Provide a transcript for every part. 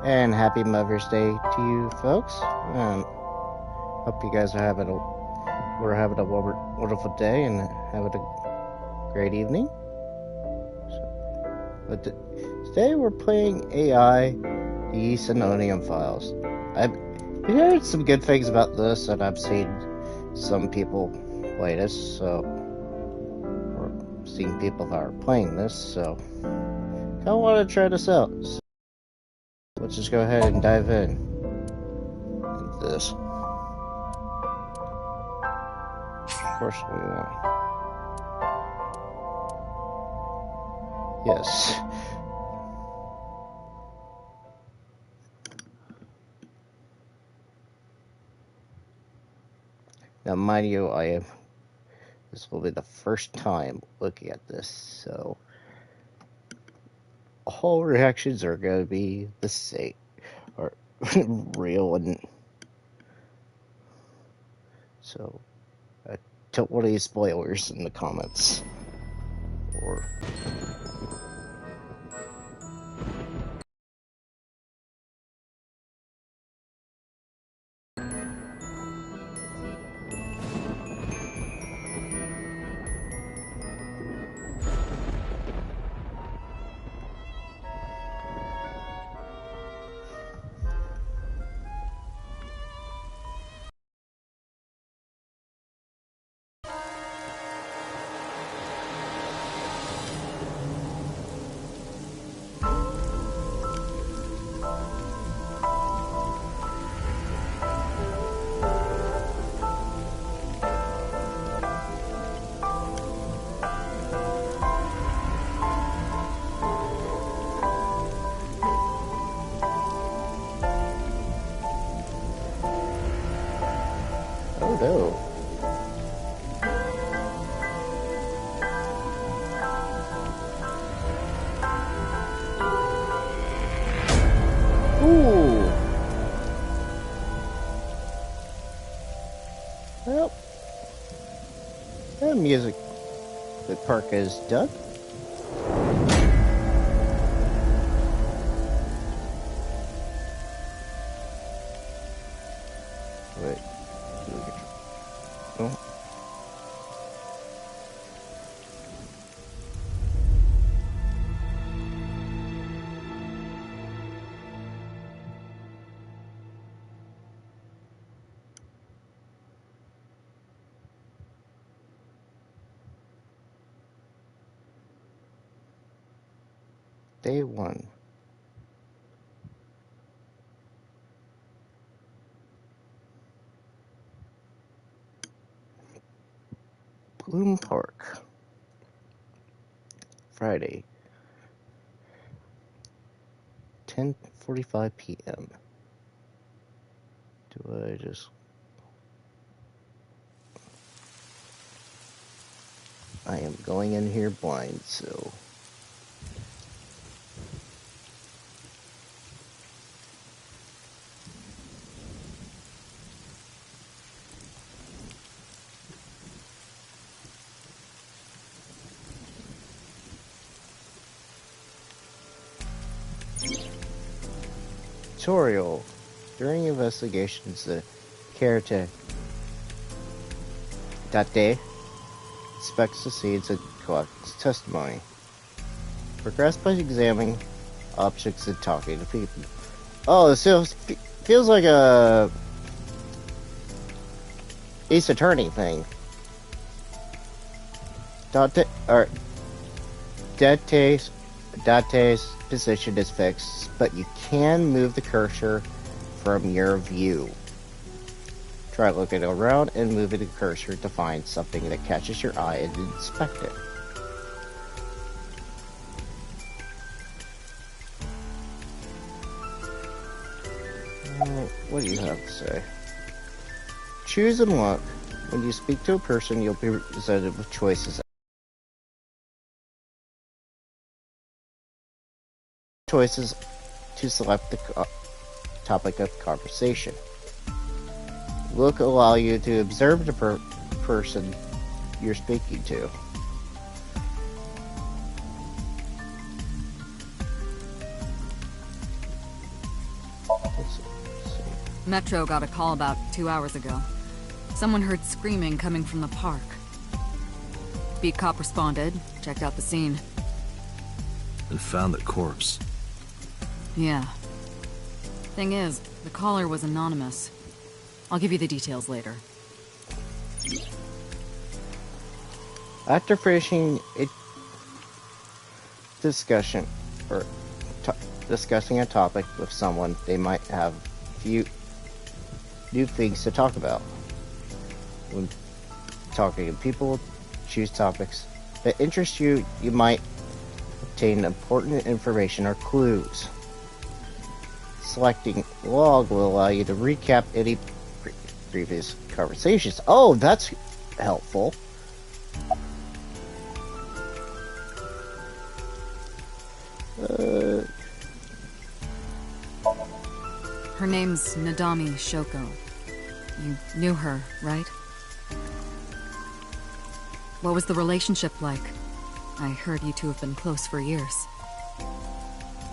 And happy Mother's Day to you folks. Hope you guys are we're having a wonderful day and having a great evening. But today we're playing AI, the Somnium files. I've heard some good things about this, and I've seen some people play this, or seen people that are playing this, so I want to try this out. So let's just go ahead and dive into this. Of course we want. Yes. Now, mind you, this will be the first time looking at this, so all reactions are going to be the same, or real, and so don't want any spoilers in the comments, or oh no. Ooh. Well, that music, the park is done. Wait, oh. Day 1. Bloom Park. Friday, 10:45 p.m. Do I just... I am going in here blind, so... Tutorial. During investigations, the character Date inspects the scenes and collects testimony. Progress by examining objects and talking to people. Oh, this feels like a Ace Attorney thing. Date's position is fixed, but you can move the cursor from your view. Try looking around and moving the cursor to find something that catches your eye and inspect it. What do you have to say? Choose and look. When you speak to a person, you'll be presented with choices. Choices to select the topic of conversation. Look allow you to observe the person you're speaking to. Metro got a call about 2 hours ago. Someone heard screaming coming from the park. Beat cop responded, checked out the scene. And found the corpse. Yeah. Thing is, the caller was anonymous. I'll give you the details later. After finishing a discussion, or discussing a topic with someone, they might have few new things to talk about. When talking to people, choose topics that interest you. You might obtain important information or clues. Selecting log will allow you to recap any previous conversations. Oh, that's helpful. Her name's Nadami Shoko. You knew her, right? What was the relationship like? I heard you two have been close for years.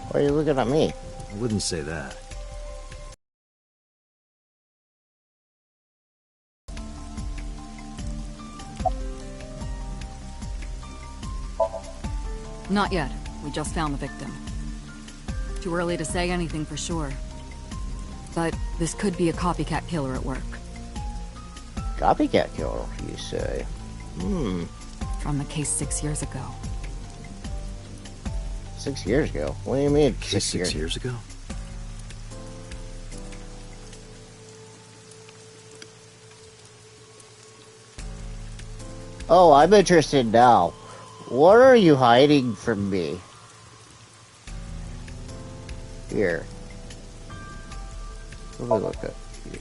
Why are you looking at me? I wouldn't say that. Not yet. We just found the victim. Too early to say anything for sure. But this could be a copycat killer at work. Copycat killer, you say? From the case 6 years ago. 6 years ago? What do you mean, Case 6 years ago? Oh, I'm interested now. What are you hiding from me? Here. Let me look at you.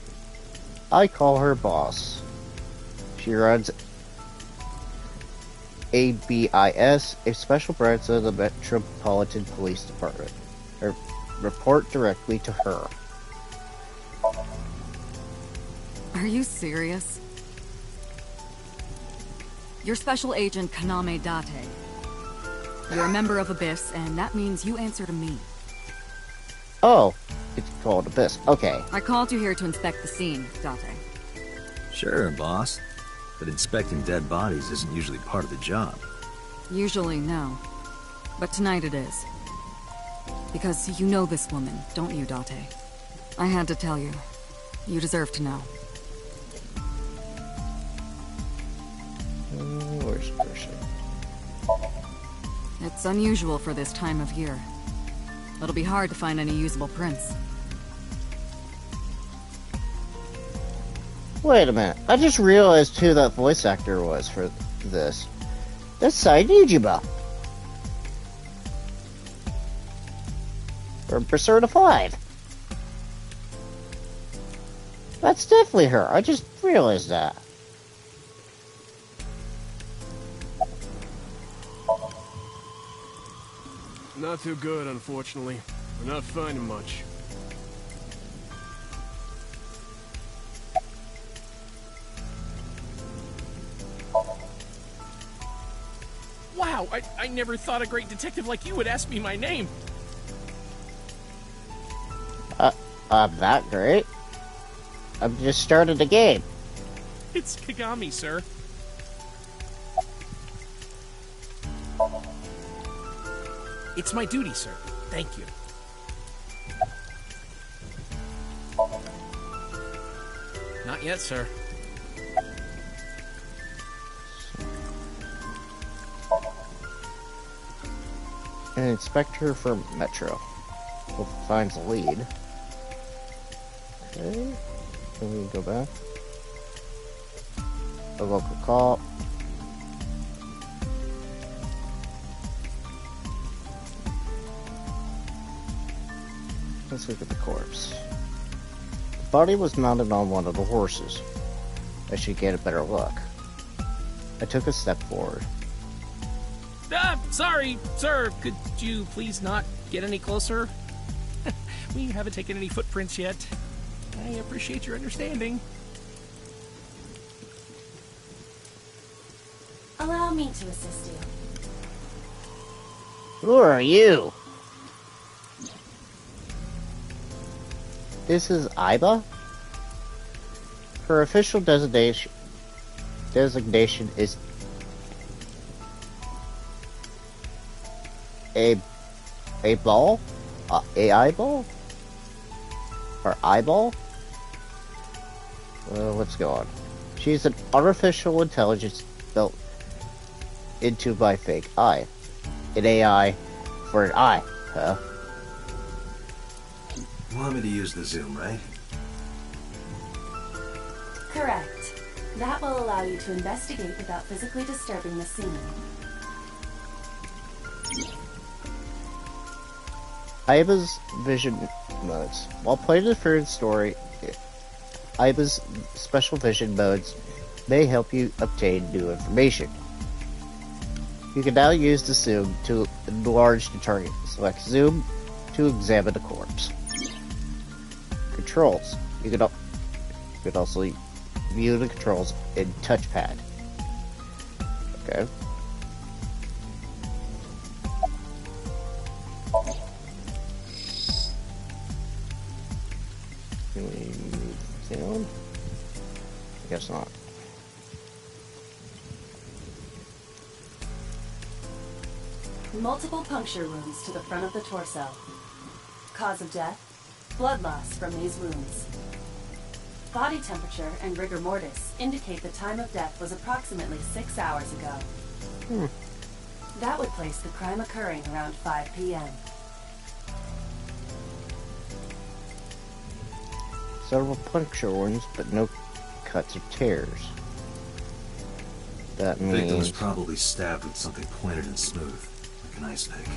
I call her boss. She runs ABIS, a special branch of the Metropolitan Police Department. Report directly to her. Are you serious? You're Special Agent Kaname Date. You're a member of Abyss, and that means you answer to me. Oh, it's called Abyss. Okay. I called you here to inspect the scene, Date. Sure, boss. But inspecting dead bodies isn't usually part of the job. Usually, no. But tonight it is. Because you know this woman, don't you, Date? I had to tell you. You deserve to know. Where's person? It's unusual for this time of year. It'll be hard to find any usable prints. Wait a minute. I just realized who that voice actor was for this. That's Saidijima. From Persona 5. That's definitely her. I just realized that. Not too good, unfortunately. We're not finding much. Wow, I never thought a great detective like you would ask me my name. I'm not great. I've just started the game. It's Kagami, sir. It's my duty, sir. Thank you. Not yet, sir. An inspector from Metro. Finds a lead. Okay. Can we go back? A local call. Let's look at the corpse. The body was mounted on one of the horses. I should get a better look. I took a step forward. Sorry, sir. Could you please not get any closer? We haven't taken any footprints yet. I appreciate your understanding. Allow me to assist you. Who are you? This is Iba? Her official designation is a ball, a eyeball, or eyeball. Let's go on. She's an artificial intelligence built into my fake eye. An AI for an eye, huh? You want me to use the zoom, right? Correct. That will allow you to investigate without physically disturbing the scene. Aiba's vision modes. While playing the third story, Aiba's special vision modes may help you obtain new information. You can now use the zoom to enlarge the target. Select zoom to examine the corpse. Controls. You can also view the controls in touchpad. Okay. Can we move down? I guess not. Multiple puncture wounds to the front of the torso. Cause of death? Blood loss from these wounds. Body temperature and rigor mortis indicate the time of death was approximately 6 hours ago. That would place the crime occurring around 5 p.m. Several puncture wounds, but no cuts or tears. That The victim was means probably stabbed with something pointed and smooth, like an ice pick.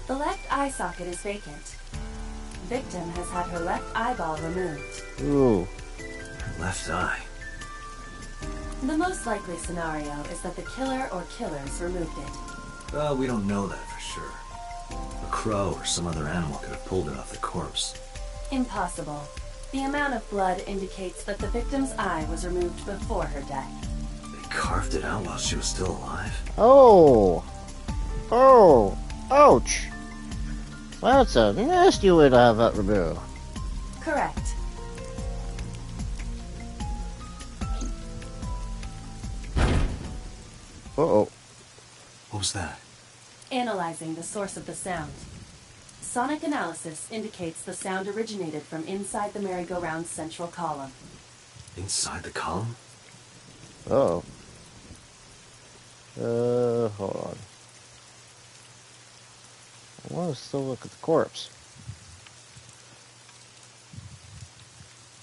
The left eye socket is vacant. Victim has had her left eyeball removed. ooh. Left eye. The most likely scenario is that the killer or killers removed it. Well, we don't know that for sure. A crow or some other animal could have pulled it off the corpse. Impossible. The amount of blood indicates that the victim's eye was removed before her death. They carved it out while she was still alive? Oh! Oh! Ouch! That's a nasty way to have that removed. Correct. Uh-oh. What was that? Analyzing the source of the sound. Sonic analysis indicates the sound originated from inside the merry-go-round's central column. Inside the column? Uh-oh. Hold on. I want to still look at the corpse.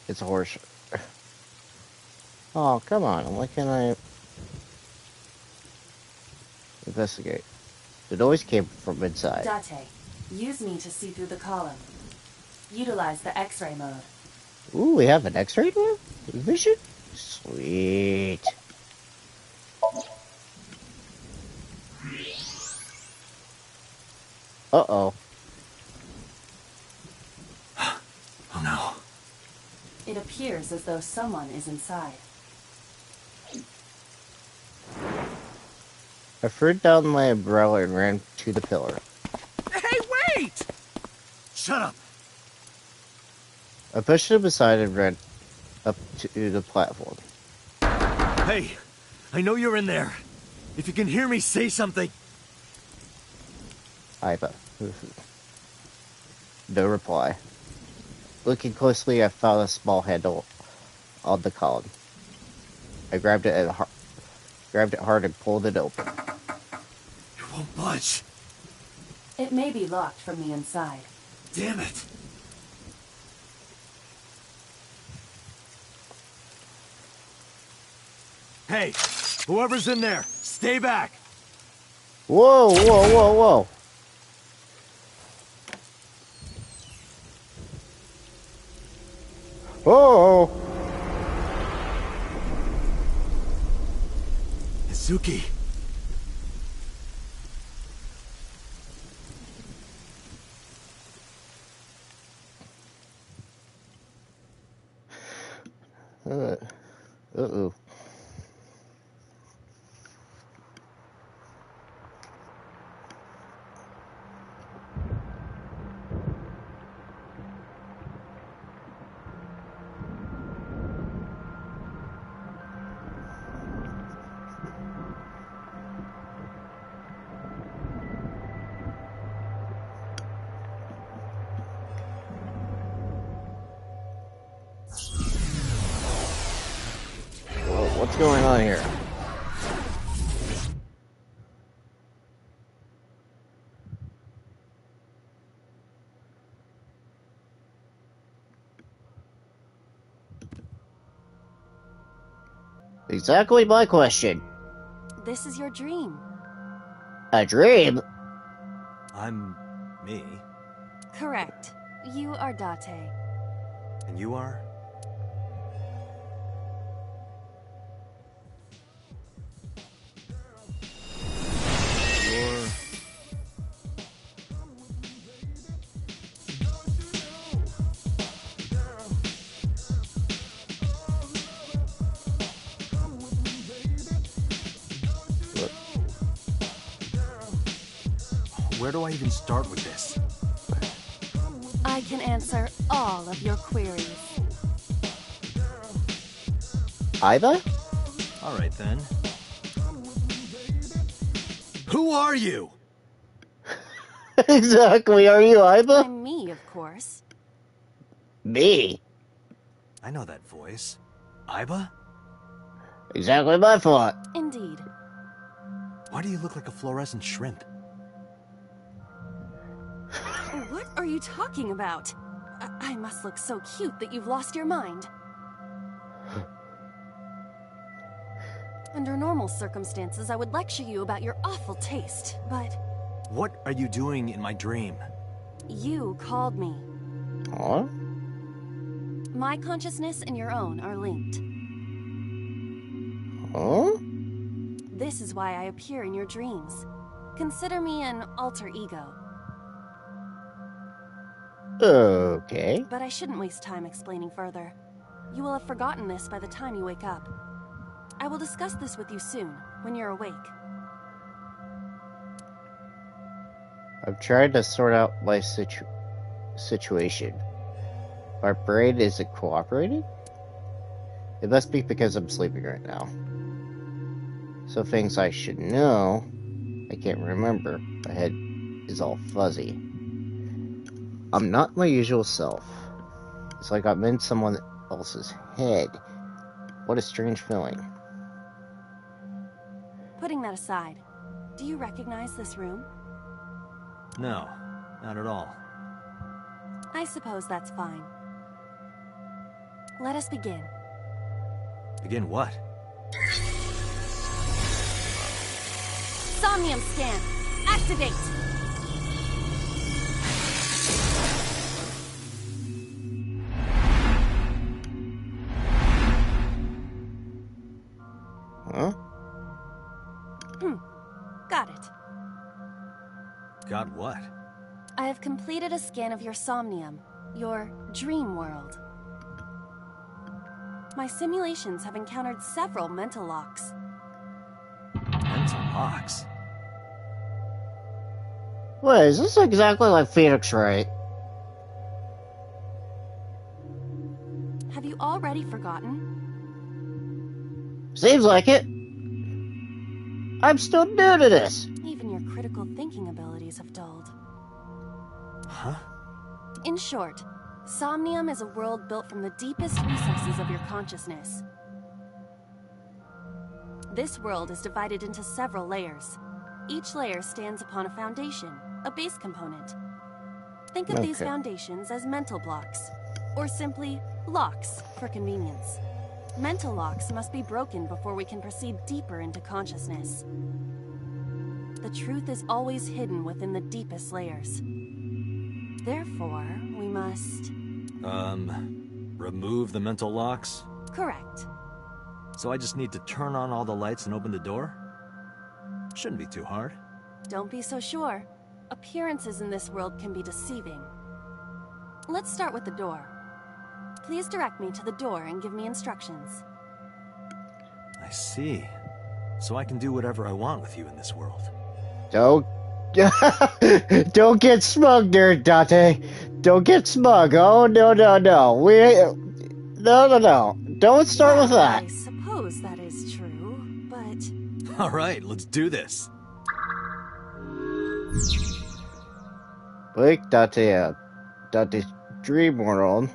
It's a horse. Oh, come on. Why can't I investigate? The noise came from inside. Date, use me to see through the column. Utilize the X-ray mode. Ooh, we have an X-ray mode? Vision? Sweet. Uh-oh. Oh no. It appears as though someone is inside. I threw down my umbrella and ran to the pillar. Hey, wait! Shut up! I pushed him aside and ran up to the platform. Hey! I know you're in there. If you can hear me, say something. Iva. No reply. Looking closely, I found a small handle on the column. I grabbed it hard and pulled it open. It won't budge. It may be locked from the inside. Damn it. Hey, whoever's in there, stay back. Whoa, whoa, whoa, whoa. Oh! Izuki. Uh-oh. What's going on here? Exactly my question. This is your dream. A dream? I'm me. Correct. You are Date. And you are? You're... Where do I even start with this? I can answer all of your queries. Iva? Alright then. Who are you? Exactly, are you Iva? I'm me, of course. Me? I know that voice. Iba? Exactly my fault. Indeed. Why do you look like a fluorescent shrimp? What are you talking about? I must look so cute that you've lost your mind. Under normal circumstances, I would lecture you about your awful taste, but What are you doing in my dream? you called me. Huh? My consciousness and your own are linked. Huh? This is why I appear in your dreams. Consider me an alter ego. Okay. But I shouldn't waste time explaining further. You will have forgotten this by the time you wake up. I will discuss this with you soon, when you're awake. I've tried to sort out my situation. My brain isn't cooperating? It must be because I'm sleeping right now. So things I should know, I can't remember. My head is all fuzzy. I'm not my usual self. It's like I'm in someone else's head. What a strange feeling. Putting that aside, do you recognize this room? No, not at all. I suppose that's fine. Let us begin. Begin what? Somnium scan! Activate! Huh? Got it. Got what? I have completed a scan of your Somnium, your dream world. My simulations have encountered several mental locks. Mental locks? Wait, is this exactly like Phoenix Wright? Have you already forgotten? Seems like it. I'm still new to this. Even your critical thinking abilities have dulled. Huh? In short, Somnium is a world built from the deepest recesses of your consciousness. This world is divided into several layers. Each layer stands upon a foundation, a base component. Think of these Okay. foundations as mental blocks, or simply locks for convenience. Mental locks must be broken before we can proceed deeper into consciousness. The truth is always hidden within the deepest layers. Therefore, we must... Remove the mental locks? Correct. So I just need to turn on all the lights and open the door? Shouldn't be too hard. Don't be so sure. Appearances in this world can be deceiving. Let's start with the door. Please direct me to the door and give me instructions. I see. So I can do whatever I want with you in this world. Don't... Don't get smug there, Date. Don't get smug. Oh, no. No. Don't start with that. I suppose that is true, but... Alright, let's do this. Wake Date's dream world.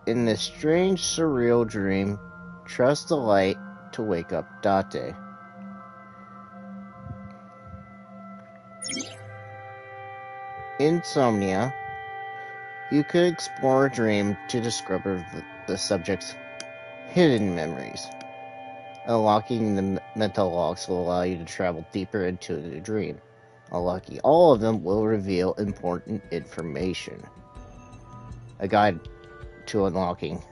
In this strange, surreal dream, Trust the light to wake up Date. In Somnia, you could explore a dream to discover the subject's hidden memories. Unlocking the mental locks will allow you to travel deeper into the dream. Unlocking all of them will reveal important information. A guide to unlocking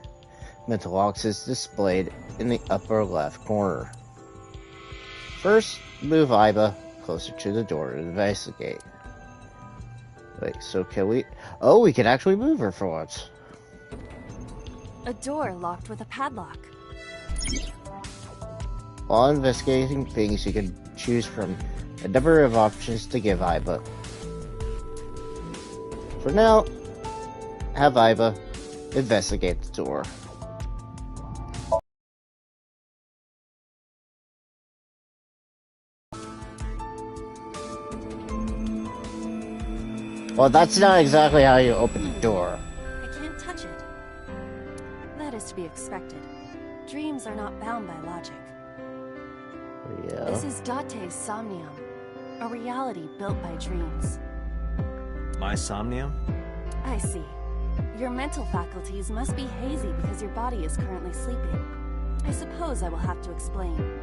mental locks is displayed in the upper left corner. First, move Iba closer to the door to investigate. Wait, so can we... Oh, we can actually move her for once. A door locked with a padlock. While investigating things, you can choose from a number of options to give Iba. For now, have Iba investigate the door. Well, that's not exactly how you open the door. I can't touch it. That is to be expected. Dreams are not bound by logic. Yeah. This is Date's Somnium, a reality built by dreams. My Somnium? I see. Your mental faculties must be hazy because your body is currently sleeping. I suppose I will have to explain.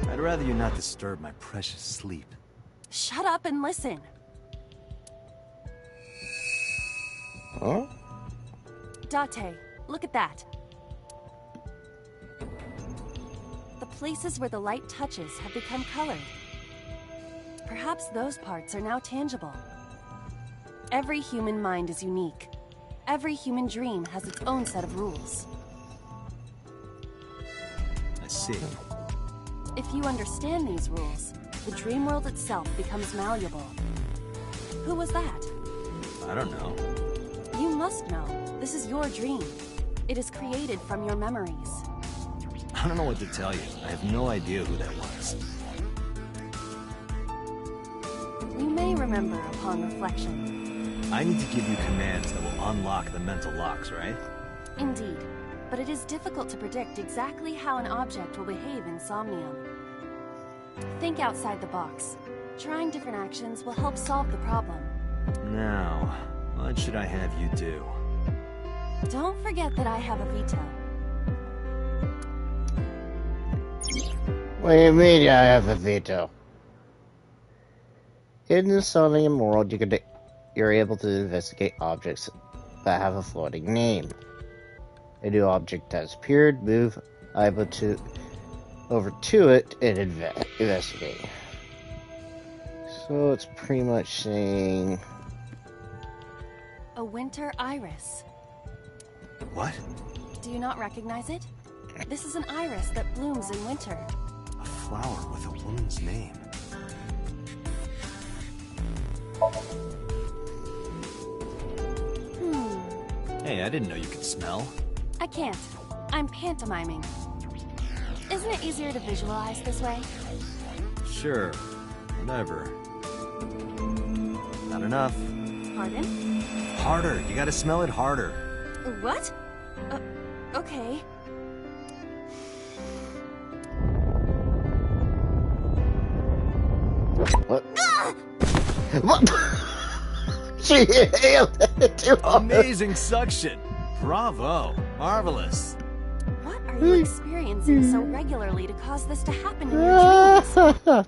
I'd rather you not disturb my precious sleep. Shut up and listen. Huh? Date, look at that. The places where the light touches have become colored. Perhaps those parts are now tangible. Every human mind is unique. Every human dream has its own set of rules. I see. If you understand these rules, the dream world itself becomes malleable. Who was that? I don't know. You must know. This is your dream. It is created from your memories. I don't know what to tell you. I have no idea who that was. You may remember upon reflection. I need to give you commands that will unlock the mental locks, right? Indeed, but it is difficult to predict exactly how an object will behave in Somnium. Think outside the box. Trying different actions will help solve the problem. Now, what should I have you do? Don't forget that I have a veto. What do you mean I have a veto? In the Somnium world, you're able to investigate objects that have a floating name. A new object has appeared, move Iba over to it and investigate. So it's pretty much saying... A winter iris. What? Do you not recognize it? This is an iris that blooms in winter. A flower with a woman's name. Hey, I didn't know you could smell. I can't. I'm pantomiming. Isn't it easier to visualize this way? Sure. Whatever. Not enough. Pardon? Harder. You gotta smell it harder. What? Okay. What? What? She inhaled it too hard. Amazing suction. Bravo. Marvelous. What are you experiencing so regularly to cause this to happen in your dreams?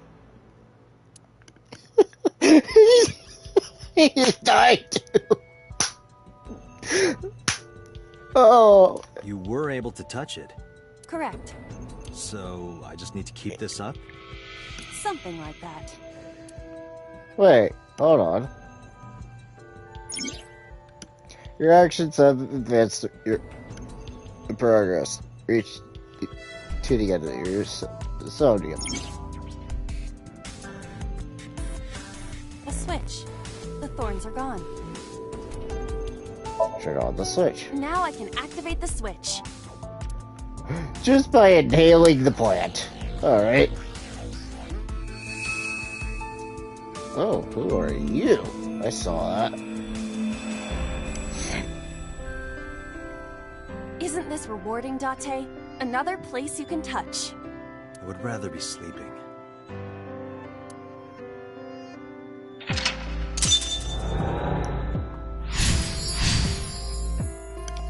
He just died too. Oh. You were able to touch it. Correct. So, I just need to keep this up? Something like that. Wait, hold on. Your actions have advanced your progress. Reach to the end of your Somnium. A switch. The thorns are gone. Turn on the switch. Now I can activate the switch. Just by inhaling the plant. Alright. Oh, who are you? I saw that. Isn't this rewarding, Date? Another place you can touch. I would rather be sleeping.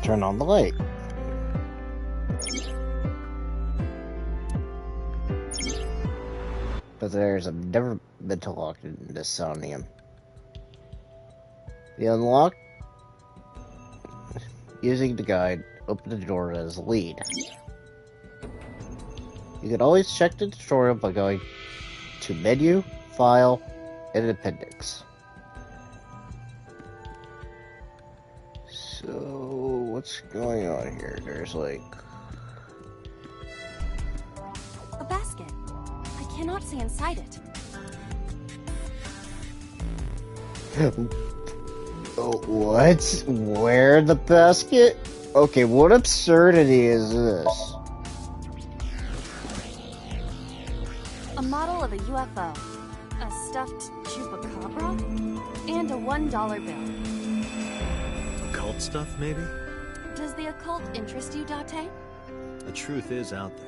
Turn on the light. But I've never been to lock into Somnium. The unlock using the guide, open the door as a lead. You can always check the tutorial by going to Menu, File, and Appendix. So, what's going on here? There's like... A basket. I cannot see inside it. Oh, what? Where the basket? Okay, what absurdity is this? A model of a UFO, a stuffed chupacabra, and a $1 bill. Occult stuff, maybe? Does the occult interest you, Date? The truth is out there.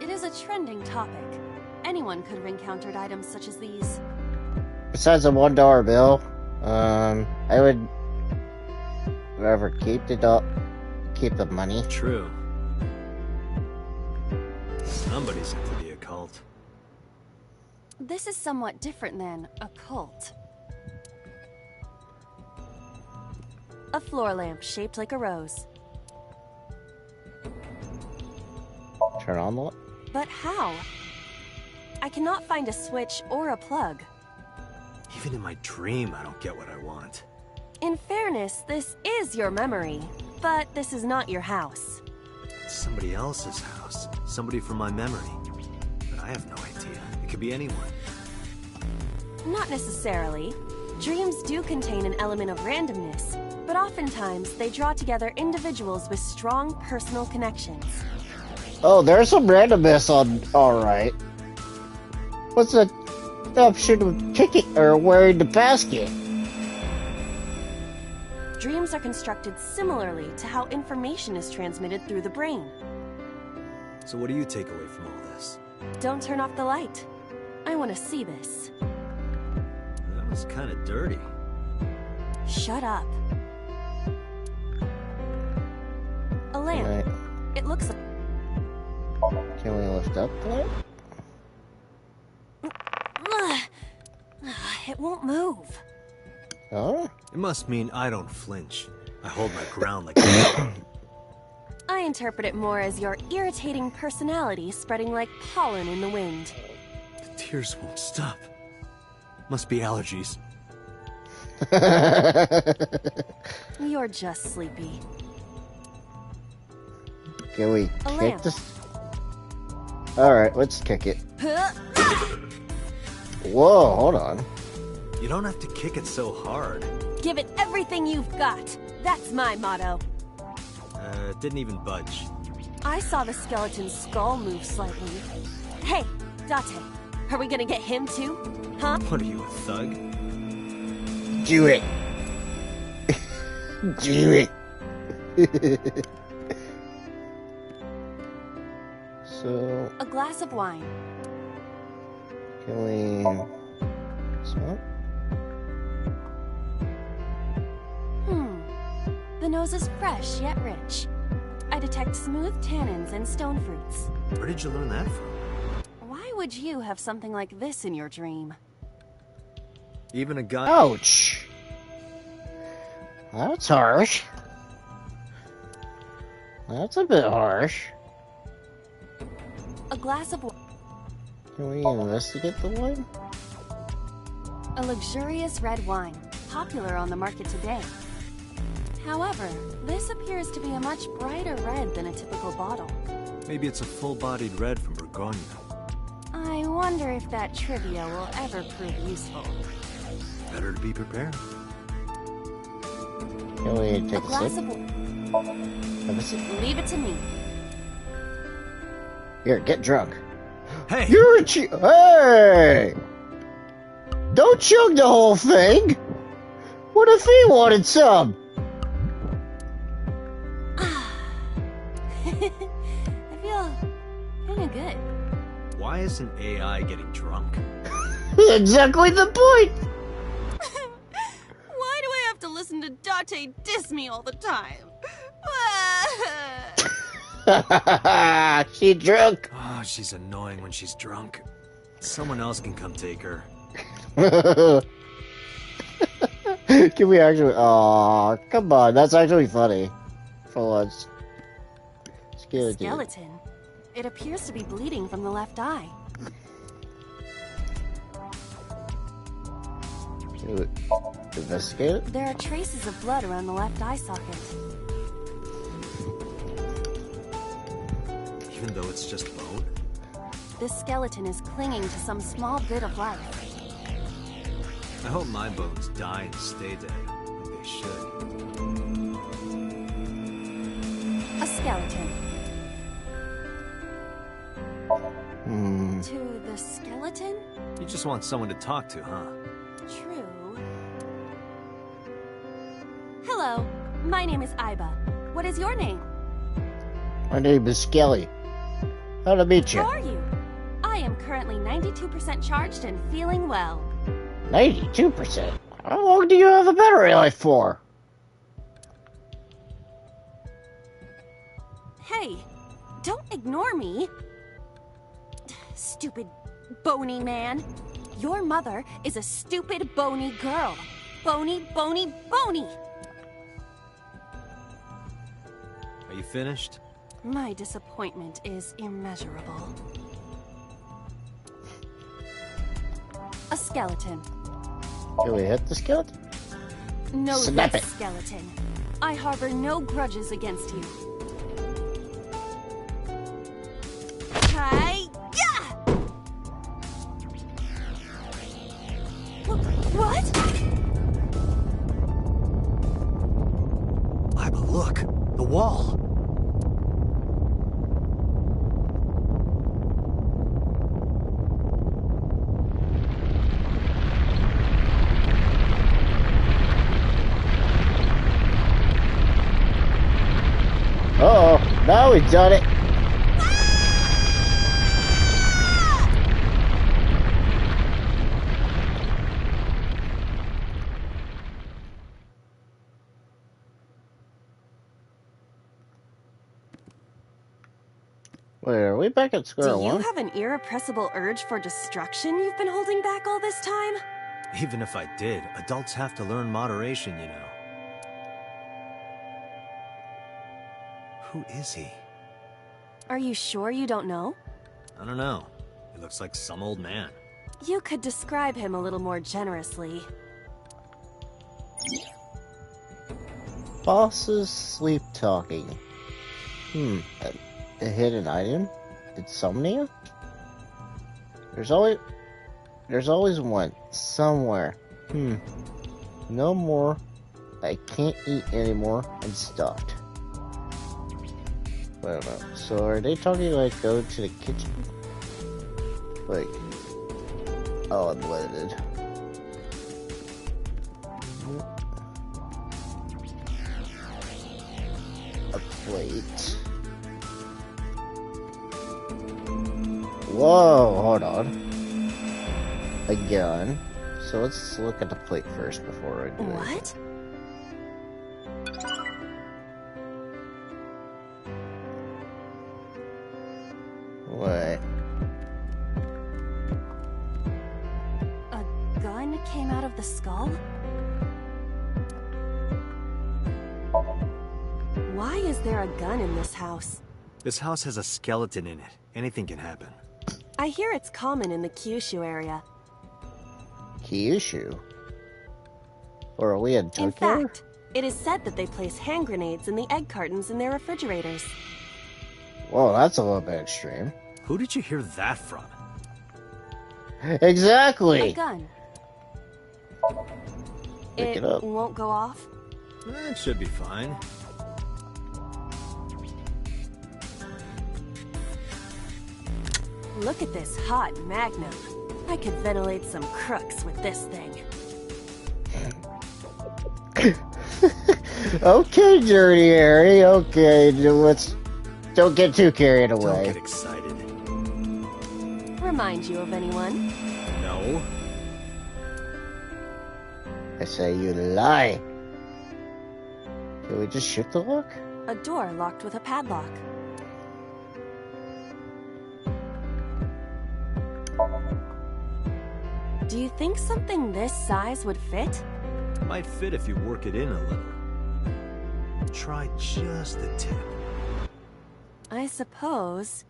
It is a trending topic. Anyone could have encountered items such as these. Besides a $1 bill, I would rather keep the money. True. Somebody's into the occult. This is somewhat different than occult. A floor lamp shaped like a rose. Turn on the light. But how? I cannot find a switch or a plug. Even in my dream, I don't get what I want. In fairness, this is your memory, but this is not your house. It's somebody else's house. Somebody from my memory. But I have no idea. It could be anyone. Not necessarily. Dreams do contain an element of randomness, but oftentimes they draw together individuals with strong personal connections. Oh, there's some randomness on. Alright. What's the option of kicking or wearing the basket? Dreams are constructed similarly to how information is transmitted through the brain. So what do you take away from all this? Don't turn off the light. I want to see this. That was kind of dirty. Shut up. A lamp. Right. It looks like... Can we lift up there? It won't move. Oh? It must mean I don't flinch. I hold my ground like I interpret it more as your irritating personality spreading like pollen in the wind. The tears won't stop. Must be allergies. You're just sleepy. Can we A kick lamp. this? Alright, let's kick it. Whoa, hold on. You don't have to kick it so hard. Give it everything you've got. That's my motto. It didn't even budge. I saw the skeleton's skull move slightly. Hey, Date, are we gonna get him too? Huh? What are you, a thug? Do it. Do it. So, A glass of wine. can we smoke? The nose is fresh yet rich. I detect smooth tannins and stone fruits. Where did you learn that from? Why would you have something like this in your dream? Even a guy... Ouch. That's harsh. That's a bit harsh. A glass of Can we investigate the wine? a luxurious red wine, popular on the market today. However, this appears to be a much brighter red than a typical bottle. Maybe it's a full-bodied red from Bourgogne. I wonder if that trivia will ever prove useful. Better to be prepared. Can we A take a glass sip? of Have a sip? leave it to me. Here, get drunk. Hey! You're a Hey! Don't chug the whole thing! What if he wanted some? good. Why isn't AI getting drunk? Exactly the point! Why do I have to listen to Date diss me all the time? She drunk. Oh, she's annoying when she's drunk. Someone else can come take her. Can we actually? Aw, come on. That's actually funny. For once. Skeleton. It appears to be bleeding from the left eye. Investigate it? There are traces of blood around the left eye socket. Even though it's just bone? This skeleton is clinging to some small bit of life. I hope my bones die and stay dead, like they should. A skeleton. To the skeleton? You just want someone to talk to, huh? True. Hello, my name is Iba. What is your name? My name is Skelly. How to meet you? How are you? I am currently 92% charged and feeling well. 92%? How long do you have a battery life for? Hey, don't ignore me. Stupid bony man. Your mother is a stupid bony girl. Bony, bony, bony. Are you finished? My disappointment is immeasurable. A skeleton. Can we hit the skeleton? No, Snap this it. skeleton. I harbor no grudges against you. Hi-ya! What? Iba, look! The wall! Uh-oh, now we've done it. Wait, are we back at square Do you one? have an irrepressible urge for destruction you've been holding back all this time? Even if I did, adults have to learn moderation, you know. Who is he? Are you sure you don't know? I don't know. He looks like some old man. You could describe him a little more generously. Boss's sleep talking. A hidden item? Insomnia? There's always one. Somewhere. No more. I can't eat anymore. I'm stuffed. Wait a minute. So are they talking like go to the kitchen? Like, oh, I'm limited. A plate. Whoa, hold on. A gun. So let's look at the plate first before I do it. What? What? A gun came out of the skull? Why is there a gun in this house? This house has a skeleton in it. Anything can happen. I hear it's common in the Kyushu area. Kyushu? Or are we in Tokyo? In fact, it is said that they place hand grenades in the egg cartons in their refrigerators. Whoa, that's a little bit extreme. Who did you hear that from? Exactly! A gun. Pick it up. Won't go off? It should be fine. Look at this hot magnum. I could ventilate some crooks with this thing. Okay, Dirty Harry. Okay, don't get too carried away. Don't get excited. remind you of anyone? No. I say you lie. Can we just shoot the lock? A door locked with a padlock. Do you think something this size would fit? Might fit if you work it in a little. Try just the tip. I suppose.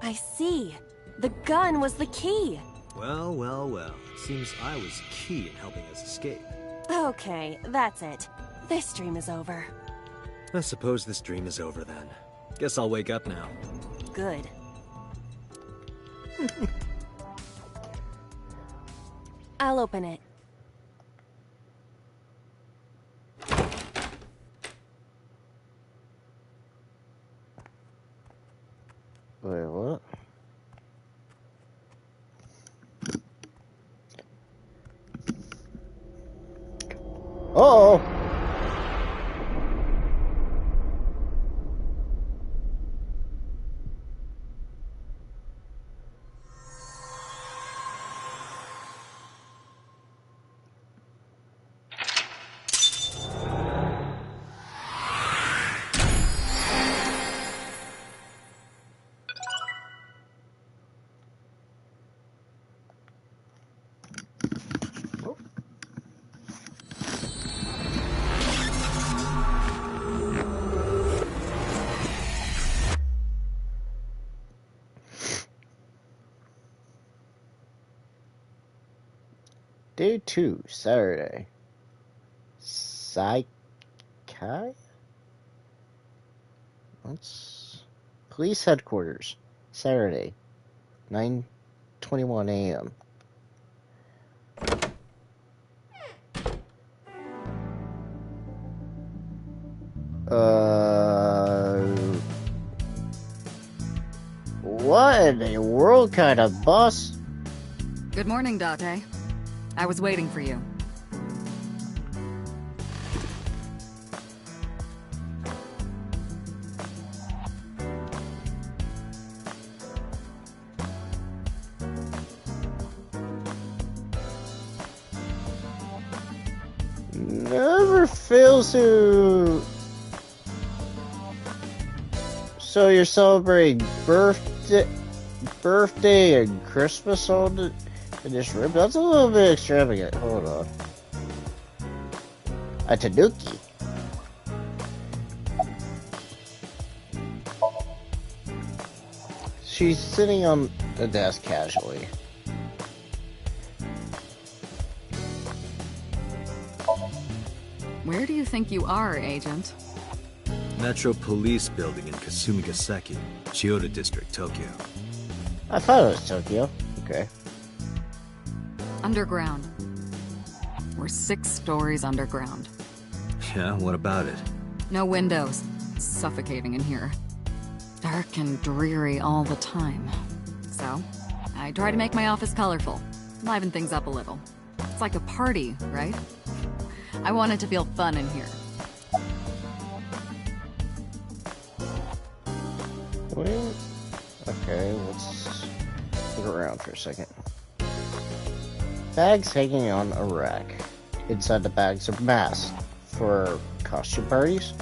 I see. The gun was the key. Well, well, well. Seems I was key in helping us escape. Okay, that's it. This dream is over. I suppose this dream is over then. Guess I'll wake up now. Good. I'll open it. Wait, what? Uh-oh! Day 2, Saturday. Sai Kai? What's... Police headquarters. Saturday. 9:21 a.m. What in the world kind of boss? Good morning, Date. I was waiting for you. Never fails to... So you're celebrating birthday and Christmas in this room? That's a little bit extravagant. Hold on. A tanuki. She's sitting on the desk casually. Where do you think you are, Agent? Metro Police Building in Kasumigaseki, Chiyoda District, Tokyo. I thought it was Tokyo. Okay. Underground. We're 6 stories underground. Yeah, what about it? No windows. It's suffocating in here. Dark and dreary all the time. So, I try to make my office colorful. Liven things up a little. It's like a party, right? I want it to feel fun in here. Wait. Okay, let's look around for a second. Bags hanging on a rack. Inside the bags are masks for costume parties.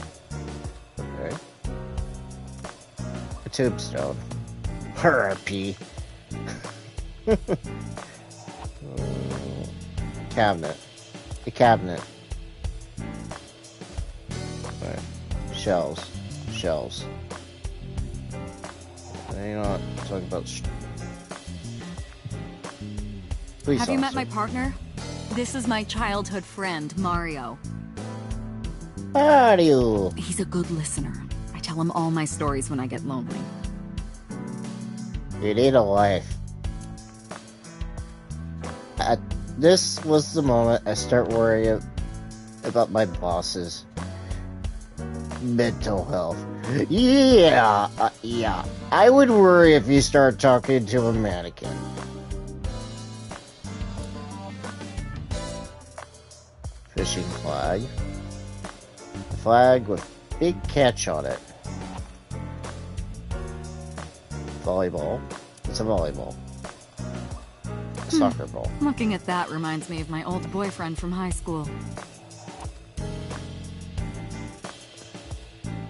Okay. A tombstone. R.I.P. Cabinet. A cabinet. Right. Shelves. Shelves. You're not talking about... Please. Have you met my partner? This is my childhood friend, Mario. Mario! He's a good listener. I tell him all my stories when I get lonely. You need a life. This was the moment I start worrying about my boss's mental health. Yeah, yeah. I would worry if you start talking to a mannequin. Fishing flag. A flag with big catch on it. Volleyball. It's a volleyball. A soccer ball. Looking at that reminds me of my old boyfriend from high school.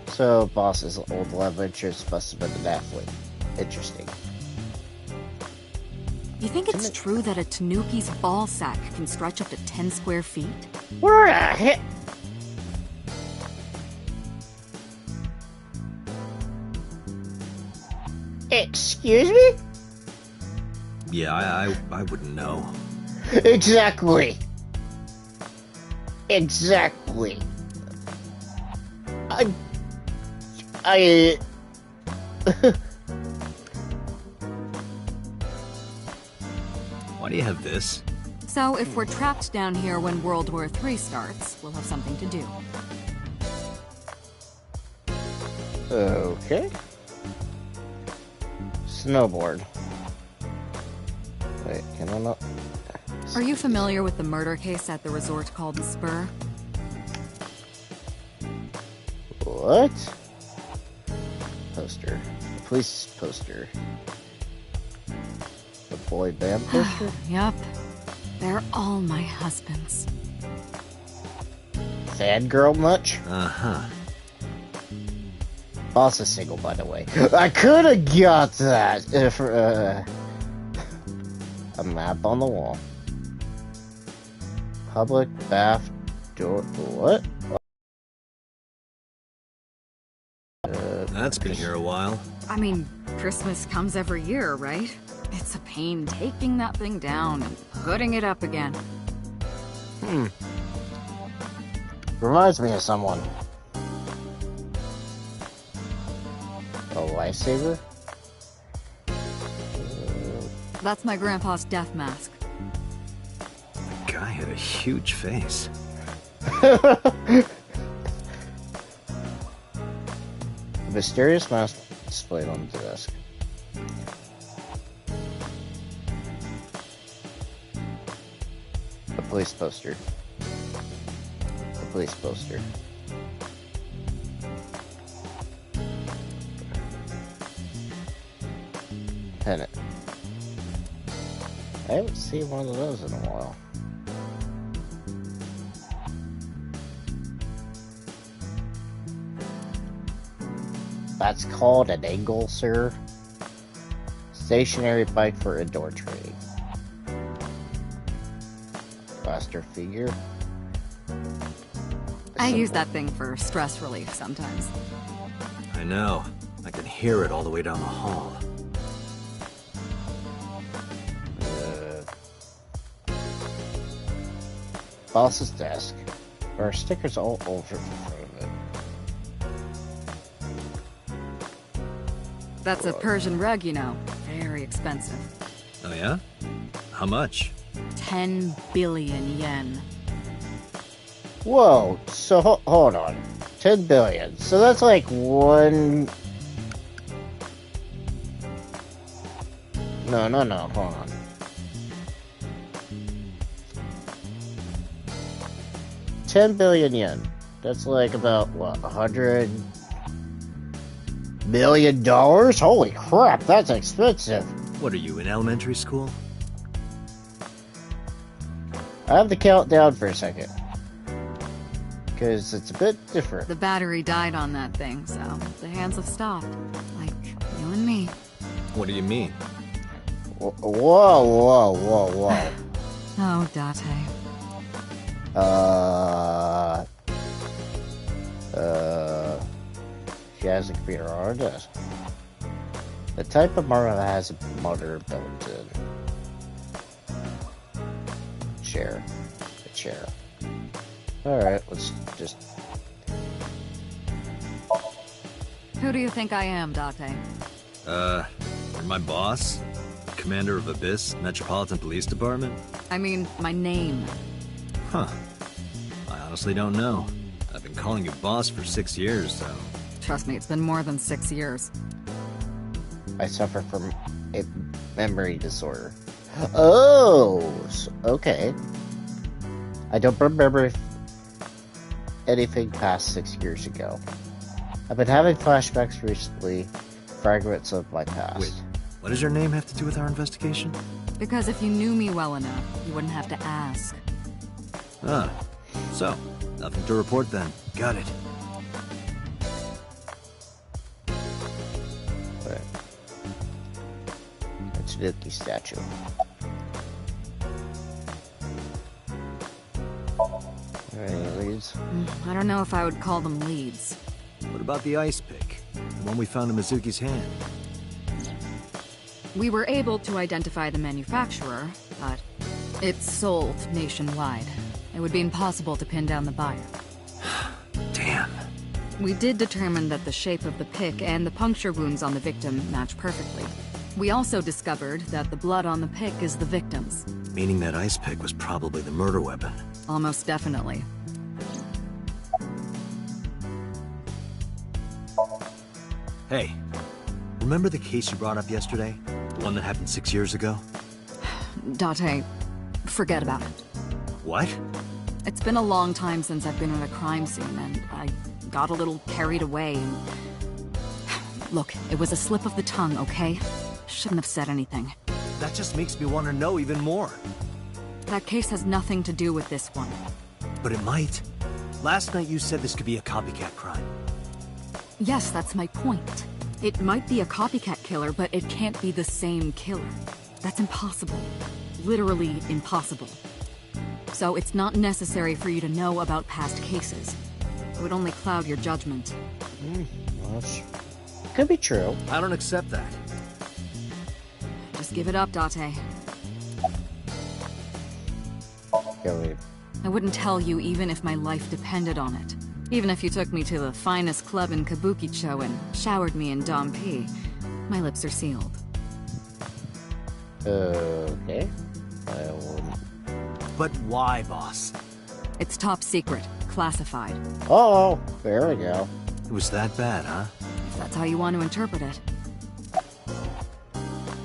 So, Boss's old love interest must have been an athlete. Interesting. You think it's true that a tanuki's ball sack can stretch up to 10 square feet? Where the heck? Excuse me? Yeah, I wouldn't know. Exactly. Exactly. I... Why do you have this? So if we're trapped down here when World War III starts, we'll have something to do. Okay. Snowboard. Wait, can I not... Are you familiar with the murder case at the resort called the Spur? What? Poster. Police poster. The boy band poster? Yup. They're all my husbands. Fangirl much? Uh-huh. Boss is single, by the way. I could have got that if, a map on the wall. Public bath door. What? That's been here a while. I mean, Christmas comes every year, right? It's a pain taking that thing down and putting it up again. Reminds me of someone. A lifesaver? That's my grandpa's death mask. The guy had a huge face. A mysterious mask displayed on the desk. A police poster. A police poster. Pennant. I haven't seen one of those in a while. That's called an angle, sir. Stationary bike for indoor training. Faster figure. I use that thing for stress relief sometimes. I know. I can hear it all the way down the hall. Boss's desk. There are stickers all over the front of it. That's a Persian rug, you know. Very expensive. Oh yeah? How much? 10 billion yen. Whoa, so hold on. 10 billion. So that's like one... No, hold on. $10 billion yen. That's like about, what, $100 million? Holy crap, that's expensive. What are you, in elementary school? I have to count down for a second. Because it's a bit different. The battery died on that thing, so the hands have stopped. Like you and me. What do you mean? Whoa. Oh, Date. She has a computer on her desk. The type of motor that has a motor built in. A chair. Alright, let's just... Who do you think I am, Date? You're my boss? Commander of Abyss Metropolitan Police Department? I mean, my name. Huh. I honestly don't know. I've been calling you boss for 6 years, so... Trust me, it's been more than 6 years. I suffer from a memory disorder. Oh, okay. I don't remember if... anything past 6 years ago. I've been having flashbacks recently, fragments of my past. Wait, what does your name have to do with our investigation? Because if you knew me well enough, you wouldn't have to ask. Ah, so, nothing to report then. Got it. Right. That's Nuki statue. Any leads? I don't know if I would call them leads. What about the ice pick? The one we found in Mizuki's hand? We were able to identify the manufacturer, but it's sold nationwide. It would be impossible to pin down the buyer. Damn. We did determine that the shape of the pick and the puncture wounds on the victim match perfectly. We also discovered that the blood on the pick is the victim's. Meaning that ice pick was probably the murder weapon. Almost definitely. Hey, remember the case you brought up yesterday? The one that happened 6 years ago? Date, forget about it. What? It's been a long time since I've been at a crime scene, and I got a little carried away. Look, it was a slip of the tongue, okay? Shouldn't have said anything. That just makes me want to know even more. That case has nothing to do with this one. But it might. Last night you said this could be a copycat crime. Yes, that's my point. It might be a copycat killer, but it can't be the same killer. That's impossible. Literally impossible. So it's not necessary for you to know about past cases. It would only cloud your judgment. Well, could be true. I don't accept that. Just give it up, Date. Go I wouldn't tell you even if my life depended on it. Even if you took me to the finest club in Kabukicho and showered me in Dom P, my lips are sealed. Okay. I wouldn't. But why, boss? It's top secret, classified. Oh, there we go. It was that bad, huh? If that's how you want to interpret it.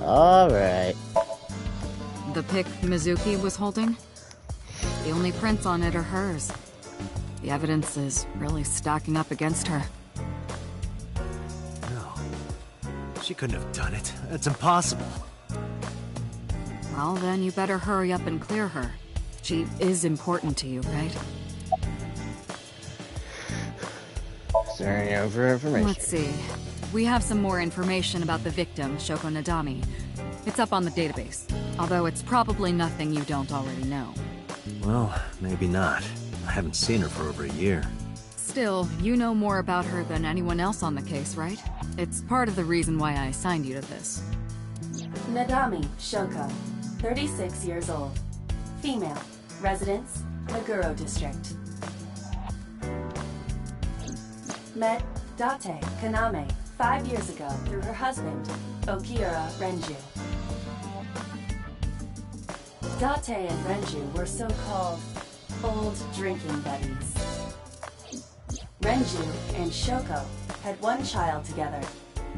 Alright. The pick Mizuki was holding? The only prints on it are hers. The evidence is really stacking up against her. No. She couldn't have done it. It's impossible. Well, then you better hurry up and clear her. She is important to you, right? Is there any other information? Let's see. We have some more information about the victim, Shoko Nadami. It's up on the database, although it's probably nothing you don't already know. Well, maybe not. I haven't seen her for over a year. Still, you know more about her than anyone else on the case, right? It's part of the reason why I assigned you to this. Nadami Shoko, 36 years old. Female. Residence, Meguro District. Met Date Kaname 5 years ago through her husband, Okiura Renju. Date and Renju were so-called old drinking buddies. Renju and Shoko had one child together,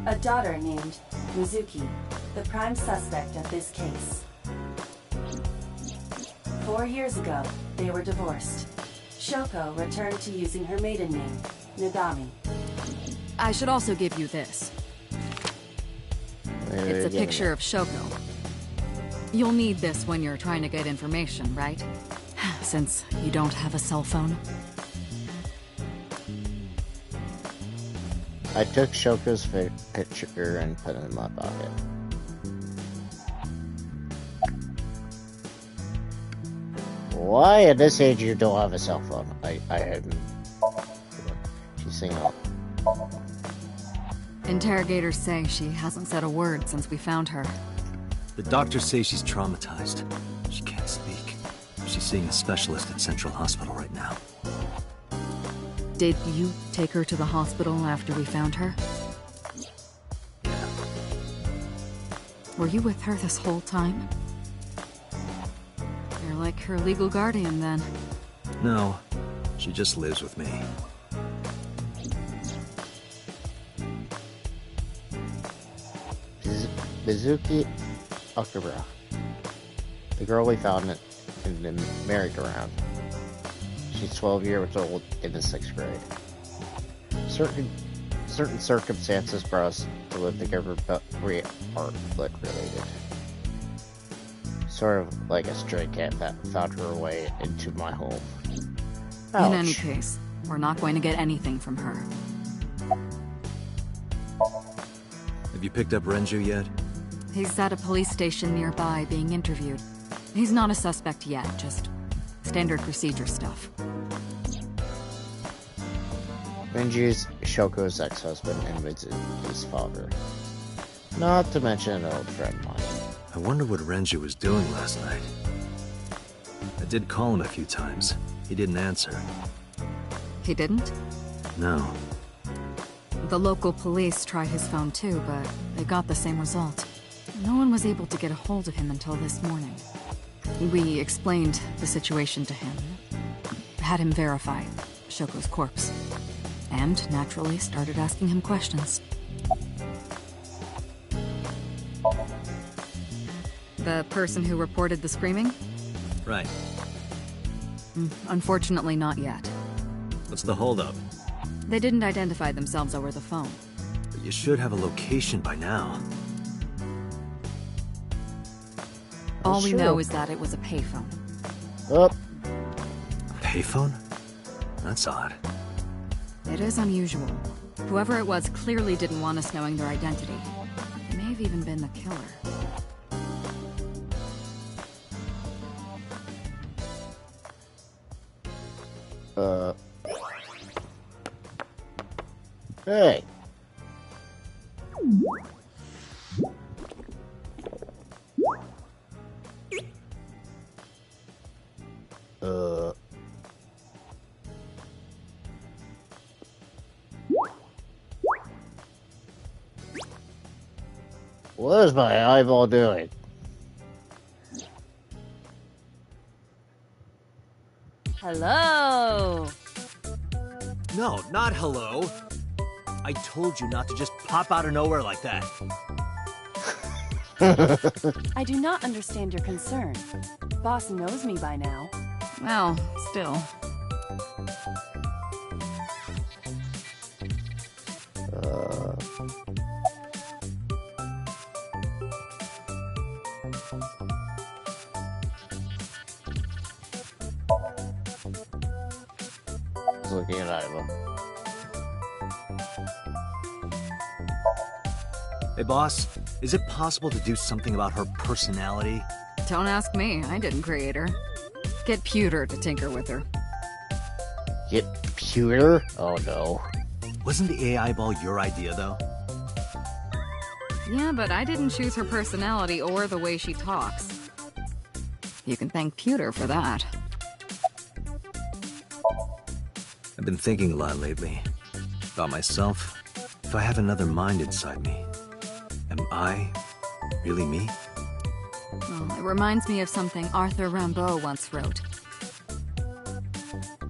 a daughter named Mizuki, the prime suspect of this case. 4 years ago, they were divorced. Shoko returned to using her maiden name, Nadami. I should also give you this. It's a picture of Shoko. You'll need this when you're trying to get information, right? Since you don't have a cell phone. I took Shoko's picture and put it in my pocket. Why at this age you don't have a cell phone? I hadn't. She's single. Interrogators say she hasn't said a word since we found her. The doctors say she's traumatized. She can't speak. She's seeing a specialist at Central Hospital right now. Did you take her to the hospital after we found her? Yeah. Were you with her this whole time? You're like her legal guardian, then. No, she just lives with me. Mizuki Okura. The girl we found in the merry-go-round. She's 12 years old in the 6th grade. Certain circumstances brought us to live together, but we aren't blood related. Sort of like a stray cat that found her way into my home. Ouch. In any case, we're not going to get anything from her. Have you picked up Renju yet? He's at a police station nearby being interviewed. He's not a suspect yet, just standard procedure stuff. Renju's Shoko's ex-husband and Mitsu's father. Not to mention an old friend of mine. I wonder what Renju was doing last night. I did call him a few times. He didn't answer. He didn't? No. The local police tried his phone too, but they got the same result. No one was able to get a hold of him until this morning. We explained the situation to him, had him verify Shoko's corpse, and naturally started asking him questions. The person who reported the screaming? Right. Unfortunately, not yet. What's the holdup? They didn't identify themselves over the phone. But you should have a location by now. All we know is that it was a payphone. Oh. A payphone? That's odd. It is unusual. Whoever it was clearly didn't want us knowing their identity. It may have even been the killer. Hey. What is my eyeball doing? Hello! No, not hello. I told you not to just pop out of nowhere like that. I do not understand your concern. Boss knows me by now. Well, still. Looking at Iva. Hey, boss, is it possible to do something about her personality? Don't ask me. I didn't create her. Get Pewter to tinker with her. Get Pewter? Oh no. Wasn't the AI ball your idea, though? Yeah, but I didn't choose her personality or the way she talks. You can thank Pewter for that. I've been thinking a lot lately. About myself. If I have another mind inside me, am I really me? Well, it reminds me of something Arthur Rimbaud once wrote.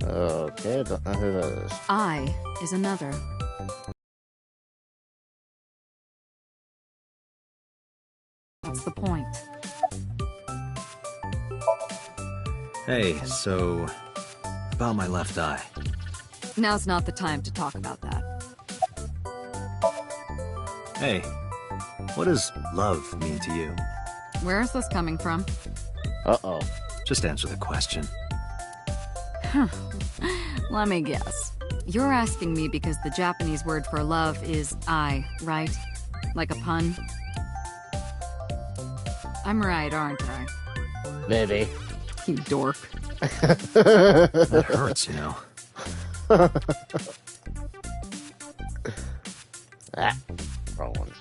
Okay, I don't know who that is. I is another. What's the point? Hey, so... about my left eye. Now's not the time to talk about that. Hey, what does love mean to you? Where is this coming from? Uh-oh. Just answer the question. Let me guess. You're asking me because the Japanese word for love is I, right? Like a pun? I'm right, aren't I? Maybe. You dork. That hurts, you know. Ah, wrong one.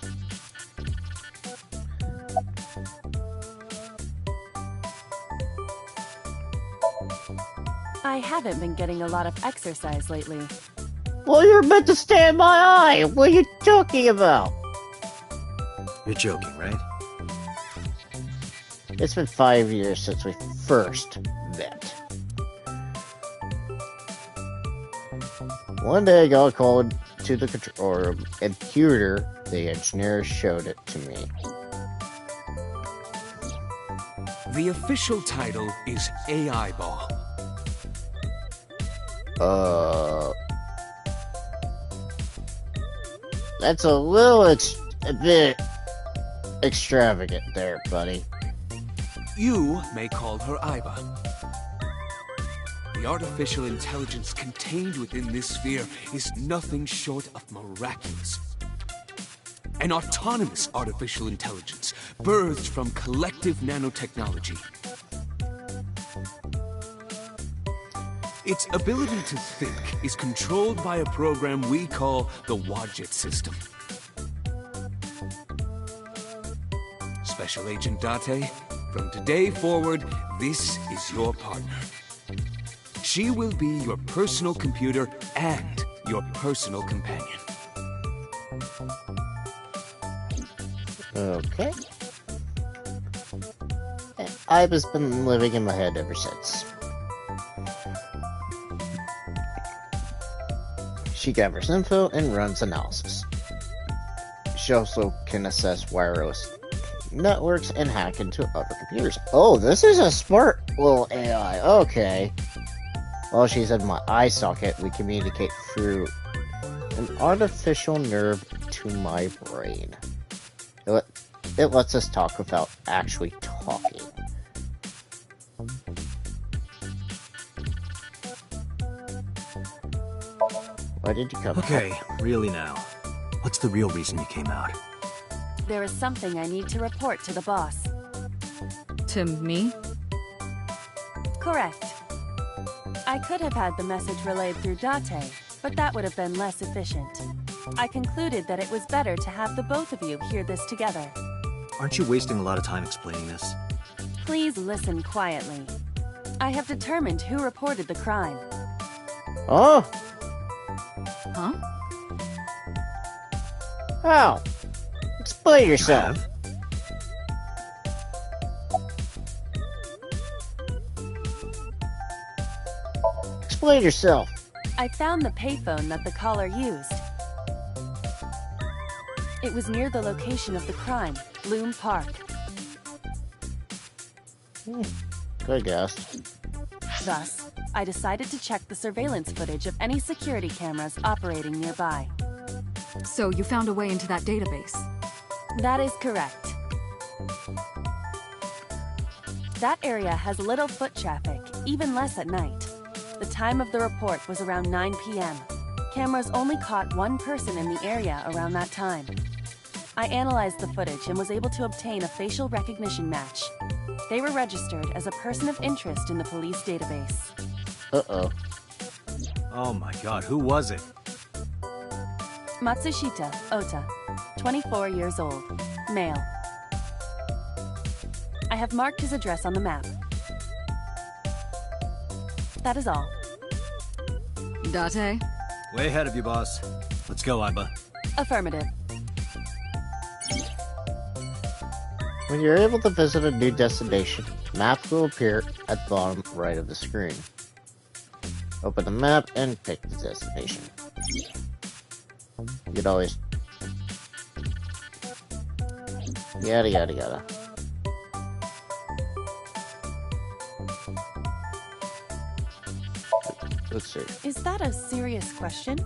I haven't been getting a lot of exercise lately. Well, you're meant to stay in my eye! What are you talking about? You're joking, right? It's been 5 years since we first met. One day I got called to the control room, and Pewter, the engineer, showed it to me. The official title is AI Ball. Uh, that's a bit extravagant there, buddy. You may call her Iba. The artificial intelligence contained within this sphere is nothing short of miraculous. An autonomous artificial intelligence birthed from collective nanotechnology. Its ability to think is controlled by a program we call the Wadjet system. Special Agent Date, from today forward, this is your partner. She will be your personal computer and your personal companion. Okay. Iba's been living in my head ever since. She gathers info and runs analysis. She also can assess wireless networks and hack into other computers. Oh, this is a smart little AI. Okay. While she's in my eye socket, we communicate through an artificial nerve to my brain. It lets us talk without actually talking. Why did you come? Okay, really now. What's the real reason you came out? There is something I need to report to the boss. To me? Correct. I could have had the message relayed through Date, but that would have been less efficient. I concluded that it was better to have the both of you hear this together. Aren't you wasting a lot of time explaining this? Please listen quietly. I have determined who reported the crime. Oh? Huh? How? Explain yourself. Have? Explain yourself. I found the payphone that the caller used. It was near the location of the crime, Bloom Park. Good guess. Thus, I decided to check the surveillance footage of any security cameras operating nearby. So you found a way into that database? That is correct. That area has little foot traffic, even less at night. The time of the report was around 9 p.m. Cameras only caught one person in the area around that time. I analyzed the footage and was able to obtain a facial recognition match. They were registered as a person of interest in the police database. Uh-oh. Oh my god, who was it? Matsushita Ota, 24 years old, male. I have marked his address on the map. That is all. Date? Way ahead of you, boss. Let's go, Iba. Affirmative. When you're able to visit a new destination, map will appear at the bottom right of the screen. Open the map and pick the destination. You can always... Yada yada yada. Let's see. Is that a serious question?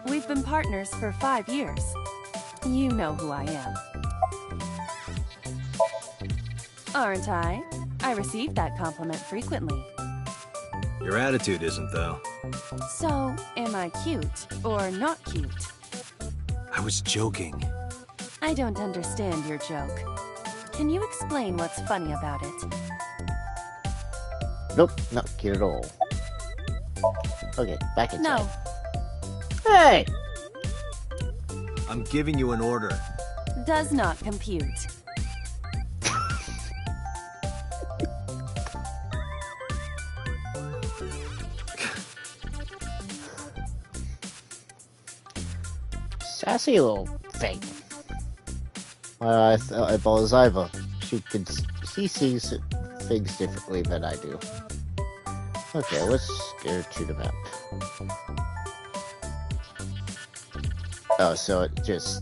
We've been partners for 5 years. You know who I am. Aren't I? I receive that compliment frequently. Your attitude isn't, though. So, am I cute or not cute? I was joking. I don't understand your joke. Can you explain what's funny about it? Nope, not cute at all. Okay, back inside. No. Hey! I'm giving you an order. Does not compute. Sassy little thing. I thought it was Iva. She sees things differently than I do. Okay, let's go to the map. Oh, so it just...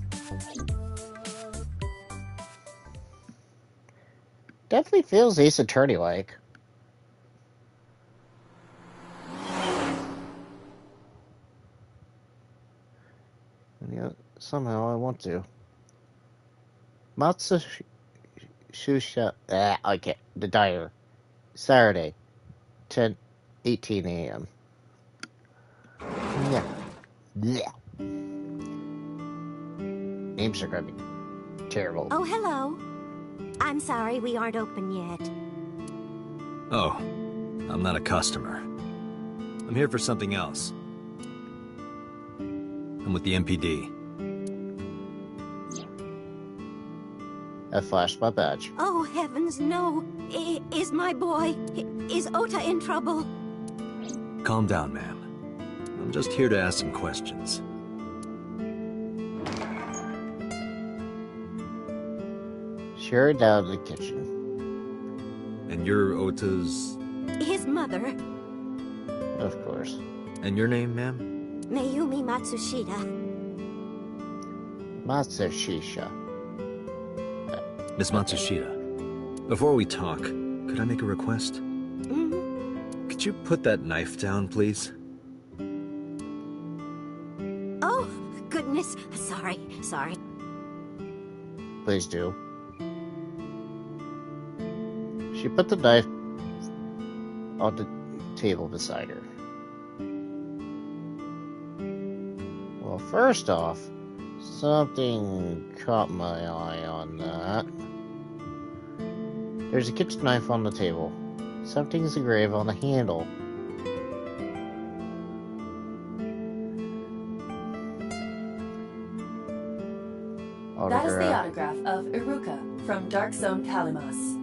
Definitely feels Ace Attorney-like. somehow I want to. Matsushita. Okay. The diner. Saturday, 10:18 a.m. Yeah. Yeah. Names are gonna be terrible. Oh, hello. I'm sorry we aren't open yet. Oh, I'm not a customer. I'm here for something else. I'm with the MPD. I flashed my badge. Oh, heavens, no. Is my boy... Is Ota in trouble? Calm down, ma'am. I'm just here to ask some questions. Sure, down to the kitchen. And you're Ota's... His mother, Of course. And your name, ma'am? Mayumi Matsushita. Matsushita. Miss Matsushita. Before we talk, could I make a request? Mm-hmm. Could you put that knife down, please? Oh, goodness. Sorry. Please do. She put the knife on the table beside her. Well, first off, something caught my eye on that. There's a kitchen knife on the table. Something's engraved on the handle. That is the autograph of Iruka from Dark Zone Kalimas.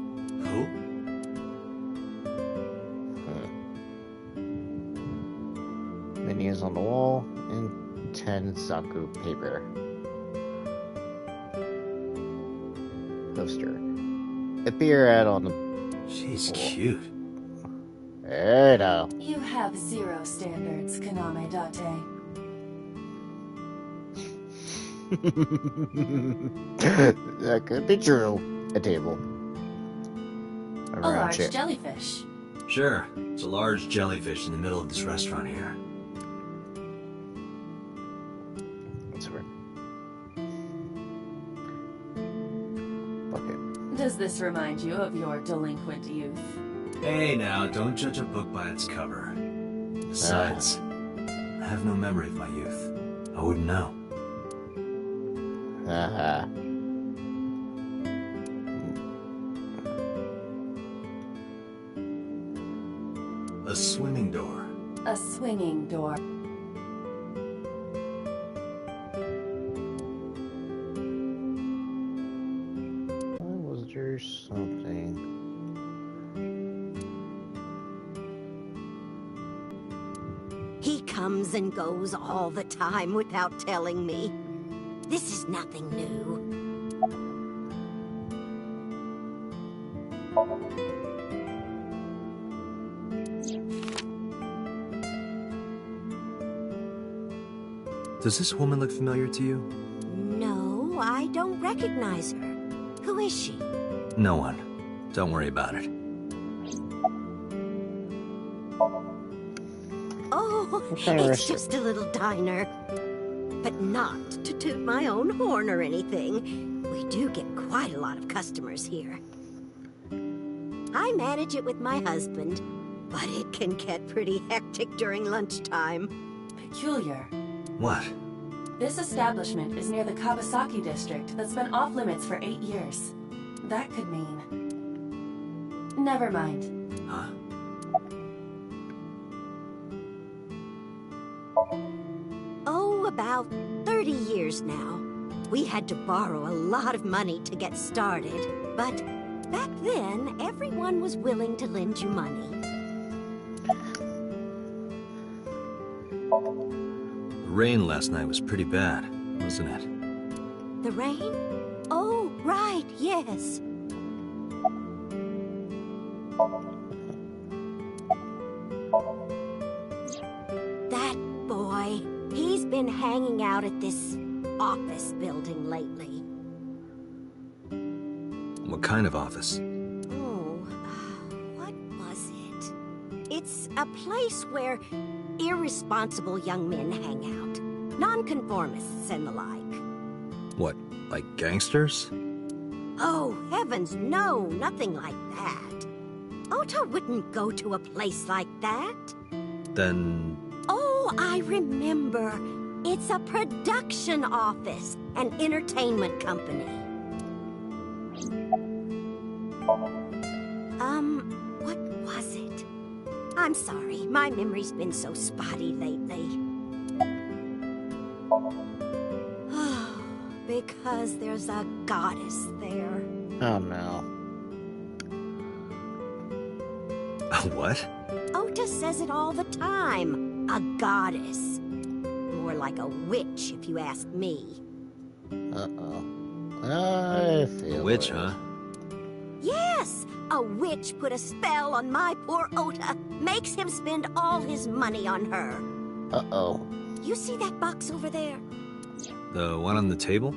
Who? Menus on the wall and 10 Saku paper. Poster. A beer ad on the... She's cute. Hey, now. You have zero standards, Kaname Date. That could be true. A table. A large jellyfish. Sure. It's a large jellyfish in the middle of this restaurant here. That's right. Bucket. Does this remind you of your delinquent youth? Hey now, don't judge a book by its cover. Besides, I have no memory of my youth. I wouldn't know. Haha. A swimming door. A swinging door. Why was there something? He comes and goes all the time without telling me. This is nothing new. Does this woman look familiar to you? No, I don't recognize her. Who is she? No one. Don't worry about it. Oh, it's just a little diner. But not to toot my own horn or anything. We do get quite a lot of customers here. I manage it with my husband, but it can get pretty hectic during lunchtime. Peculiar. What? This establishment is near the Kawasaki district that's been off limits for 8 years. That could mean... Never mind. Huh? Oh, about 30 years now. We had to borrow a lot of money to get started, but back then, everyone was willing to lend you money. The rain last night was pretty bad, wasn't it? The rain? Oh, right, yes. That boy, he's been hanging out at this office building lately. What kind of office? Oh, what was it? It's a place where irresponsible young men hang out. Nonconformists and the like. What, like gangsters? Oh, heavens, no, nothing like that. Ota wouldn't go to a place like that. Then... Oh, I remember. It's a production office, an entertainment company. What was it? I'm sorry, my memory's been so spotty lately. Because there's a goddess there. Oh no. What? Ota says it all the time. A goddess. More like a witch, if you ask me. Uh-oh. I feel Witch, it. huh? Yes! A witch put a spell on my poor Ota. Makes him spend all his money on her. Uh-oh. You see that box over there? The one on the table?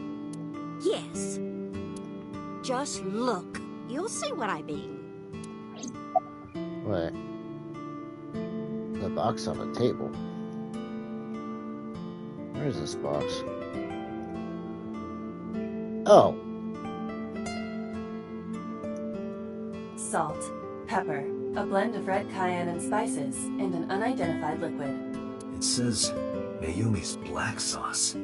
Yes. Just look. You'll see what I mean. Wait. The box on the table. Where's this box? Oh. Salt, pepper, a blend of red cayenne and spices, and an unidentified liquid. It says Mayumi's black sauce.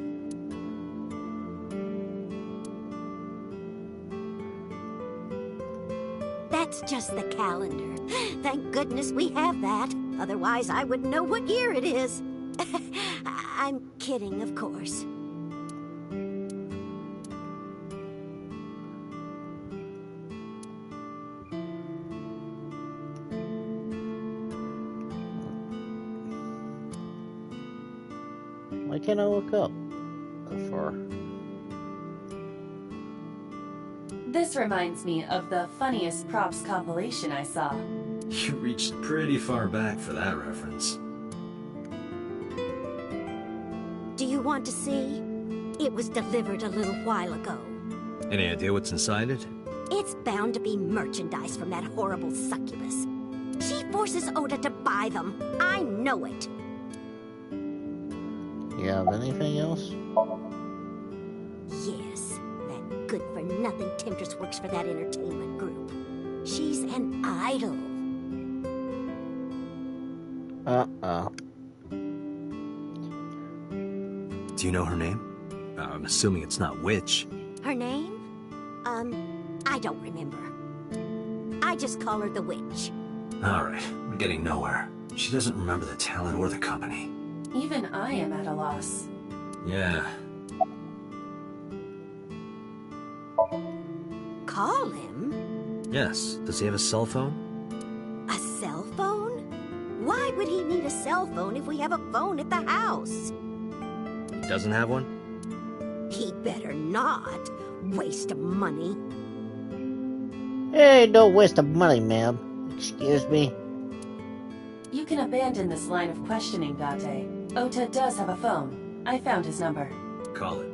That's just the calendar. Thank goodness we have that. Otherwise, I wouldn't know what year it is. I'm kidding, of course. Why can't I look up that far? This reminds me of the funniest props compilation I saw. You reached pretty far back for that reference. Do you want to see? It was delivered a little while ago. Any idea what's inside it? It's bound to be merchandise from that horrible succubus. She forces Ota to buy them. I know it. You have anything else? Yes, that good-for-nothing temptress works for that entertainment group. She's an idol. Uh-oh. Do you know her name? I'm assuming it's not Witch. Her name? I don't remember. I just call her the Witch. Alright, we're getting nowhere. She doesn't remember the talent or the company. Even I am at a loss. Yeah. Call him? Yes. Does he have a cell phone? A cell phone? Why would he need a cell phone if we have a phone at the house? He doesn't have one? He better not. Waste of money. Hey, no waste of money, ma'am. Excuse me? You can abandon this line of questioning, Date. Ota does have a phone. I found his number. Call it.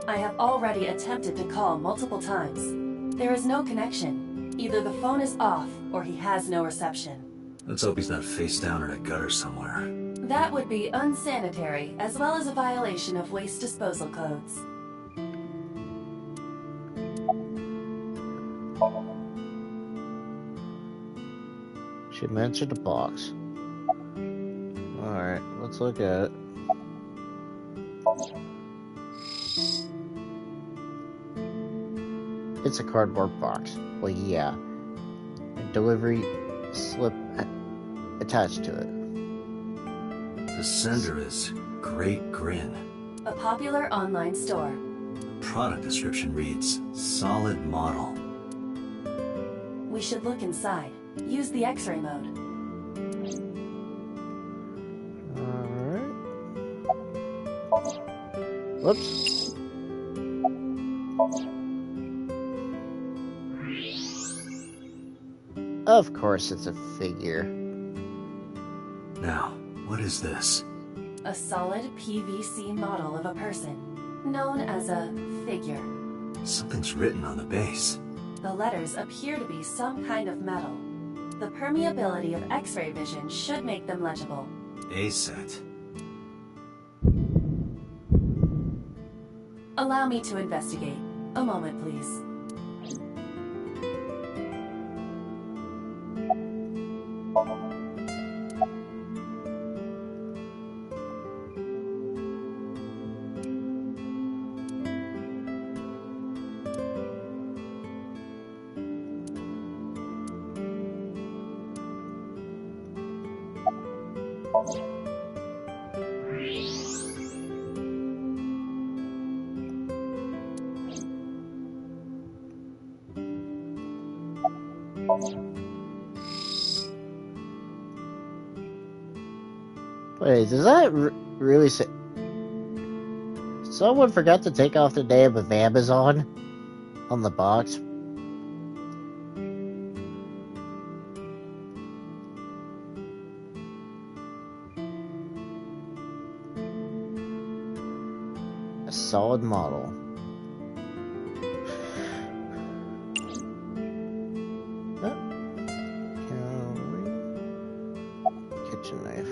I have already attempted to call multiple times. There is no connection. Either the phone is off, or he has no reception. Let's hope he's not face down in a gutter somewhere. That would be unsanitary, as well as a violation of waste disposal codes. She mentioned a box. Alright, let's look at it. It's a cardboard box. Well, yeah. A delivery slip attached to it. The sender is Great Grin. A popular online store. Product description reads, solid model. We should look inside. Use the X-ray mode. Alright. Whoops. Of course it's a figure. Now, what is this? A solid PVC model of a person, known as a figure. Something's written on the base. The letters appear to be some kind of metal. The permeability of X-ray vision should make them legible. A set. Allow me to investigate. A moment, please. Wait, does that really say... Someone forgot to take off the name of Amazon on the box? A solid model. Kitchen knife.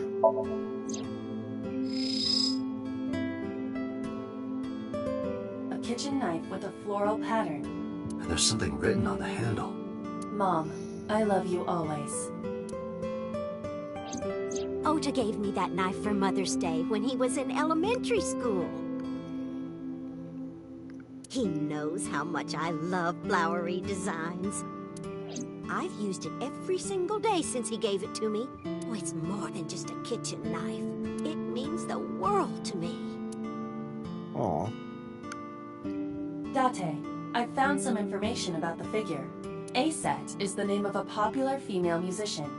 A kitchen knife with a floral pattern. And there's something written on the handle. Mom, I love you always. Ota gave me that knife for Mother's Day when he was in elementary school. He knows how much I love flowery designs. I've used it every single day since he gave it to me. Oh, it's more than just a kitchen knife. It means the world to me. Aw. Date, I've found some information about the figure. A-Set is the name of a popular female musician.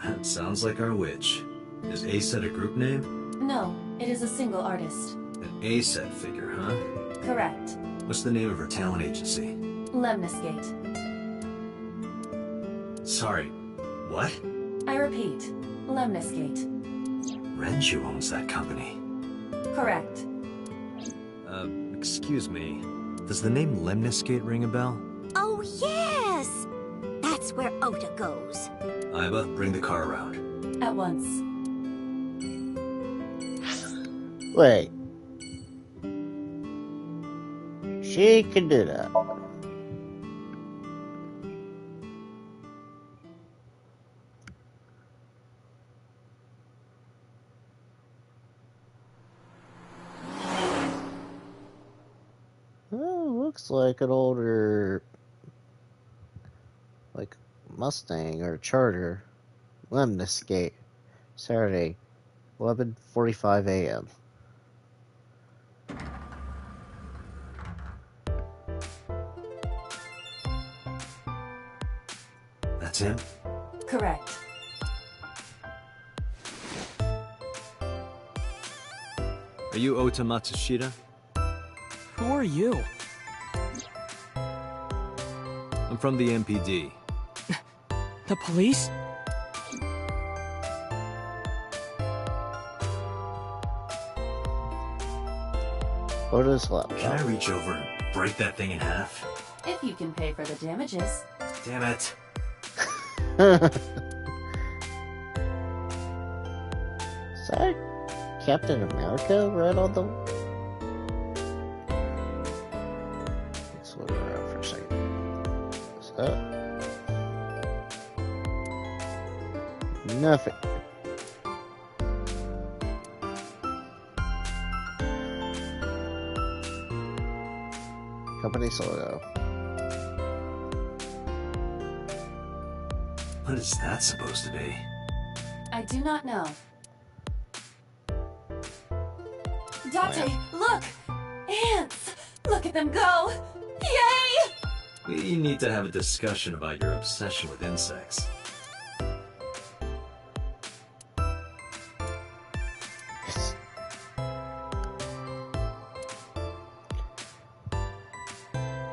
That sounds like our witch. Is A-Set a group name? No, it is a single artist. An A-Set figure, huh? Correct. What's the name of her talent agency? Lemniscate. Sorry, what? I repeat, Lemniscate. Renju owns that company. Correct. Excuse me. Does the name Lemniscate ring a bell? Oh, yes! That's where Ota goes. Iba, bring the car around. At once. Wait. She can do that. Oh, looks like an older, like, Mustang or Charger. Lemniscate. Saturday, 11:45 a.m. That's him? Correct. Are you Ota Matsushita? Who are you? I'm from the MPD. The police? Ota's laptop. Can I reach over and break that thing in half? If you can pay for the damages. Damn it. Is that Captain America right on the... Let's look around for a second. Is that... Nothing. Company logo. What is that supposed to be? I do not know. Date, look! Ants! Look at them go! Yay! We need to have a discussion about your obsession with insects.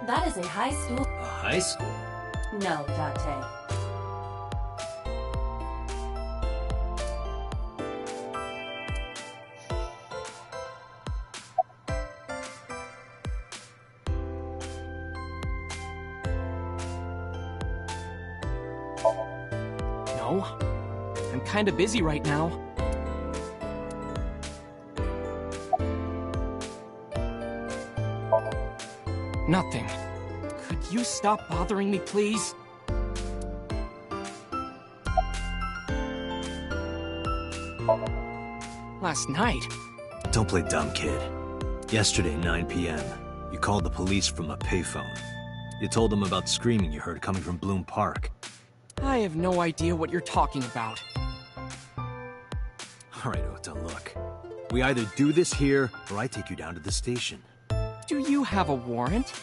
That is a high school. A high school? No, Date. No. I'm kinda busy right now. nothing. Could you stop bothering me, please? Last night? Don't play dumb, kid. Yesterday, 9 p.m., you called the police from a payphone. You told them about screaming you heard coming from Bloom Park. I have no idea what you're talking about. All right, Ota, look. We either do this here, or I take you down to the station. Do you have a warrant?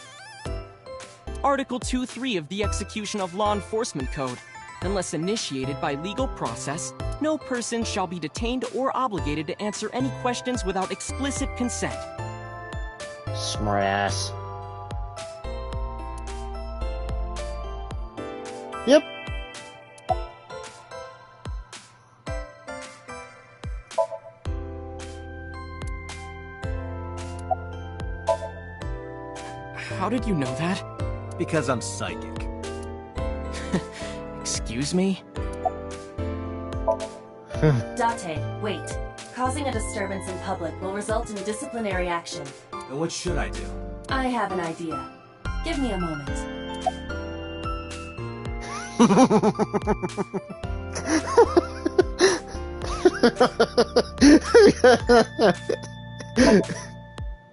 Article 2.3 of the Execution of Law Enforcement Code. Unless initiated by legal process, no person shall be detained or obligated to answer any questions without explicit consent. Smartass. Yep. How did you know that? Because I'm psychic. Excuse me? Date, wait. Causing a disturbance in public will result in disciplinary action. And what should I do? I have an idea. Give me a moment.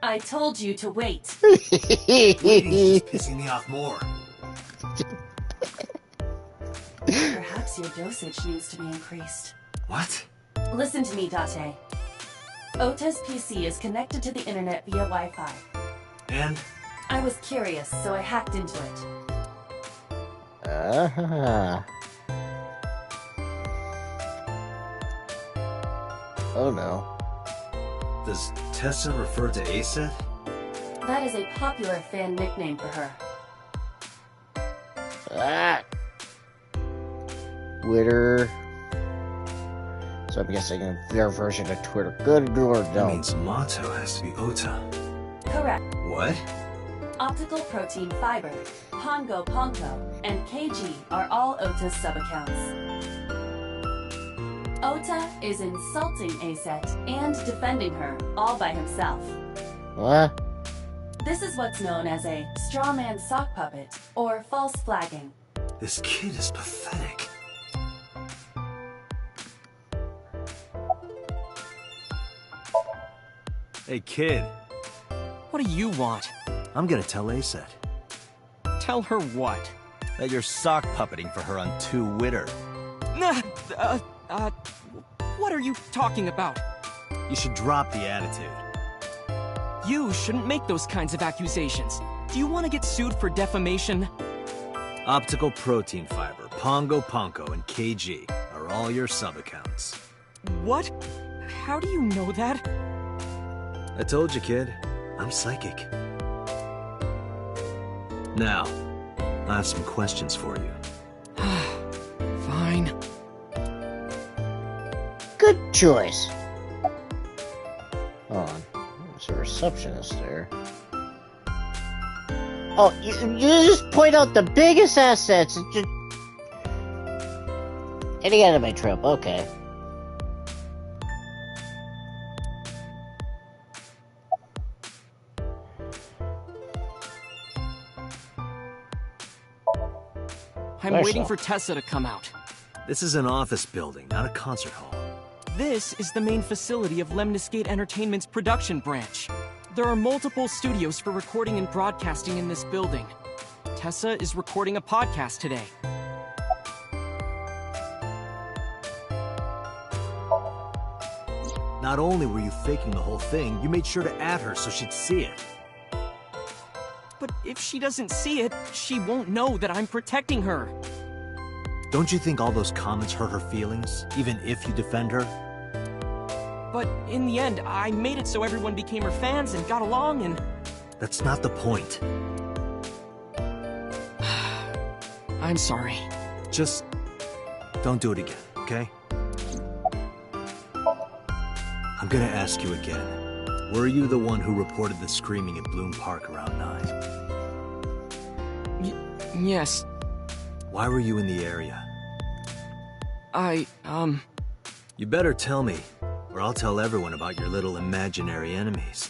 I told you to wait. Waiting's just pissing me off more. Perhaps your dosage needs to be increased. What? Listen to me, Date. Ota's PC is connected to the internet via Wi-Fi. And? I was curious, so I hacked into it. Oh no. Does Tessa refer to Aset? That is a popular fan nickname for her. Twitter. So I'm guessing their version of Twitter. Good or That no? means motto has to be Ota. Correct. What? Optical protein fiber, Pongo Ponko, and KG are all Ota's sub-accounts. Ota is insulting Aset and defending her, all by himself. What? This is what's known as a straw man sock puppet, or false flagging. This kid is pathetic. Hey, kid. What do you want? I'm gonna tell Aset Tell her what? that you're sock puppeting for her on Twitter. What are you talking about? You should drop the attitude. You shouldn't make those kinds of accusations. Do you want to get sued for defamation? Optical protein fiber, Pongo Ponko, and KG are all your sub-accounts. What? How do you know that? I told you, kid. I'm psychic. Now, I have some questions for you. Fine. Good choice. Hold on. There's a receptionist there. Oh, you just point out the biggest assets. Just... Any anime trope, okay. I'm waiting for Tessa to come out. This is an office building, not a concert hall. This is the main facility of Lemniscate Entertainment's production branch. There are multiple studios for recording and broadcasting in this building. Tessa is recording a podcast today. Not only were you faking the whole thing, you made sure to add her so she'd see it. But if she doesn't see it, she won't know that I'm protecting her. Don't you think all those comments hurt her feelings, even if you defend her? But in the end, I made it so everyone became her fans and got along and... That's not the point. I'm sorry. Just don't do it again, okay? I'm gonna ask you again. Were you the one who reported the screaming at Bloom Park around 9? Yes. Why were you in the area? You better tell me, or I'll tell everyone about your little imaginary enemies.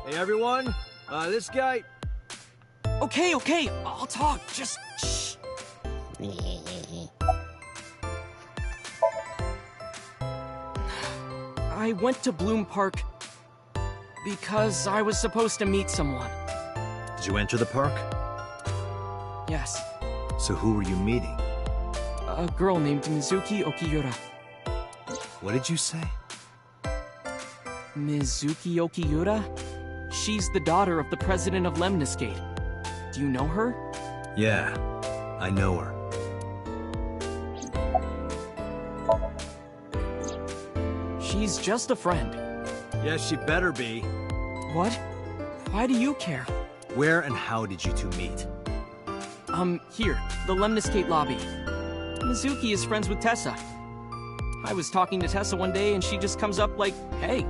Hey everyone, This guy... Okay, I'll talk. Just shh. I went to Bloom Park because I was supposed to meet someone. Did you enter the park? Yes. So who were you meeting? A girl named Mizuki Okiura. What did you say? Mizuki Okiura? She's the daughter of the president of Lemniscate. Do you know her? Yeah, I know her. She's just a friend. Yeah, she better be. What? Why do you care? Where and how did you two meet? Here, the Lemniscate lobby. Mizuki is friends with Tessa. I was talking to Tessa one day and she just comes up like, hey.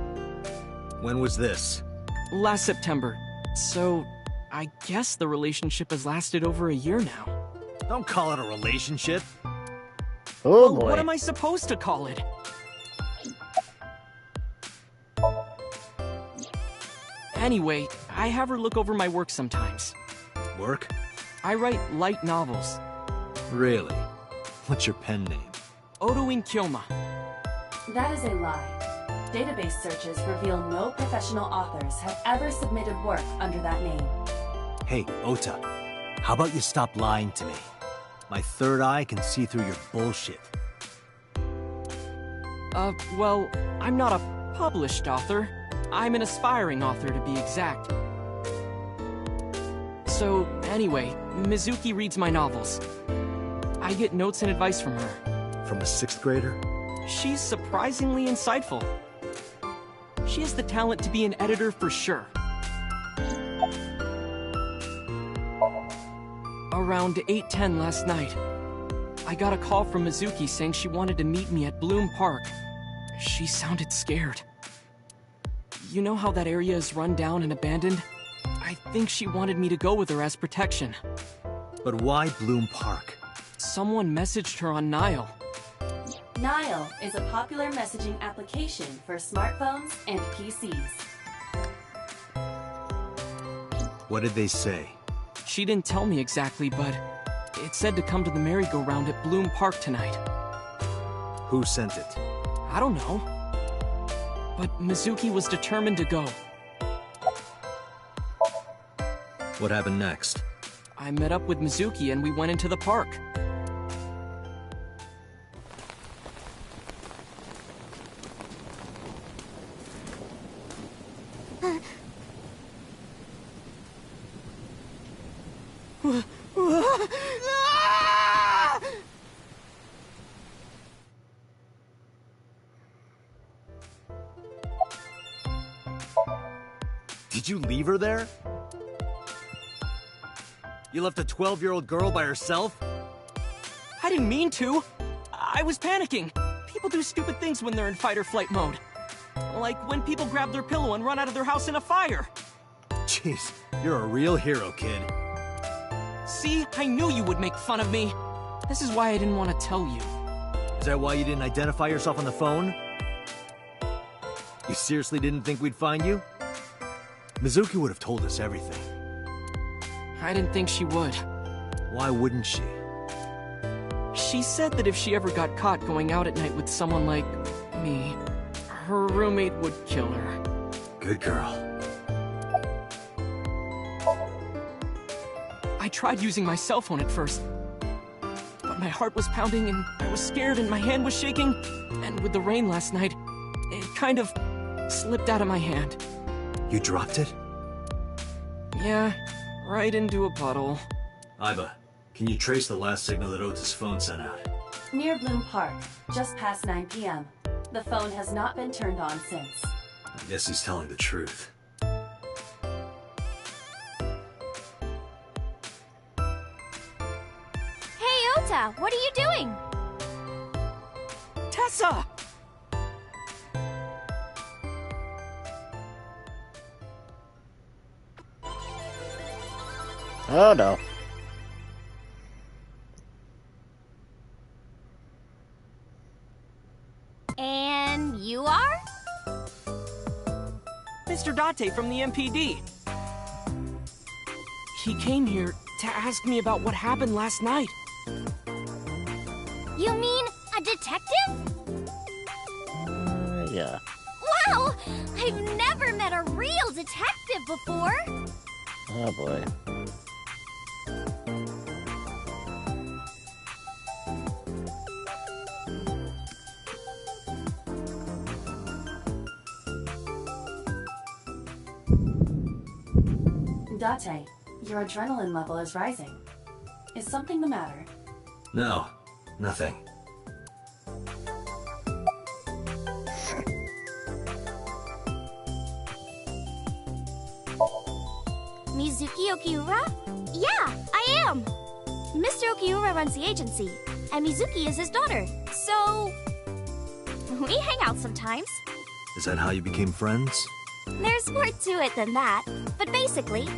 When was this? Last September. So, I guess the relationship has lasted over a year now. Don't call it a relationship. Oh Well, boy. what am I supposed to call it? Anyway, I have her look over my work sometimes. Work? I write light novels. Really? What's your pen name? Odoin Kyoma. That is a lie. Database searches reveal no professional authors have ever submitted work under that name. Hey, Ota. How about you stop lying to me? My third eye can see through your bullshit. Well, I'm not a published author. I'm an aspiring author, to be exact. So, anyway, Mizuki reads my novels. I get notes and advice from her. From a 6th grader? She's surprisingly insightful. She has the talent to be an editor for sure. Around 8:10 last night, I got a call from Mizuki saying she wanted to meet me at Bloom Park. She sounded scared. You know how that area is run down and abandoned? I think she wanted me to go with her as protection. But why Bloom Park? Someone messaged her on Nile. Nile is a popular messaging application for smartphones and PCs. What did they say? She didn't tell me exactly, but it said to come to the merry-go-round at Bloom Park tonight. Who sent it? I don't know. But Mizuki was determined to go. What happened next? I met up with Mizuki and we went into the park. Did you leave her there? You left a 12-year-old girl by herself? I didn't mean to. I was panicking. People do stupid things when they're in fight-or-flight mode. Like when people grab their pillow and run out of their house in a fire. Jeez, you're a real hero, kid. See, I knew you would make fun of me. This is why I didn't want to tell you. Is that why you didn't identify yourself on the phone? You seriously didn't think we'd find you? Mizuki would have told us everything. I didn't think she would. Why wouldn't she? She said that if she ever got caught going out at night with someone like me, her roommate would kill her. Good girl. I tried using my cell phone at first, but my heart was pounding and I was scared and my hand was shaking, and with the rain last night, it kind of slipped out of my hand. You dropped it? Yeah, right into a puddle. Aiba, can you trace the last signal that Ota's phone sent out? Near Bloom Park, just past 9 p.m. The phone has not been turned on since. I guess he's telling the truth. Hey, Ota, what are you doing? Tessa! Oh no. And you are? Mr. Date from the MPD. He came here to ask me about what happened last night. You mean a detective? Yeah. Wow! I've never met a real detective before! Oh boy. Date, your adrenaline level is rising. Is something the matter? No, nothing. Mizuki Okiura? Yeah, I am! Mr. Okiura runs the agency, and Mizuki is his daughter, so... we hang out sometimes. Is that how you became friends? There's more to it than that, but basically...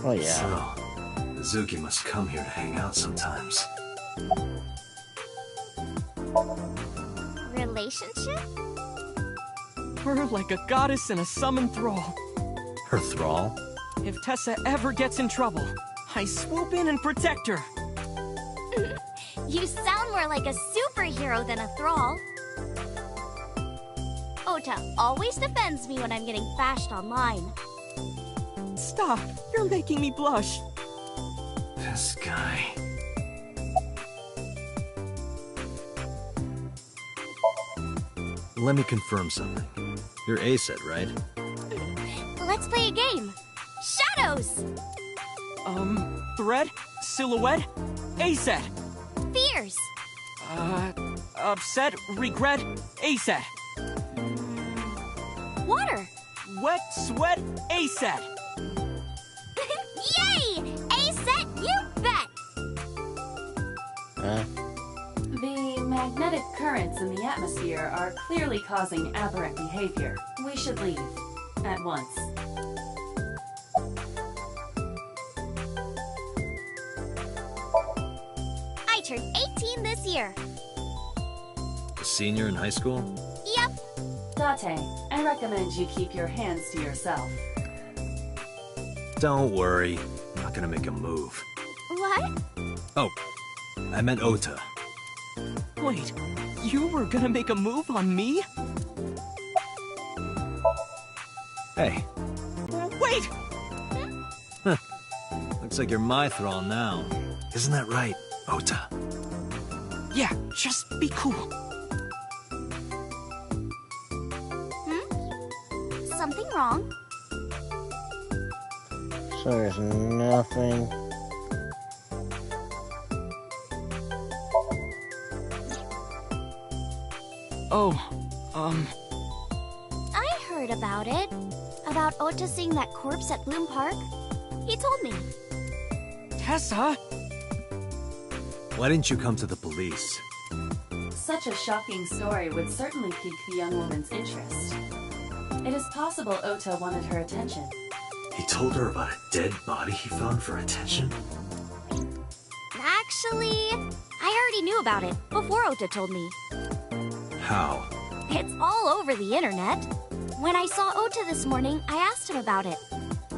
Oh yeah. So, Mizuki must come here to hang out sometimes. Relationship? We're like a goddess and a summoned thrall. Her thrall? If Tessa ever gets in trouble, I swoop in and protect her. You sound more like a superhero than a thrall. Ota always defends me when I'm getting bashed online. Stop! You're making me blush. This guy. Let me confirm something. You're A-set, right? Let's play a game. Shadows! Thread? Silhouette? A-set. Fears! Upset? Regret? A-set. Water! Wet? Sweat? A-set. Yay! A-set, you bet! The magnetic currents in the atmosphere are clearly causing aberrant behavior. We should leave. At once. I turned 18 this year. A senior in high school? Yep. Date, I recommend you keep your hands to yourself. Don't worry. I'm not gonna make a move. What? Oh, I meant Ota. Wait, you were gonna make a move on me? Hey. Wait! Huh. Looks like you're my thrall now. Isn't that right, Ota? Yeah, just be cool. Something wrong? So there's nothing. Oh, I heard about it. About Ota seeing that corpse at Bloom Park. He told me. Tessa? Why didn't you come to the police? Such a shocking story would certainly pique the young woman's interest. It is possible Ota wanted her attention. He told her about a dead body he found for attention? Actually, I already knew about it before Ota told me. How? It's all over the internet. When I saw Ota this morning, I asked him about it.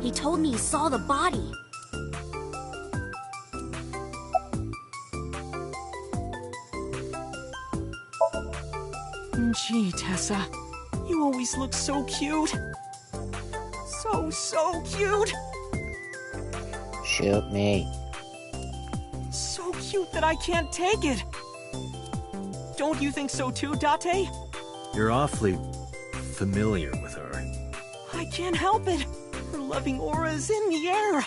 He told me he saw the body. Gee, Tessa, you always look so cute. So cute. Shoot me. So cute that I can't take it. Don't you think so too, Date? You're awfully familiar with her. I can't help it. Her loving aura is in the air.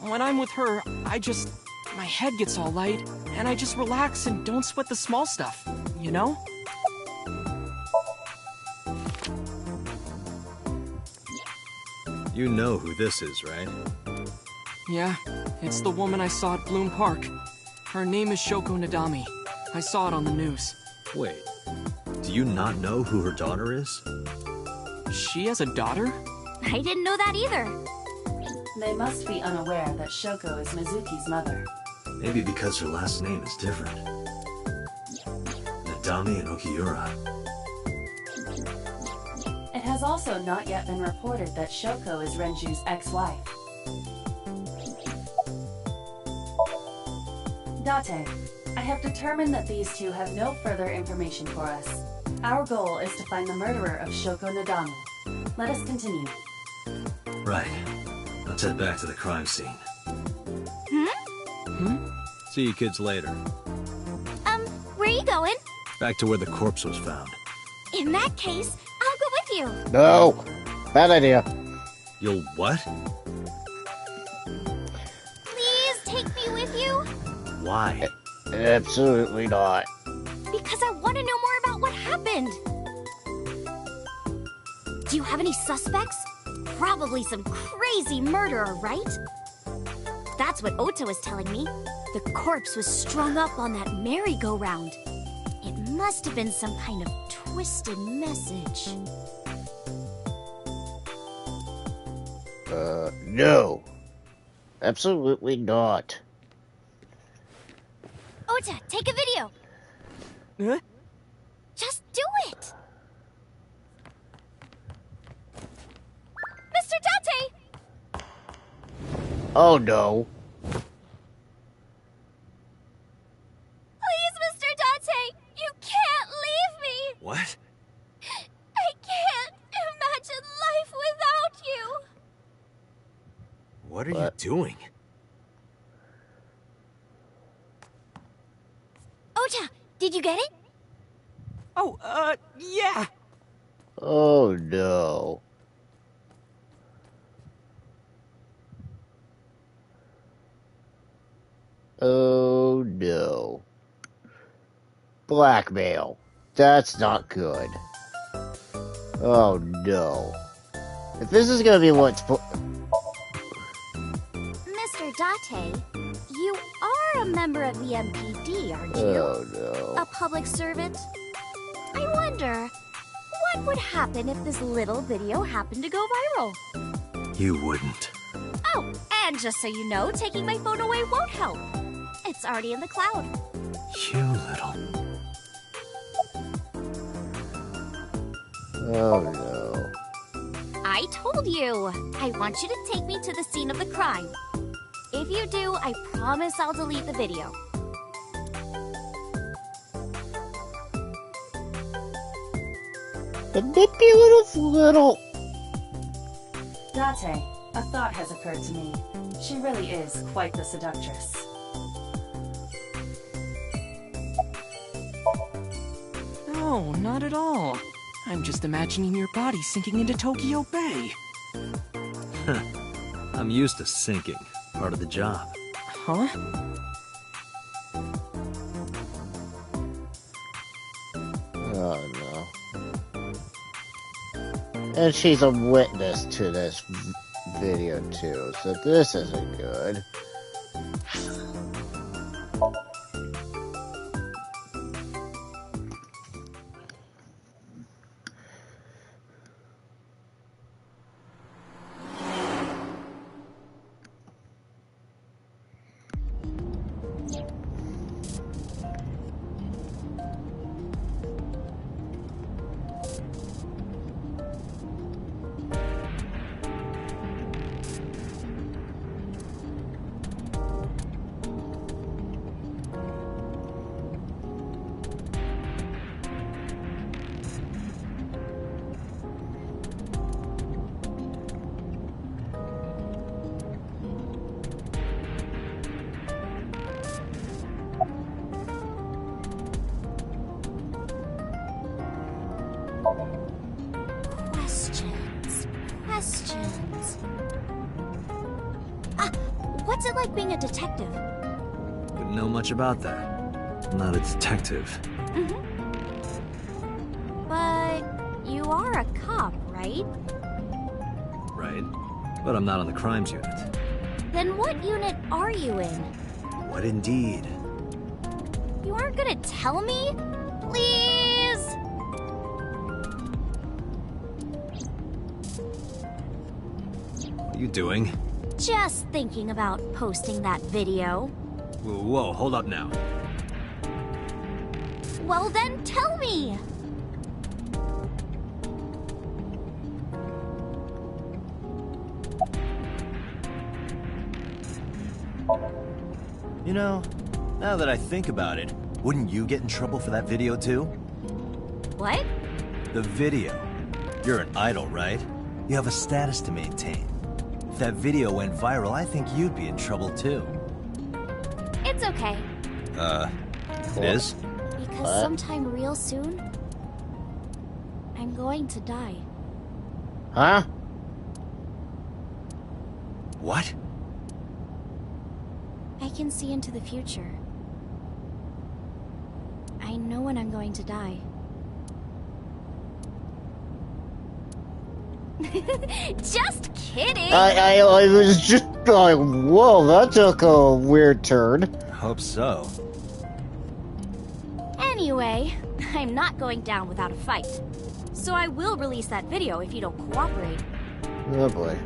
When I'm with her, my head gets all light, and I just relax and don't sweat the small stuff, you know? You know who this is, right? Yeah, it's the woman I saw at Bloom Park. Her name is Shoko Nadami. I saw it on the news. Wait, do you not know who her daughter is? She has a daughter? I didn't know that either. They must be unaware that Shoko is Mizuki's mother. Maybe because her last name is different. Nadami and Okiura. It has also not yet been reported that Shoko is Renju's ex-wife. Date, I have determined that these two have no further information for us. Our goal is to find the murderer of Shoko Nadami. Let us continue. Right. Let's head back to the crime scene. See you kids later. Where are you going? Back to where the corpse was found. In that case, I'll go with you. No! Bad idea. You'll what? Please take me with you. Why? Absolutely not. Because I want to know more about what happened. Do you have any suspects? Probably some crazy murderer, right? That's what Ota was telling me. The corpse was strung up on that merry-go-round. It must have been some kind of twisted message. No. Absolutely not. Ota, take a video. Huh? Just do it. Mr. Date! Oh no. Please, Mr. Date! You can't leave me! What? I can't imagine life without you! What are you doing? Ota, did you get it? Oh, yeah. Oh no. Oh no. Blackmail. That's not good. Oh no. If this is gonna be what's... Mr. Date, you are a member of the MPD, aren't you? Oh no. A public servant? I wonder, what would happen if this little video happened to go viral? You wouldn't. Oh, and just so you know, taking my phone away won't help. It's already in the cloud. You little... Oh no. I told you! I want you to take me to the scene of the crime. If you do, I promise I'll delete the video. Little. Date, a thought has occurred to me. She really is quite the seductress. No, not at all. I'm just imagining your body sinking into Tokyo Bay. I'm used to sinking. Part of the job. Huh? Oh no. And she's a witness to this video too, so this isn't good. Questions. What's it like being a detective? Wouldn't know much about that. I'm not a detective. But you are a cop, right? Right. But I'm not on the crimes unit. Then what unit are you in? What indeed? You aren't gonna tell me? Please? What are you doing? Just thinking about posting that video. Whoa, hold up now. Well then, tell me! You know, now that I think about it, wouldn't you get in trouble for that video too? What? The video. You're an idol, right? You have a status to maintain. If that video went viral, I think you'd be in trouble too. It's okay. It is? Because sometime real soon, I'm going to die. Huh? What? I can see into the future. I know when I'm going to die. Just kidding! I was just like, whoa, that took a weird turn. Hope so. Anyway, I'm not going down without a fight. So I will release that video if you don't cooperate. Oh boy.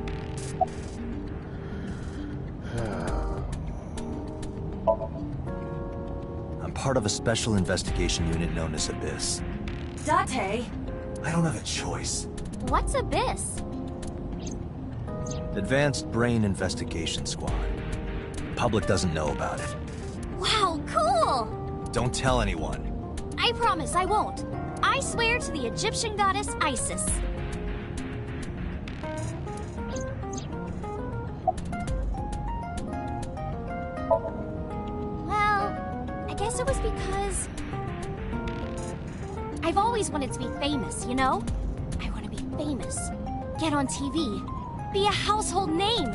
I'm part of a special investigation unit known as Abyss. Date! I don't have a choice. What's Abyss? Advanced Brain Investigation Squad. Public doesn't know about it. Wow, cool! Don't tell anyone. I promise I won't. I swear to the Egyptian goddess Isis. Well, I guess it was because I've always wanted to be famous, you know? I want to be famous. Get on TV. Be a household name.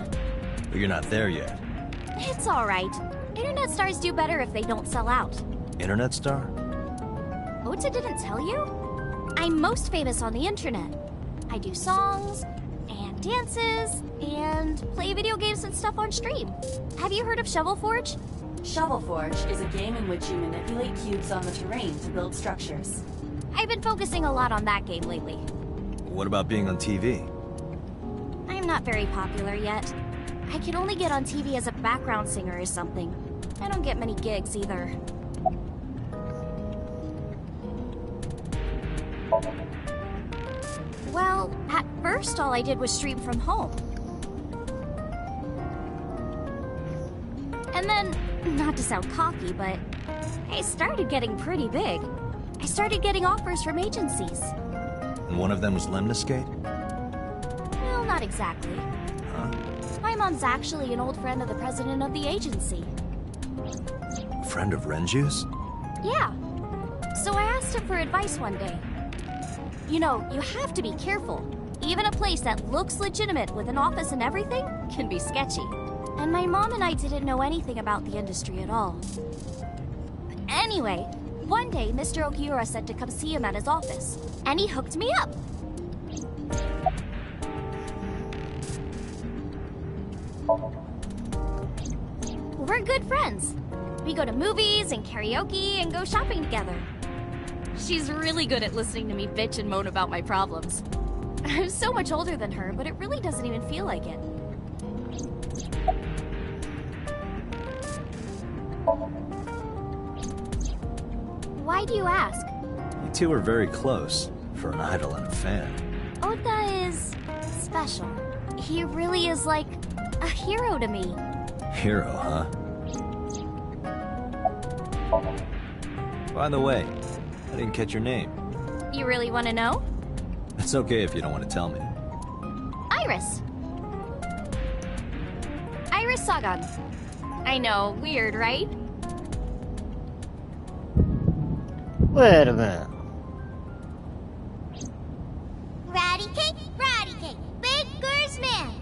But you're not there yet. It's alright. Internet stars do better if they don't sell out. Internet star? Ota didn't tell you? I'm most famous on the internet. I do songs, and dances, and play video games and stuff on stream. Have you heard of Shovel Forge? Shovel Forge is a game in which you manipulate cubes on the terrain to build structures. I've been focusing a lot on that game lately. What about being on TV? I'm not very popular yet. I can only get on TV as a background singer or something. I don't get many gigs either. Well, at first all I did was stream from home. And then, not to sound cocky, but I started getting pretty big. I started getting offers from agencies. And one of them was Lemniscate? Well, not exactly. Huh? My mom's actually an old friend of the president of the agency. Friend of Renju's? Yeah. So I asked him for advice one day. You know, you have to be careful. Even a place that looks legitimate with an office and everything can be sketchy. And my mom and I didn't know anything about the industry at all. Anyway, one day Mr. Okiura said to come see him at his office, and he hooked me up. We're good friends. We go to movies and karaoke and go shopping together. She's really good at listening to me bitch and moan about my problems. I'm so much older than her, but it really doesn't even feel like it. Why do you ask? You two are very close, for an idol and a fan. Ota is special. He really is like a hero to me. Hero, huh? By the way, I didn't catch your name. You really want to know? It's okay if you don't want to tell me. Iris. Iris Sagan. I know, weird, right? Wait a minute. Ratty cake, baker's man.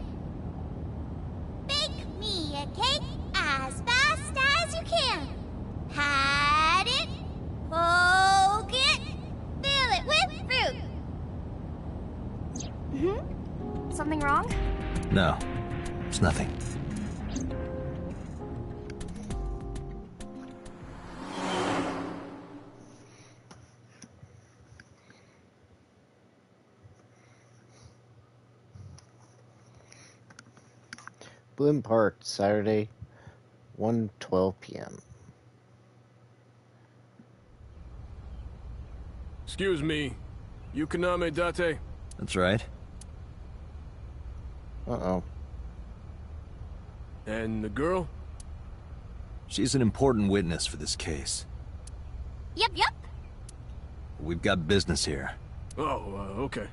Bake me a cake as fast as you can. Pat it, poke it, fill it with fruit. Something wrong? No, it's nothing. Bloom Park, Saturday, 1:12 p.m. Excuse me. Yukaname Date? That's right. Uh-oh. And the girl? She's an important witness for this case. Yep. We've got business here. Oh, okay.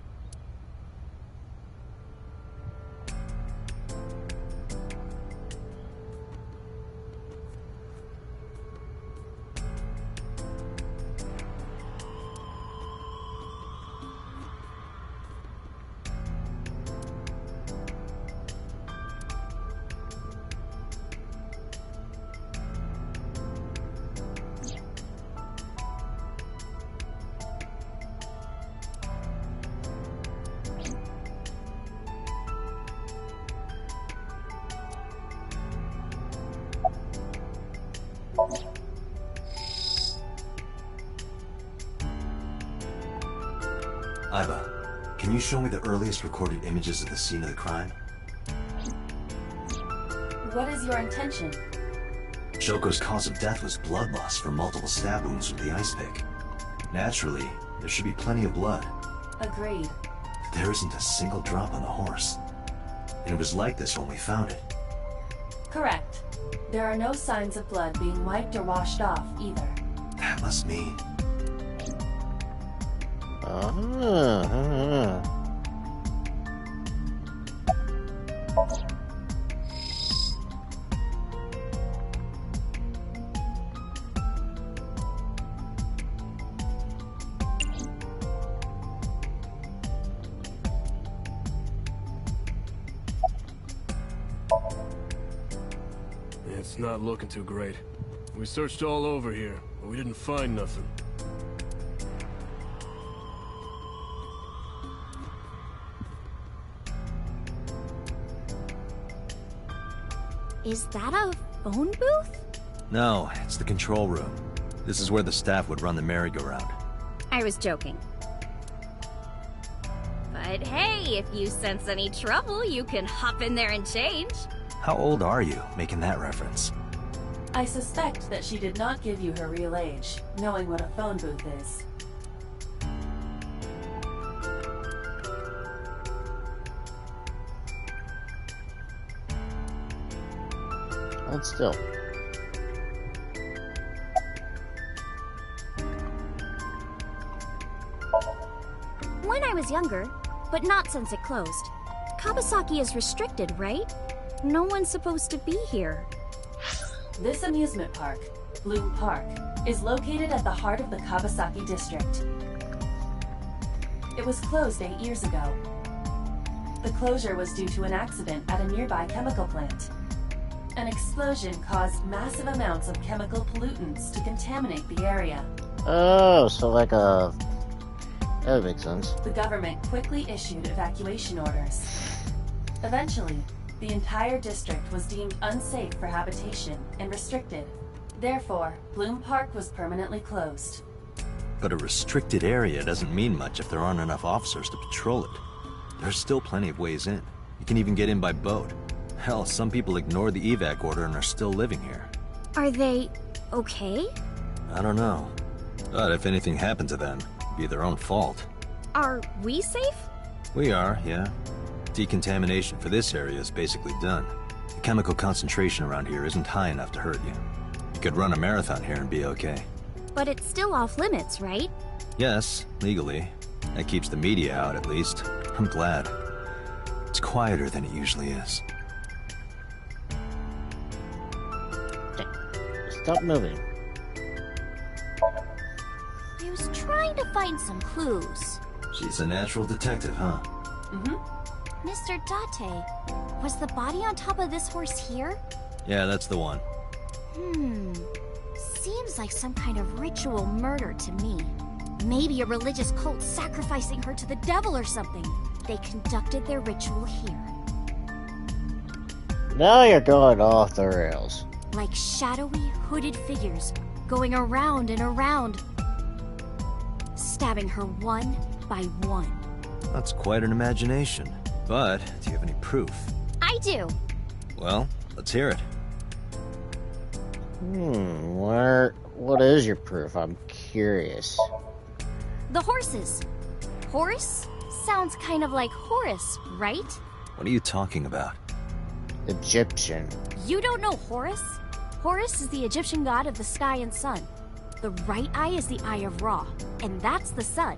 Iba, can you show me the earliest recorded images of the scene of the crime? What is your intention? Shoko's cause of death was blood loss from multiple stab wounds from the ice pick. Naturally, there should be plenty of blood. Agreed. There isn't a single drop on the horse. And it was like this when we found it. Correct. There are no signs of blood being wiped or washed off, either. That must mean... It's not looking too great. We searched all over here, but we didn't find nothing. Is that a phone booth? No, it's the control room. This is where the staff would run the merry-go-round. I was joking. But hey, if you sense any trouble, you can hop in there and change. How old are you, making that reference? I suspect that she did not give you her real age, knowing what a phone booth is. Hold still. When I was younger, but not since it closed. Kawasaki is restricted, right? No one's supposed to be here. This amusement park, Bloom Park, is located at the heart of the Kawasaki district. It was closed 8 years ago. The closure was due to an accident at a nearby chemical plant. An explosion caused massive amounts of chemical pollutants to contaminate the area. Oh, so like a... That makes sense. The government quickly issued evacuation orders. Eventually, the entire district was deemed unsafe for habitation and restricted. Therefore, Bloom Park was permanently closed. But a restricted area doesn't mean much if there aren't enough officers to patrol it. There's still plenty of ways in. You can even get in by boat. Hell, some people ignore the evac order and are still living here. Are they okay? I don't know. But if anything happened to them, it'd be their own fault. Are we safe? We are, yeah. Decontamination for this area is basically done. The chemical concentration around here isn't high enough to hurt you. You could run a marathon here and be okay. But it's still off limits, right? Yes, legally. That keeps the media out, at least. I'm glad. It's quieter than it usually is. Stop moving. I was trying to find some clues. She's a natural detective, huh? Mm-hmm. Mr. Date, was the body on top of this horse here? Yeah, that's the one. Seems like some kind of ritual murder to me. Maybe a religious cult sacrificing her to the devil or something. They conducted their ritual here. Now you're going off the rails. Like shadowy, hooded figures going around and around, stabbing her one by one. That's quite an imagination. But, do you have any proof? I do. Well, let's hear it. What is your proof? I'm curious. The horses. Horse sounds kind of like Horus, right? What are you talking about? Egyptian. You don't know Horus? Horus is the Egyptian god of the sky and sun. The right eye is the eye of Ra, and that's the sun.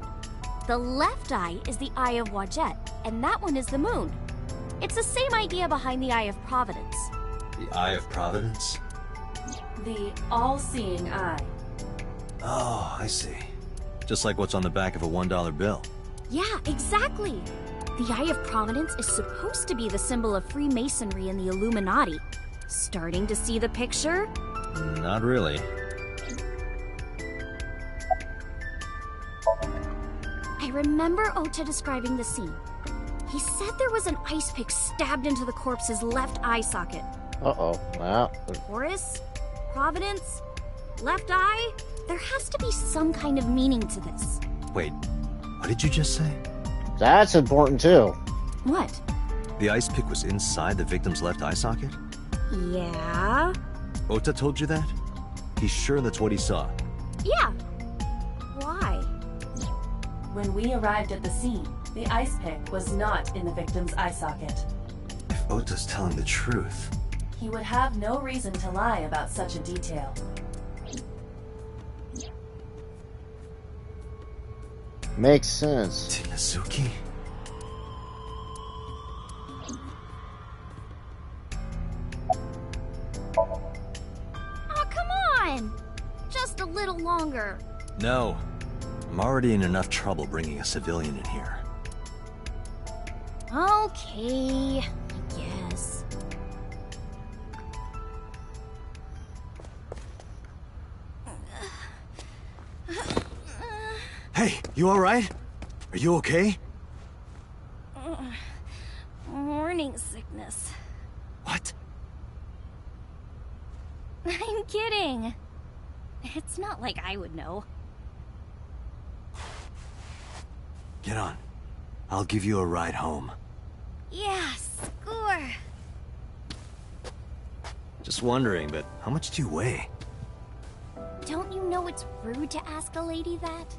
The left eye is the eye of Wajet, and that one is the moon. It's the same idea behind the eye of Providence. The Eye of Providence? The all-seeing eye. Oh, I see. Just like what's on the back of a $1 bill. Yeah, exactly. The Eye of Providence is supposed to be the symbol of Freemasonry and the Illuminati. Starting to see the picture? Not really. I remember Ota describing the scene. He said there was an ice pick stabbed into the corpse's left eye socket. Uh-oh. Well, Horus? Providence? Left eye? There has to be some kind of meaning to this. Wait, what did you just say? that's important too. What? The ice pick was inside the victim's left eye socket? Yeah? Ota told you that? He's sure that's what he saw. Yeah. Why? When we arrived at the scene, the ice pick was not in the victim's eye socket. If Ota's telling the truth... He would have no reason to lie about such a detail. Makes sense. Tinazuki? Oh, come on! Just a little longer. No. I'm already in enough trouble bringing a civilian in here. Okay, I guess. Hey, you alright? Are you okay? Morning sickness. What? I'm kidding. It's not like I would know. Get on. I'll give you a ride home. Yeah, score. Just wondering, but how much do you weigh? Don't you know it's rude to ask a lady that?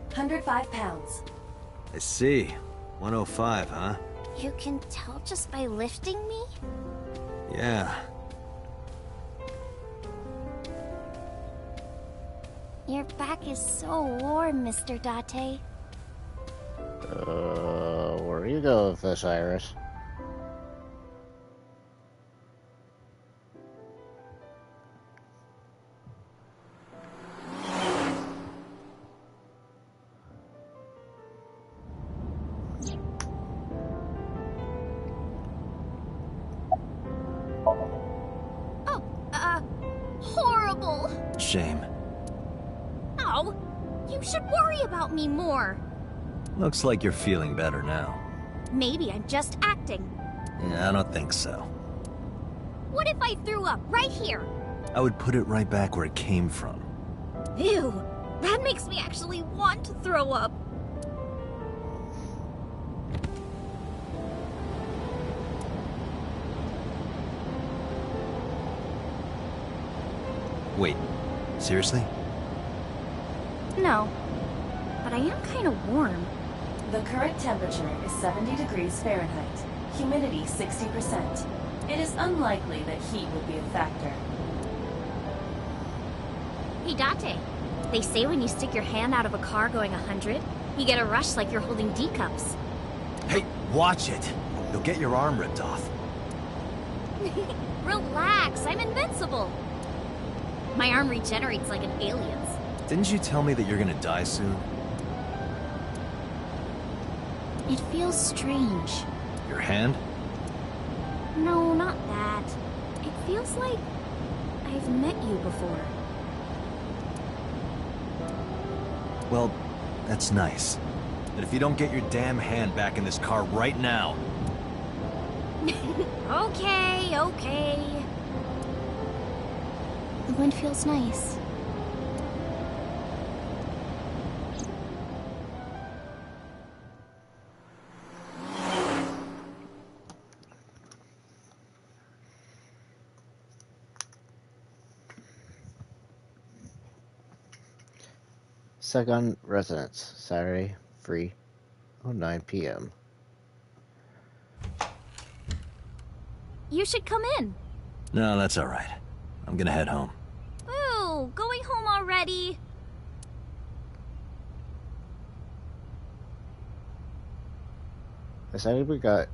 105 pounds. I see. 105, huh? You can tell just by lifting me? Yeah. Your back is so warm, Mr. Date. Where you go with this, Iris? Oh, horrible. Shame. Oh, you should worry about me more. Looks like you're feeling better now. Maybe I'm just acting. Yeah, I don't think so. What if I threw up right here? I would put it right back where it came from. Ew, that makes me actually want to throw up. Wait, seriously? No, but I am kind of warm. The current temperature is 70 degrees Fahrenheit. Humidity 60%. It is unlikely that heat would be a factor. Hey, Date. They say when you stick your hand out of a car going 100, you get a rush like you're holding D cups. Hey, watch it! You'll get your arm ripped off. Relax, I'm invincible. My arm regenerates like an alien's. Didn't you tell me that you're gonna die soon? It feels strange. Your hand? No, not that. It feels like I've met you before. Well, that's nice. But if you don't get your damn hand back in this car right now... Okay, okay. The wind feels nice. Second residence, Saturday, free, 9 p.m. You should come in. No, that's all right. I'm gonna head home. Ooh, going home already? I decided we got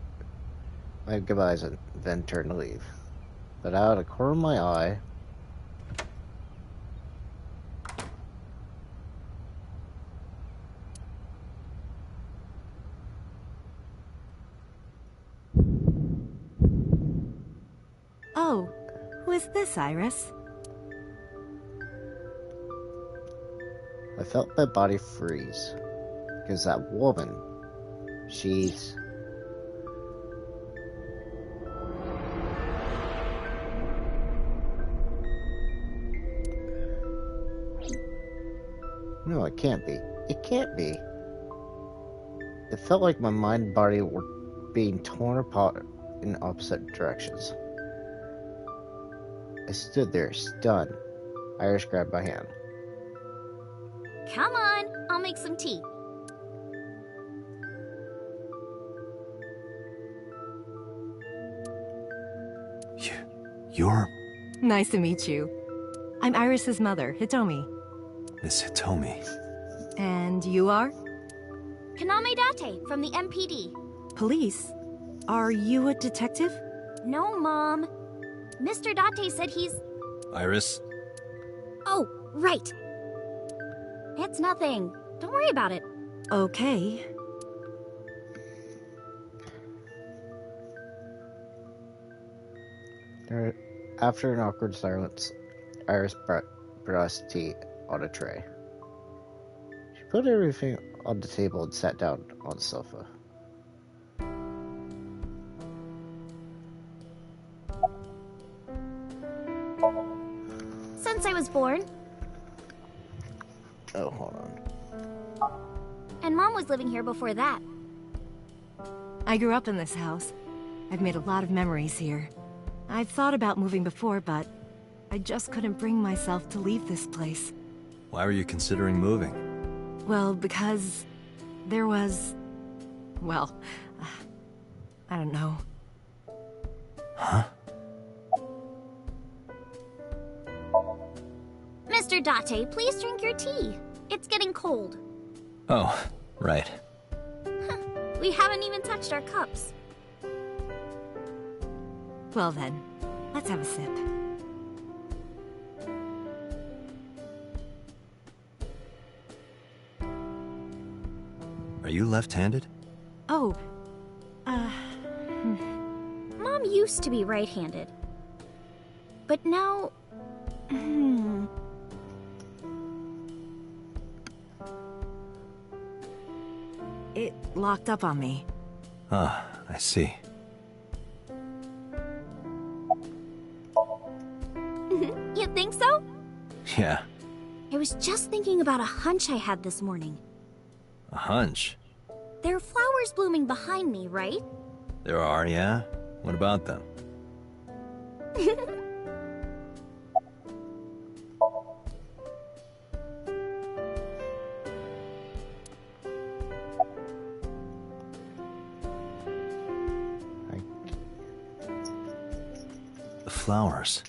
my goodbyes and then turned to leave. But out of the corner of my eye, Oh, who is this, Iris? I felt my body freeze. Because that woman, she's... No, it can't be. It can't be. It felt like my mind and body were being torn apart in opposite directions. I stood there, stunned. Iris grabbed my hand. Come on, I'll make some tea. You're... Nice to meet you. I'm Iris's mother, Hitomi. Miss Hitomi. And you are? Kaname Date from the MPD. Police? Are you a detective? No, Mom. Mr. Date said he's... Iris? Oh, right. It's nothing. Don't worry about it. Okay. After an awkward silence, Iris brought us tea on a tray. She put everything on the table and sat down on the sofa. Since I was born. Oh, hold on. And Mom was living here before that. I grew up in this house. I've made a lot of memories here. I've thought about moving before, but I just couldn't bring myself to leave this place. Why were you considering moving? Well, because there was... well, I don't know. Huh? Mr. Date, please drink your tea. It's getting cold. Oh, right. We haven't even touched our cups. Well then, let's have a sip. Are you left-handed? Oh, Mom used to be right-handed. But now... It locked up on me. Ah, I see. You think so? Yeah. I was just thinking about a hunch I had this morning. A hunch? There are flowers blooming behind me, right? There are, yeah? What about them? The flowers.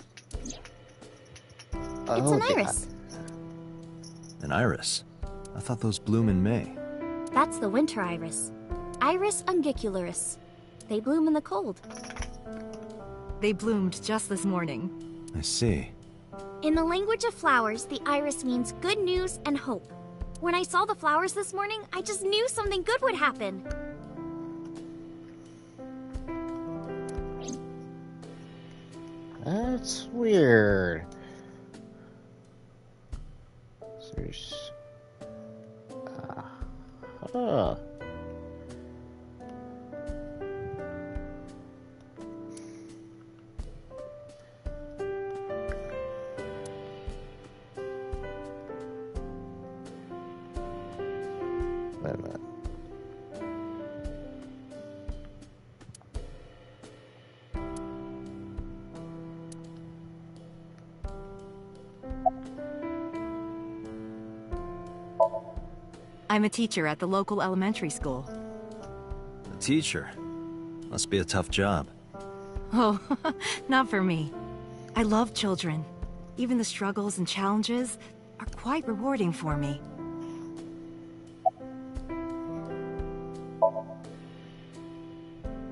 It's an iris. An iris? I thought those bloom in May. That's the winter iris. Iris ungicularis. They bloom in the cold. They bloomed just this morning. I see. In the language of flowers, the iris means good news and hope. When I saw the flowers this morning, I just knew something good would happen. That's weird. There's... huh. Wait a minute. I'm a teacher at the local elementary school. A teacher? Must be a tough job. Oh, not for me. I love children. Even the struggles and challenges are quite rewarding for me.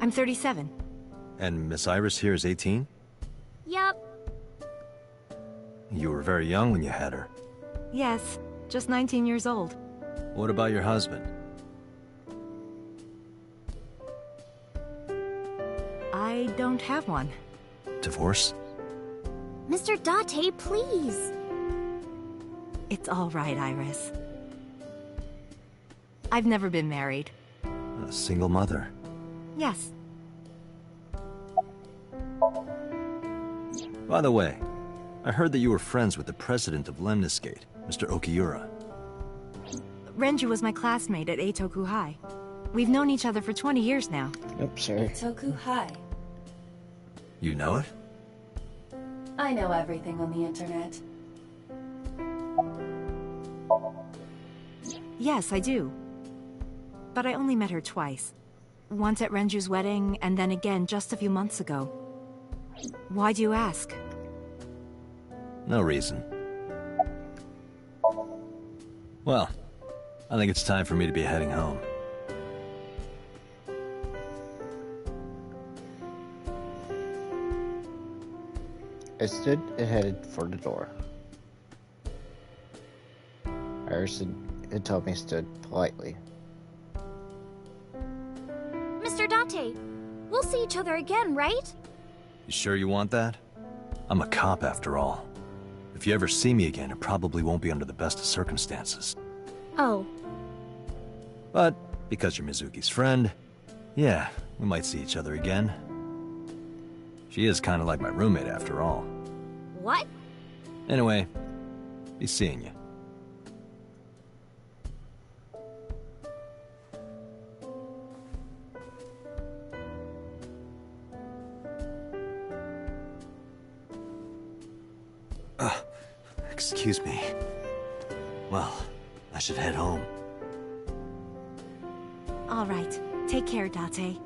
I'm 37. And Miss Iris here is 18? Yup. You were very young when you had her. Yes, just 19 years old. What about your husband? I don't have one. Divorce? Mr. Date, please. It's all right, Iris. I've never been married. A single mother? Yes. By the way, I heard that you were friends with the president of Lemniscate, Mr. Okiura. Renju was my classmate at Eitoku High. We've known each other for 20 years now. Yep, sorry. Toku High. You know it? I know everything on the internet. Yes, I do. But I only met her twice. Once at Renju's wedding, and then again just a few months ago. Why do you ask? No reason. Well, I think it's time for me to be heading home. I stood and headed for the door. Iris had told me stood politely. Mr. Date, we'll see each other again, right? You sure you want that? I'm a cop after all. If you ever see me again, it probably won't be under the best of circumstances. Oh. But because you're Mizuki's friend, yeah, we might see each other again. She is kind of like my roommate after all. What? Anyway, be seeing you. Excuse me. Well, I should head home. All right. Take care, Date.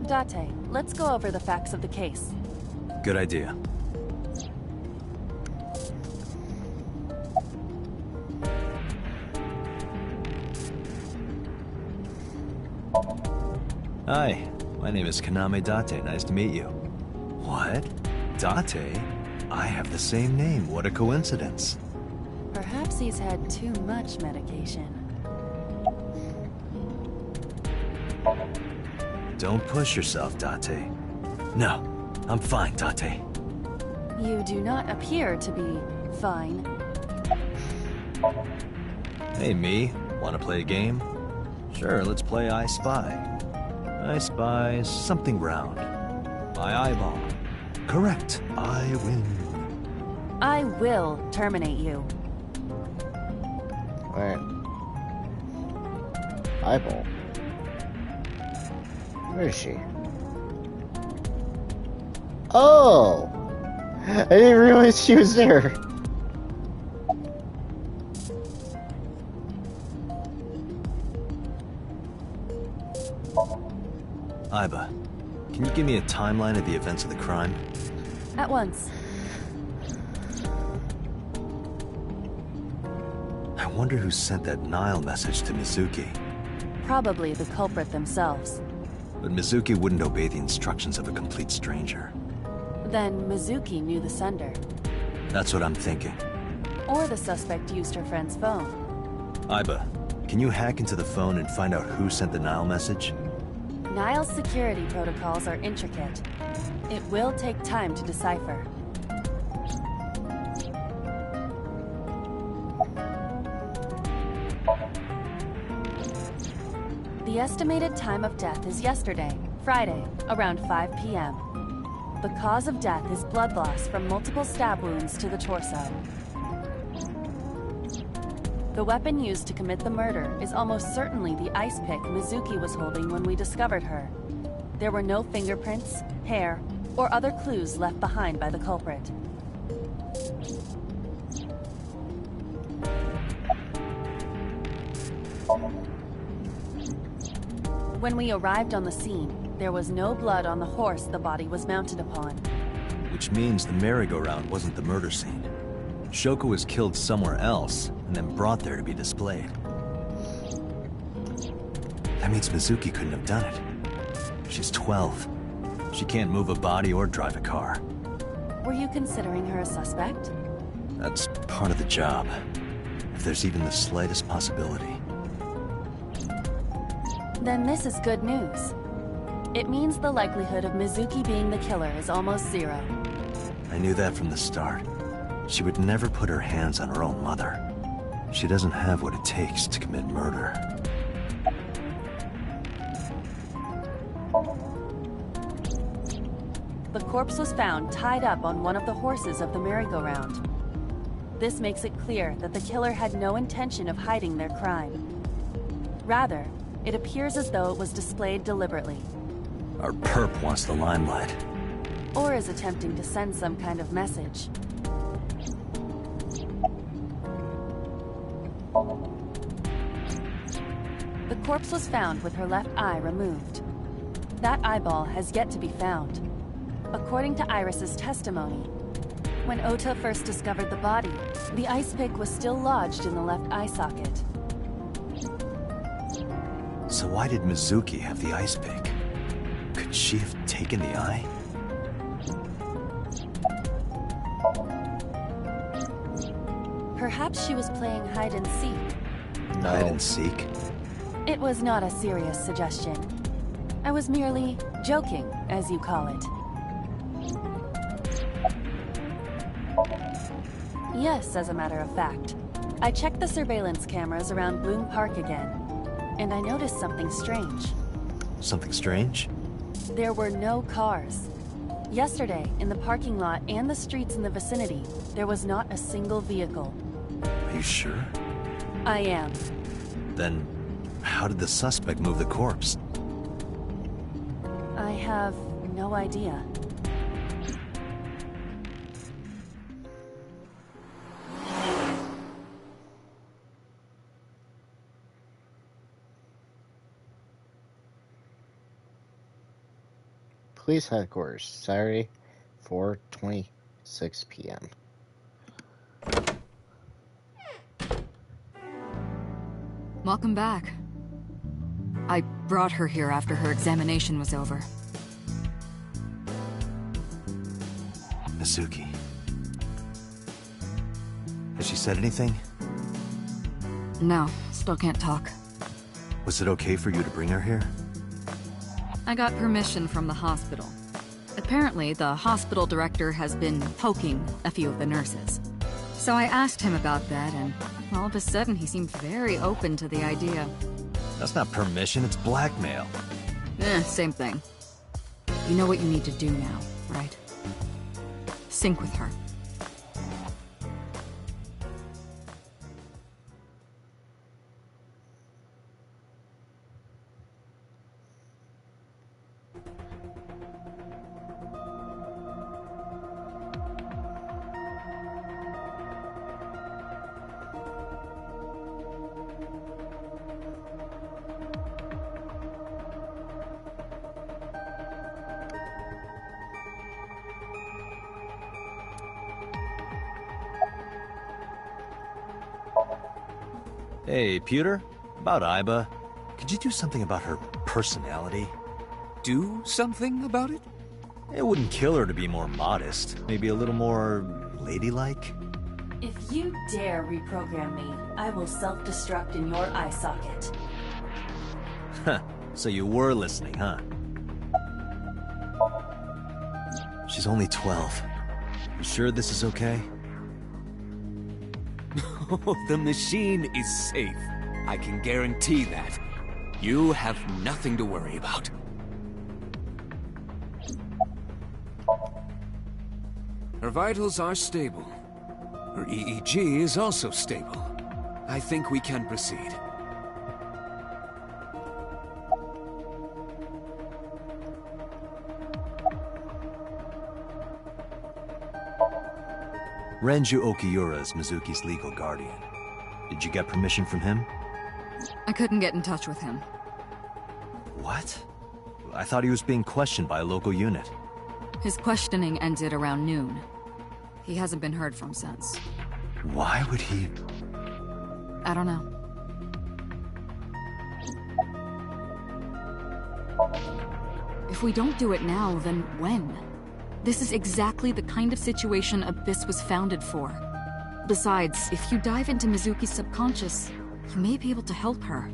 Date, let's go over the facts of the case. Good idea. Hi, my name is Kaname Date. Nice to meet you. What? Date? I have the same name. What a coincidence. Perhaps he's had too much medication. Don't push yourself, Date. No, I'm fine, Date. You do not appear to be fine. Hey, me. Want to play a game? Sure, let's play I Spy. I spy something round. My eyeball. Correct. I win. I will terminate you. Alright. Eyeball. Where is she? Oh! I didn't realize she was there. Aiba, can you give me a timeline of the events of the crime? At once. I wonder who sent that Nile message to Mizuki. Probably the culprit themselves. But Mizuki wouldn't obey the instructions of a complete stranger. Then Mizuki knew the sender. That's what I'm thinking. Or the suspect used her friend's phone. Aiba, can you hack into the phone and find out who sent the Nile message? Nile's security protocols are intricate. It will take time to decipher. The estimated time of death is yesterday, Friday, around 5 p.m. The cause of death is blood loss from multiple stab wounds to the torso. The weapon used to commit the murder is almost certainly the ice pick Mizuki was holding when we discovered her. There were no fingerprints, hair, or other clues left behind by the culprit. When we arrived on the scene, there was no blood on the horse the body was mounted upon. Which means the merry-go-round wasn't the murder scene. Shoko was killed somewhere else, and then brought there to be displayed. That means Mizuki couldn't have done it. She's 12. She can't move a body or drive a car. Were you considering her a suspect? That's part of the job. If there's even the slightest possibility. Then this is good news. It means the likelihood of Mizuki being the killer is almost zero. I knew that from the start. She would never put her hands on her own mother. She doesn't have what it takes to commit murder. The corpse was found tied up on one of the horses of the merry-go-round. This makes it clear that the killer had no intention of hiding their crime. Rather, it appears as though it was displayed deliberately. Our perp wants the limelight. Or is attempting to send some kind of message. The corpse was found with her left eye removed. That eyeball has yet to be found. According to Iris's testimony, when Ota first discovered the body, the ice pick was still lodged in the left eye socket. So why did Mizuki have the ice pick? Could she have taken the eye? Perhaps she was playing hide and seek. No. Hide and seek? It was not a serious suggestion. I was merely joking, as you call it. Yes, as a matter of fact. I checked the surveillance cameras around Bloom Park again, and I noticed something strange. Something strange? There were no cars. Yesterday, in the parking lot and the streets in the vicinity, there was not a single vehicle. Are you sure? I am. Then, how did the suspect move the corpse? I have no idea. Police headquarters, Saturday, 4:26 p.m. Welcome back. I brought her here after her examination was over. Mizuki. Has she said anything? No, still can't talk. Was it okay for you to bring her here? I got permission from the hospital. Apparently, the hospital director has been poking a few of the nurses. So I asked him about that, and all of a sudden he seemed very open to the idea. That's not permission, it's blackmail. Same thing. You know what you need to do now, right? Sync with her. Hey, Pewter? About Iba. Could you do something about her personality? Do something about it? It wouldn't kill her to be more modest. Maybe a little more ladylike? If you dare reprogram me, I will self-destruct in your eye socket. Huh. So you were listening, huh? She's only 12. You sure this is okay? The machine is safe. I can guarantee that. You have nothing to worry about. Her vitals are stable. Her EEG is also stable. I think we can proceed. Renju Okiura is Mizuki's legal guardian. Did you get permission from him? I couldn't get in touch with him. What? I thought he was being questioned by a local unit. His questioning ended around noon. He hasn't been heard from since. Why would he... I don't know. If we don't do it now, then when? This is exactly the kind of situation Abyss was founded for. Besides, if you dive into Mizuki's subconscious, you may be able to help her.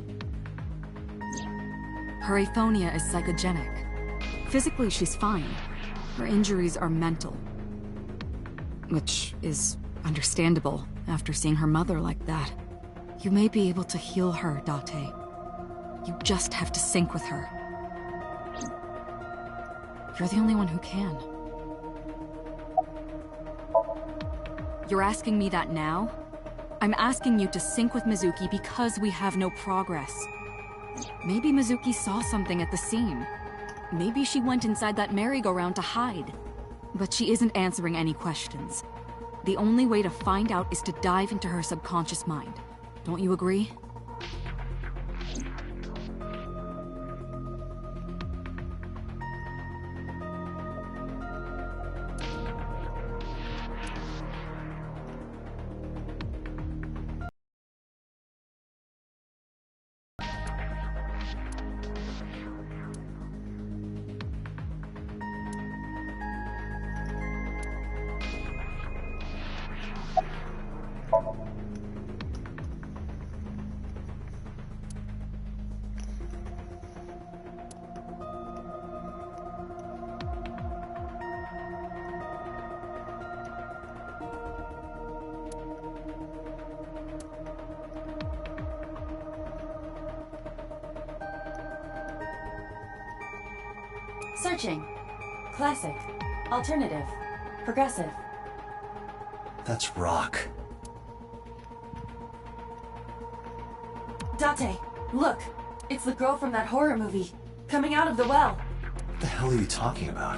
Her aphonia is psychogenic. Physically, she's fine. Her injuries are mental. Which is understandable after seeing her mother like that. You may be able to heal her, Date. You just have to sync with her. You're the only one who can. You're asking me that now? I'm asking you to sync with Mizuki because we have no progress. Maybe Mizuki saw something at the scene. Maybe she went inside that merry-go-round to hide. But she isn't answering any questions. The only way to find out is to dive into her subconscious mind. Don't you agree? Searching. Classic. Alternative. Progressive. That's rock. Date, look! It's the girl from that horror movie, coming out of the well. What the hell are you talking about?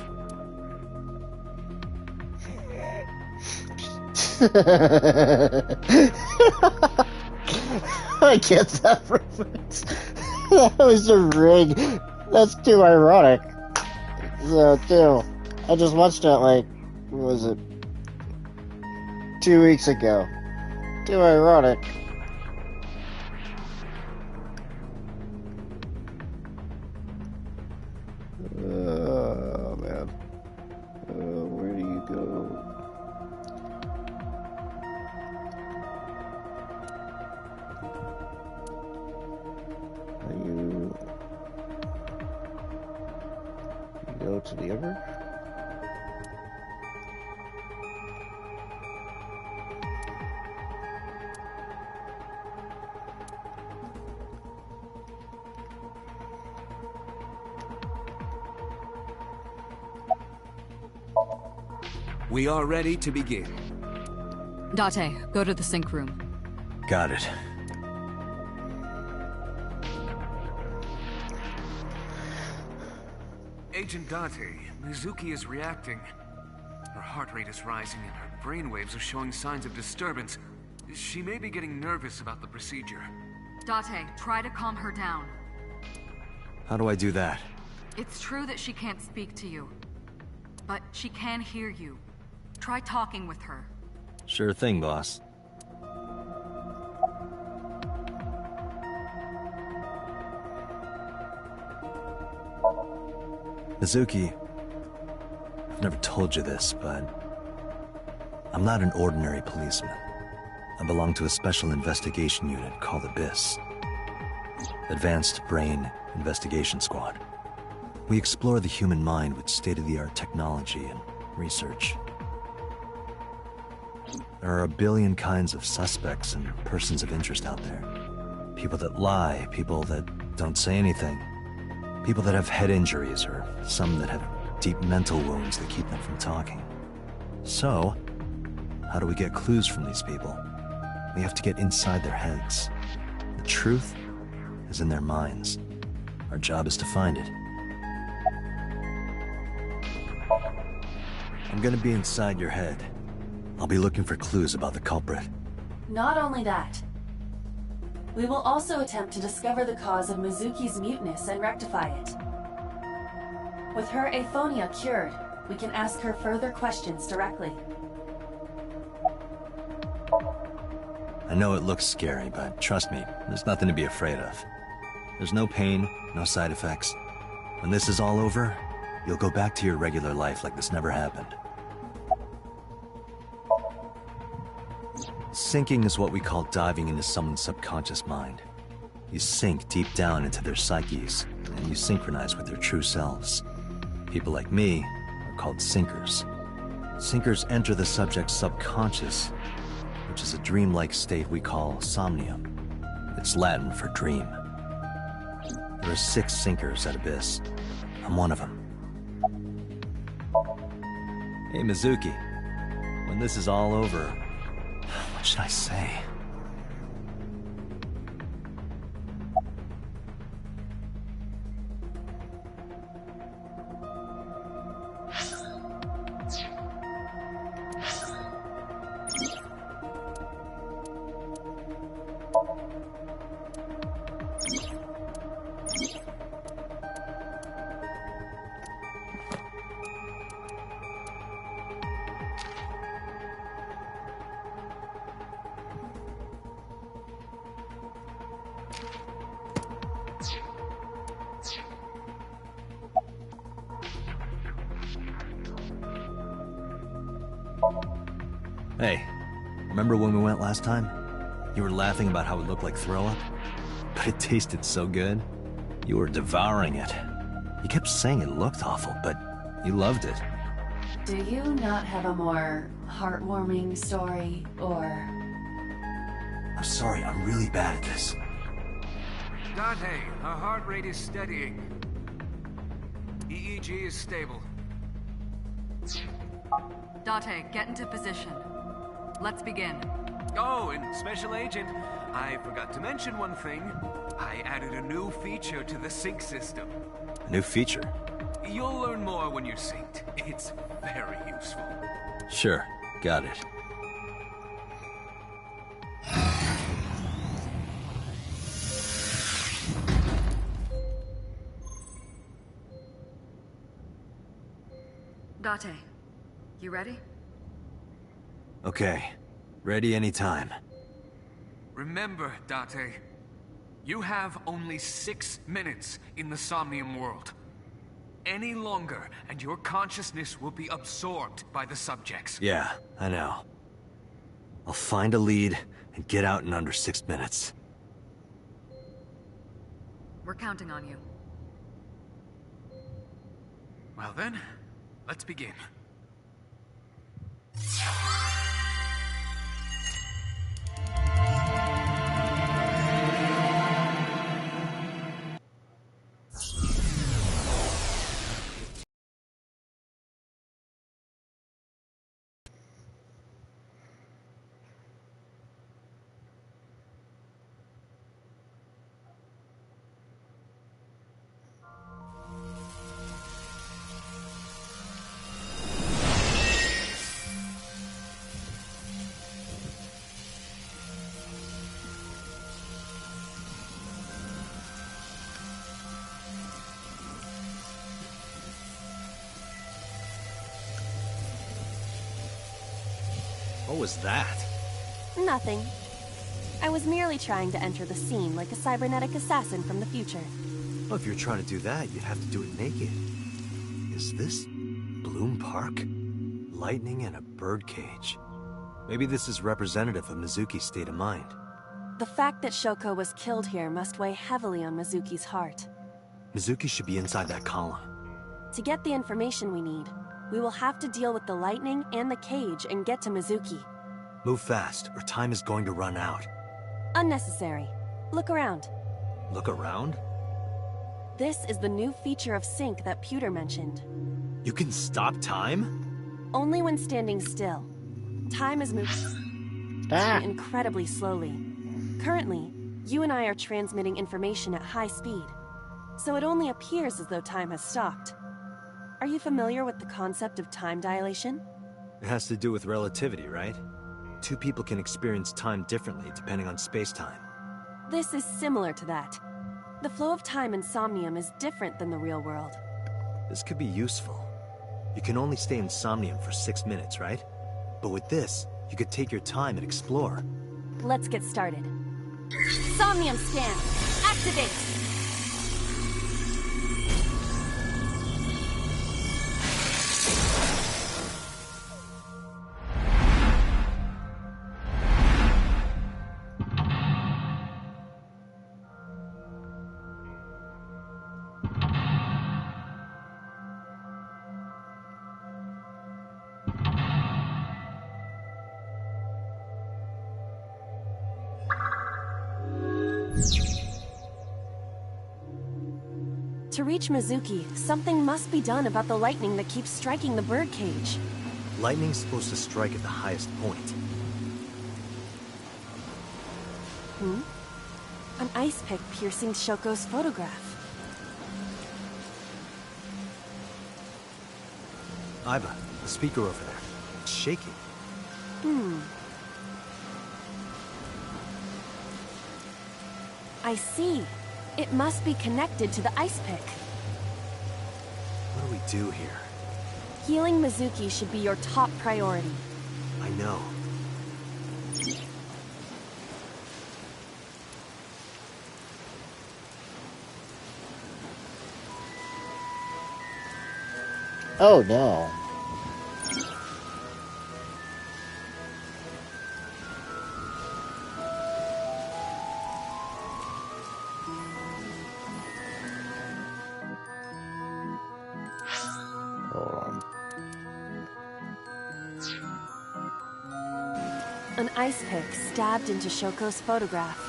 I get that reference. That was a rig. That's too ironic. So, too. I just watched it like, what was it? 2 weeks ago. Too ironic. Oh, man. Where do you go? You go to the other? We are ready to begin. Date, go to the sync room. Got it. Agent Date, Mizuki is reacting. Her heart rate is rising and her brainwaves are showing signs of disturbance. She may be getting nervous about the procedure. Date, try to calm her down. How do I do that? It's true that she can't speak to you, but she can hear you. Try talking with her. Sure thing, boss. Mizuki, I've never told you this, but I'm not an ordinary policeman. I belong to a special investigation unit called Abyss. Advanced Brain Investigation Squad. We explore the human mind with state-of-the-art technology and research. There are a billion kinds of suspects and persons of interest out there. People that lie, people that don't say anything. People that have head injuries, or some that have deep mental wounds that keep them from talking. So, how do we get clues from these people? We have to get inside their heads. The truth is in their minds. Our job is to find it. I'm gonna be inside your head. I'll be looking for clues about the culprit. Not only that, we will also attempt to discover the cause of Mizuki's muteness and rectify it. With her aphonia cured, we can ask her further questions directly. I know it looks scary, but trust me, there's nothing to be afraid of. There's no pain, no side effects. When this is all over, you'll go back to your regular life like this never happened. Sinking is what we call diving into someone's subconscious mind. You sink deep down into their psyches, and you synchronize with their true selves. People like me are called sinkers. Sinkers enter the subject's subconscious, which is a dreamlike state we call Somnium. It's Latin for dream. There are 6 sinkers at Abyss. I'm one of them. Hey, Mizuki. When this is all over, what should I say? Hey, remember when we went last time? You were laughing about how it looked like throw up? But it tasted so good. You were devouring it. You kept saying it looked awful, but you loved it. Do you not have a more heartwarming story, or... I'm sorry, I'm really bad at this. Dante, her heart rate is steadying. EEG is stable. Date, get into position. Let's begin. Oh, and Special Agent, I forgot to mention one thing. I added a new feature to the sync system. A new feature? You'll learn more when you're synced. It's very useful. Sure, got it. Date, you ready? Okay, ready anytime. Remember, Date, you have only 6 minutes in the Somnium world. Any longer, and your consciousness will be absorbed by the subjects. Yeah, I know. I'll find a lead and get out in under 6 minutes. We're counting on you. Well then, let's begin. What was that? Nothing. I was merely trying to enter the scene like a cybernetic assassin from the future. Well, if you're trying to do that, you'd have to do it naked. Is this Bloom Park? Lightning in a birdcage. Maybe this is representative of Mizuki's state of mind. The fact that Shoko was killed here must weigh heavily on Mizuki's heart. Mizuki should be inside that column. To get the information we need, we will have to deal with the lightning and the cage and get to Mizuki. Move fast, or time is going to run out. Unnecessary. Look around. Look around? This is the new feature of Sync that Pewter mentioned. You can stop time? only when standing still. Time is moving incredibly slowly. Currently, you and I are transmitting information at high speed, so it only appears as though time has stopped. Are you familiar with the concept of time dilation? It has to do with relativity, right? Two people can experience time differently depending on space-time. This is similar to that. The flow of time in Somnium is different than the real world. This could be useful. You can only stay in Somnium for 6 minutes, right? But with this, you could take your time and explore. Let's get started. Somnium scan! Activate! To reach Mizuki, something must be done about the lightning that keeps striking the birdcage. Lightning's supposed to strike at the highest point. An ice pick piercing Shoko's photograph. Aiba, the speaker over there. It's shaking. I see. It must be connected to the ice pick. What do we do here? Healing Mizuki should be your top priority. I know. Oh no. An ice pick stabbed into Shoko's photograph.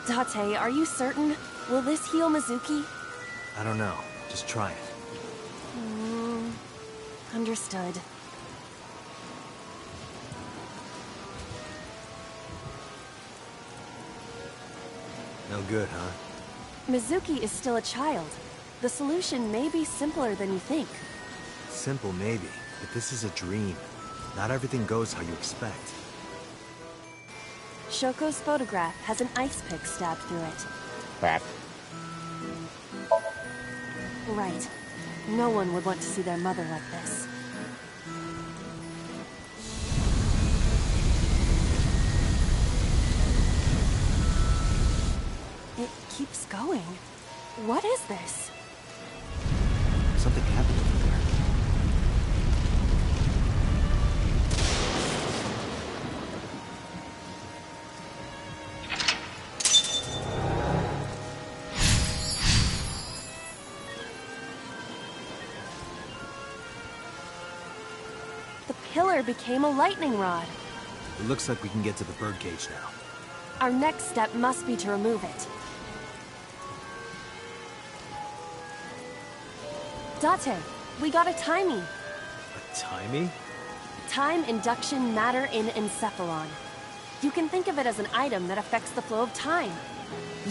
Date, are you certain? Will this heal Mizuki? I don't know. Just try it. Understood. No good, huh? Mizuki is still a child. The solution may be simpler than you think. Simple, maybe. But this is a dream. Not everything goes how you expect. Shoko's photograph has an ice pick stabbed through it. Crap. Right. No one would want to see their mother like this. It keeps going. What is this? Something happened over there. The pillar became a lightning rod. It looks like we can get to the birdcage now. Our next step must be to remove it. Date, we got a timey. A timey? Time induction matter in encephalon. You can think of it as an item that affects the flow of time.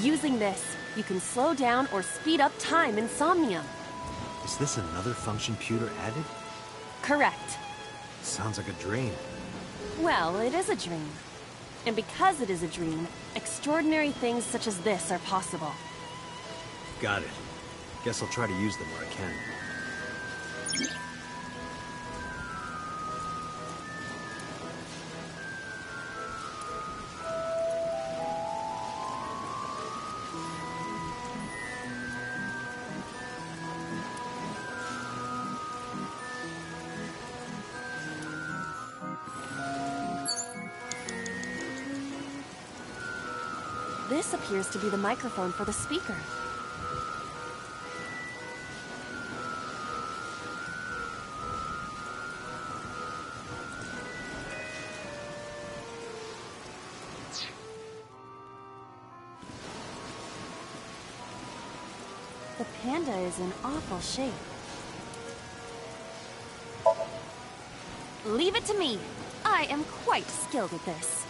Using this, you can slow down or speed up time in Somnium. Is this another function Pewter added? Correct. Sounds like a dream. Well, it is a dream. And because it is a dream, extraordinary things such as this are possible. Got it. Guess I'll try to use them where I can. This appears to be the microphone for the speaker. The panda is in awful shape. Leave it to me. I am quite skilled at this.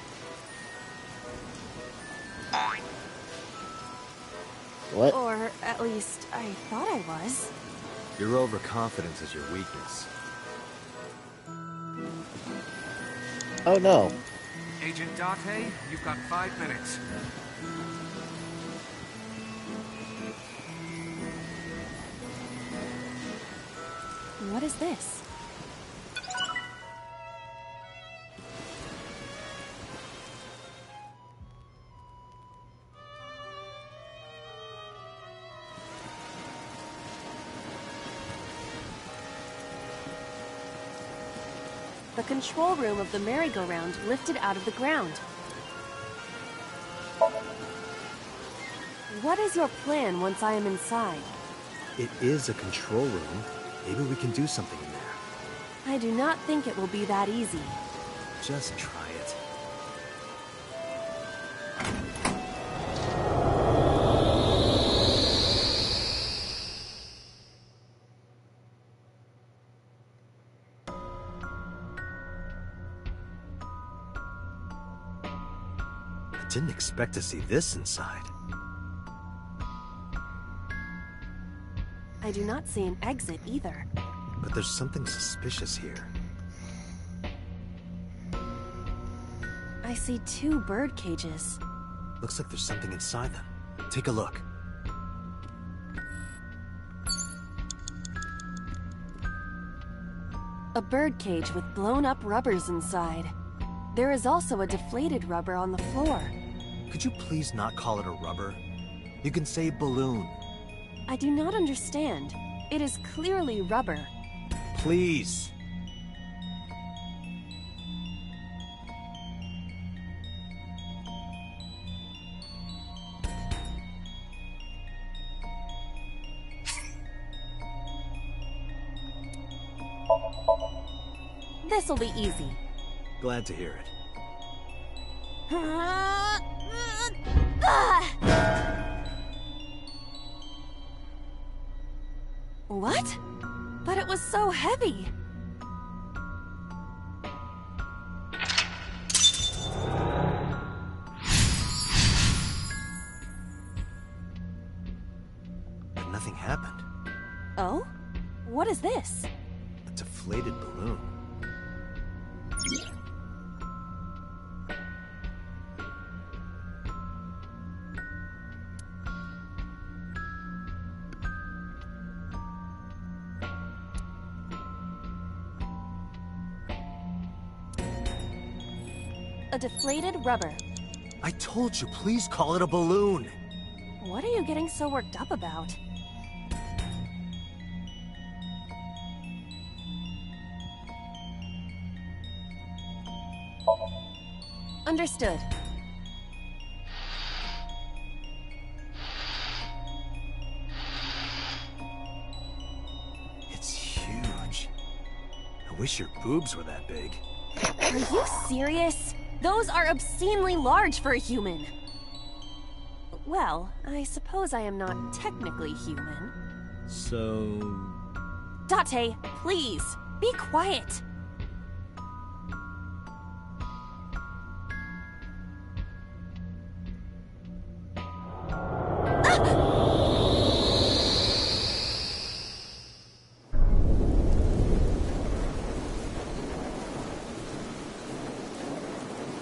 What? Or at least, I thought I was. Your overconfidence is your weakness. Oh no. Agent Date, you've got 5 minutes. What is this? The control room of the merry-go-round lifted out of the ground. What is your plan once I am inside? It is a control room. Maybe we can do something in there. I do not think it will be that easy. Just try it. I didn't expect to see this inside. I do not see an exit either. But there's something suspicious here. I see 2 bird cages. Looks like there's something inside them. Take a look. A bird cage with blown-up rubbers inside. There is also a deflated rubber on the floor. Could you please not call it a rubber? You can say balloon. I do not understand. It is clearly rubber. Please. This'll be easy. Glad to hear it. What? But it was so heavy. But nothing happened. Oh? What is this? A deflated balloon. A deflated rubber. I told you, please call it a balloon. What are you getting so worked up about? Understood. It's huge. I wish your boobs were that big. Are you serious? Those are obscenely large for a human. Well, I suppose I am not technically human. So... Date, please, be quiet.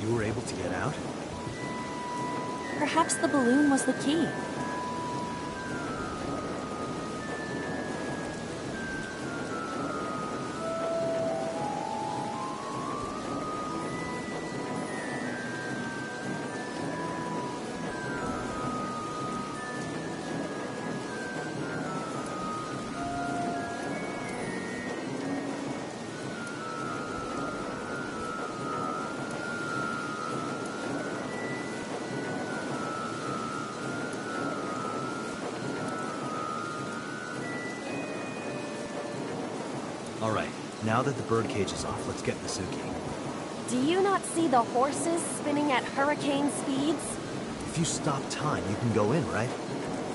You were able to get out? Perhaps the balloon was the key. Alright, now that the birdcage is off, let's get Masuki. Do you not see the horses spinning at hurricane speeds? If you stop time, you can go in, right?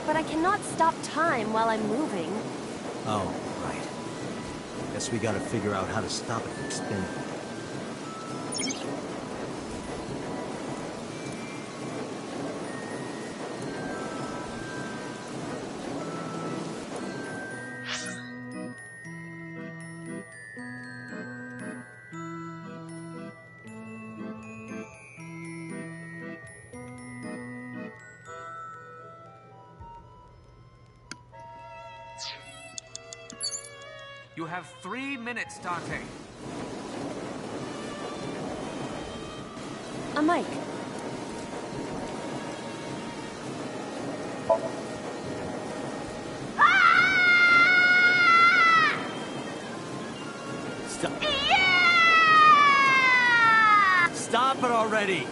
but I cannot stop time while I'm moving. Oh, right. Guess we gotta figure out how to stop it from spinning. You have 3 minutes, Dante. A mic. Stop. Stop it already!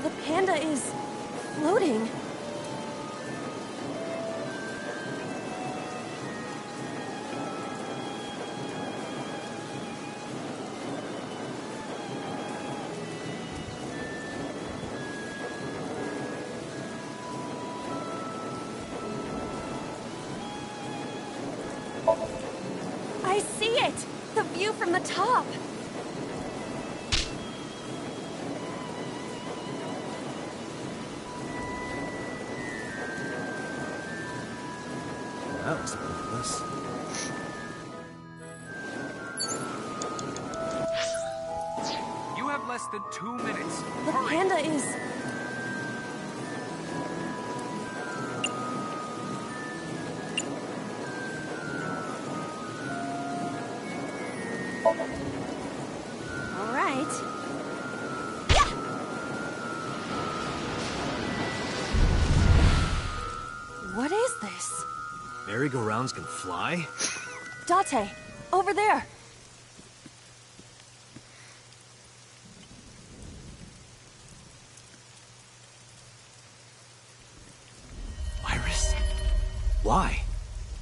The panda is floating. I see it! The view from the top! That was pointless. You have less than 2 minutes. The Hurry. panda is... All right. What is this? Merry-go-rounds can fly? Date, over there! Iris? Why?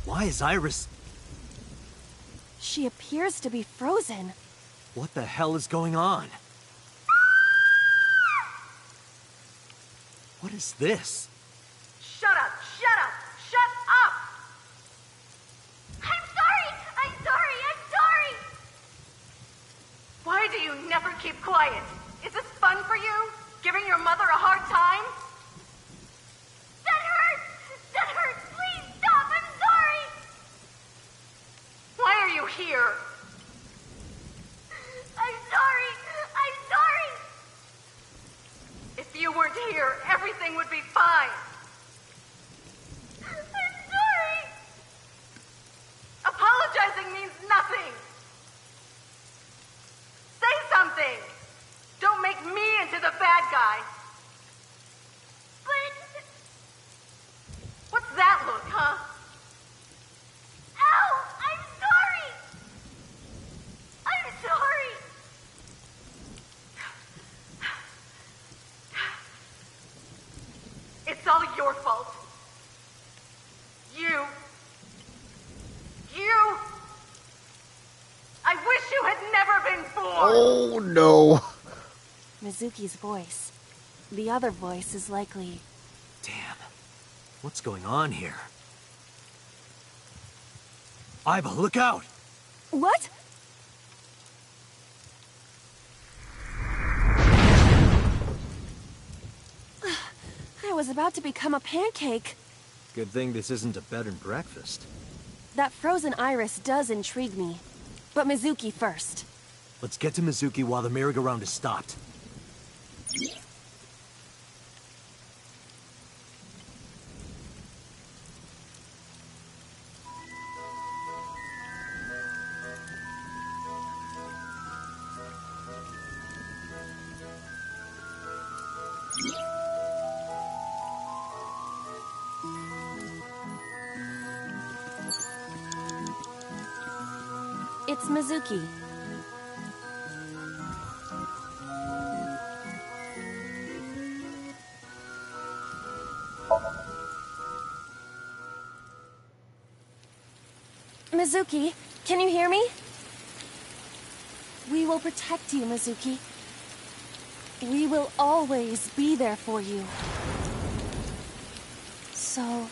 Why is Iris... She appears to be frozen. What the hell is going on? What is this? Shut up! Shut up! Shut up! I'm sorry! I'm sorry! I'm sorry! Why do you never keep quiet? Is this fun for you? Giving your mother a hard time? That hurts! That hurts! Please stop! I'm sorry! Why are you here? I'm sorry! I'm sorry! If you weren't here, everything would be fine. I'm sorry! Apologizing means nothing! Say something! Don't make me into the bad guy! But... What's that look, huh? Ow! I'm sorry! I'm sorry! It's all your fault. You. I wish you had never been born! Oh no. Mizuki's voice. The other voice is likely... Damn. What's going on here? Aiba, look out! What? I was about to become a pancake. Good thing this isn't a bed and breakfast. That frozen iris does intrigue me. But Mizuki first. Let's get to Mizuki while the merry-go-round is stopped. It's Mizuki. Mizuki, can you hear me? We will protect you, Mizuki. We will always be there for you. So,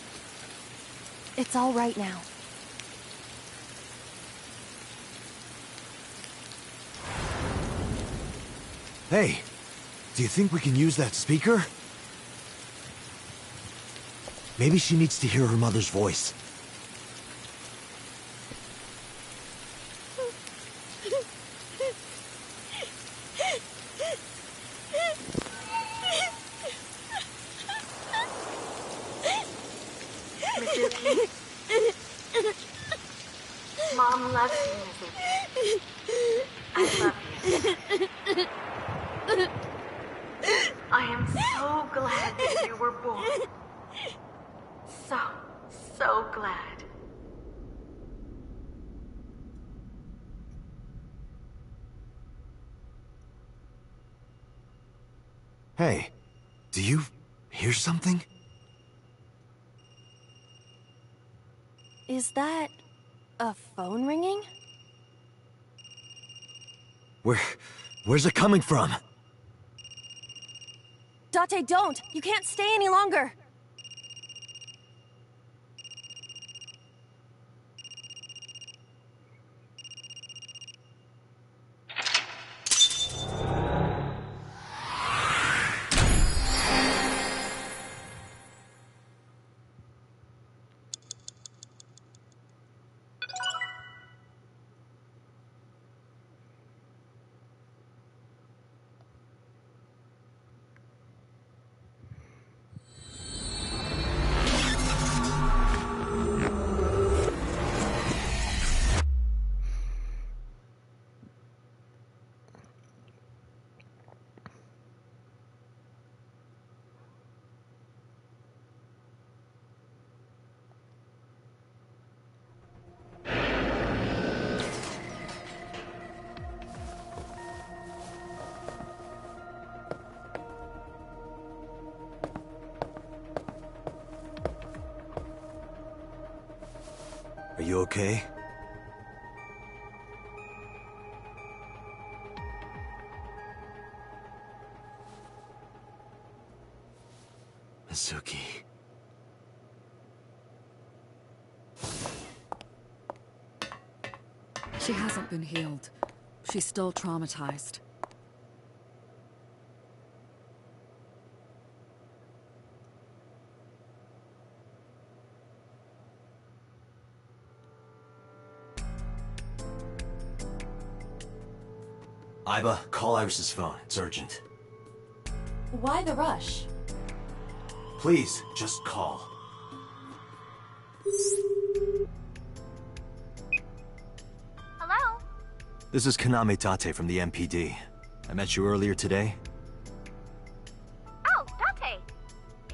it's all right now. Hey, do you think we can use that speaker? Maybe she needs to hear her mother's voice. Mizuki. Mom loves you, Mizuki. I love you. I am so glad that you were born. So glad. Hey, do you hear something? Is that a phone ringing? Where's it coming from? Date, don't! You can't stay any longer! Are you okay? Mizuki. She hasn't been healed. She's still traumatized. Aiba, call Iris's phone. It's urgent. Why the rush? Please, just call. Hello? This is Kaname Tate from the MPD. I met you earlier today. Oh, Date.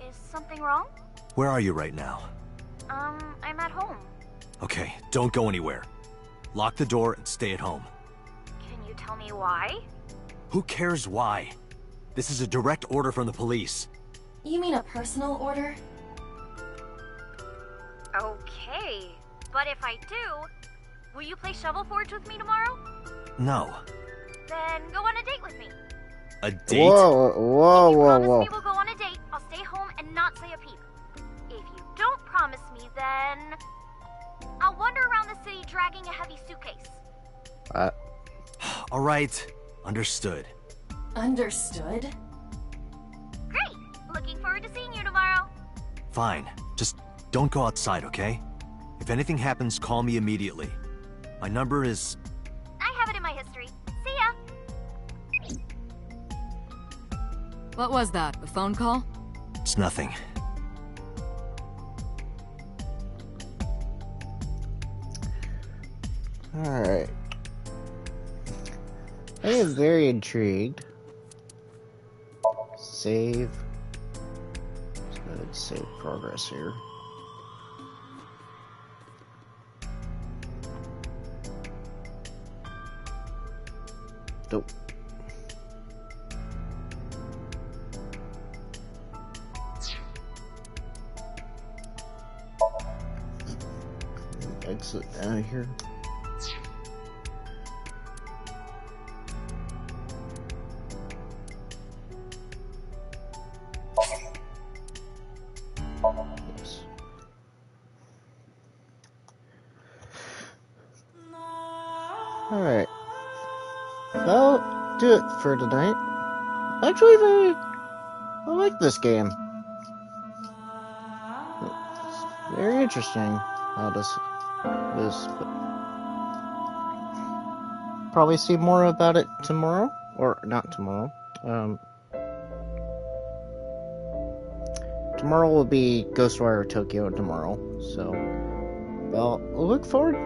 Is something wrong? Where are you right now? I'm at home. Okay, don't go anywhere. Lock the door and stay at home. Can you tell me why? Who cares why? This is a direct order from the police. You mean a personal order? Okay, but if I do, will you play Shovel Forge with me tomorrow? No. Then go on a date with me. A date? Promise me we'll go on a date, I'll stay home and not say a peep. If you don't promise me, then I'll wander around the city dragging a heavy suitcase. All right, understood. Understood? Great! Looking forward to seeing you tomorrow. Fine. Just don't go outside, okay? If anything happens, call me immediately. My number is... I have it in my history. See ya! What was that? A phone call? It's nothing. Alright. I am very intrigued. Save. Let's go ahead and save progress here. Nope. Exit out of here. Alright. That'll do it for tonight. Actually, I like this game. It's very interesting how this is. Probably see more about it tomorrow. Or, not tomorrow. Tomorrow will be Ghostwire Tokyo tomorrow. So, well, I look forward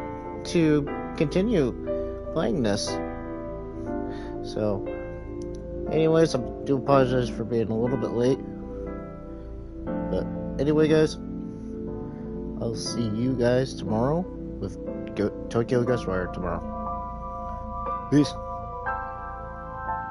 to continue playing this. So, anyways, I do apologize for being a little bit late. But anyway, guys, I'll see you guys tomorrow with Tokyo Ghostwire tomorrow. Peace.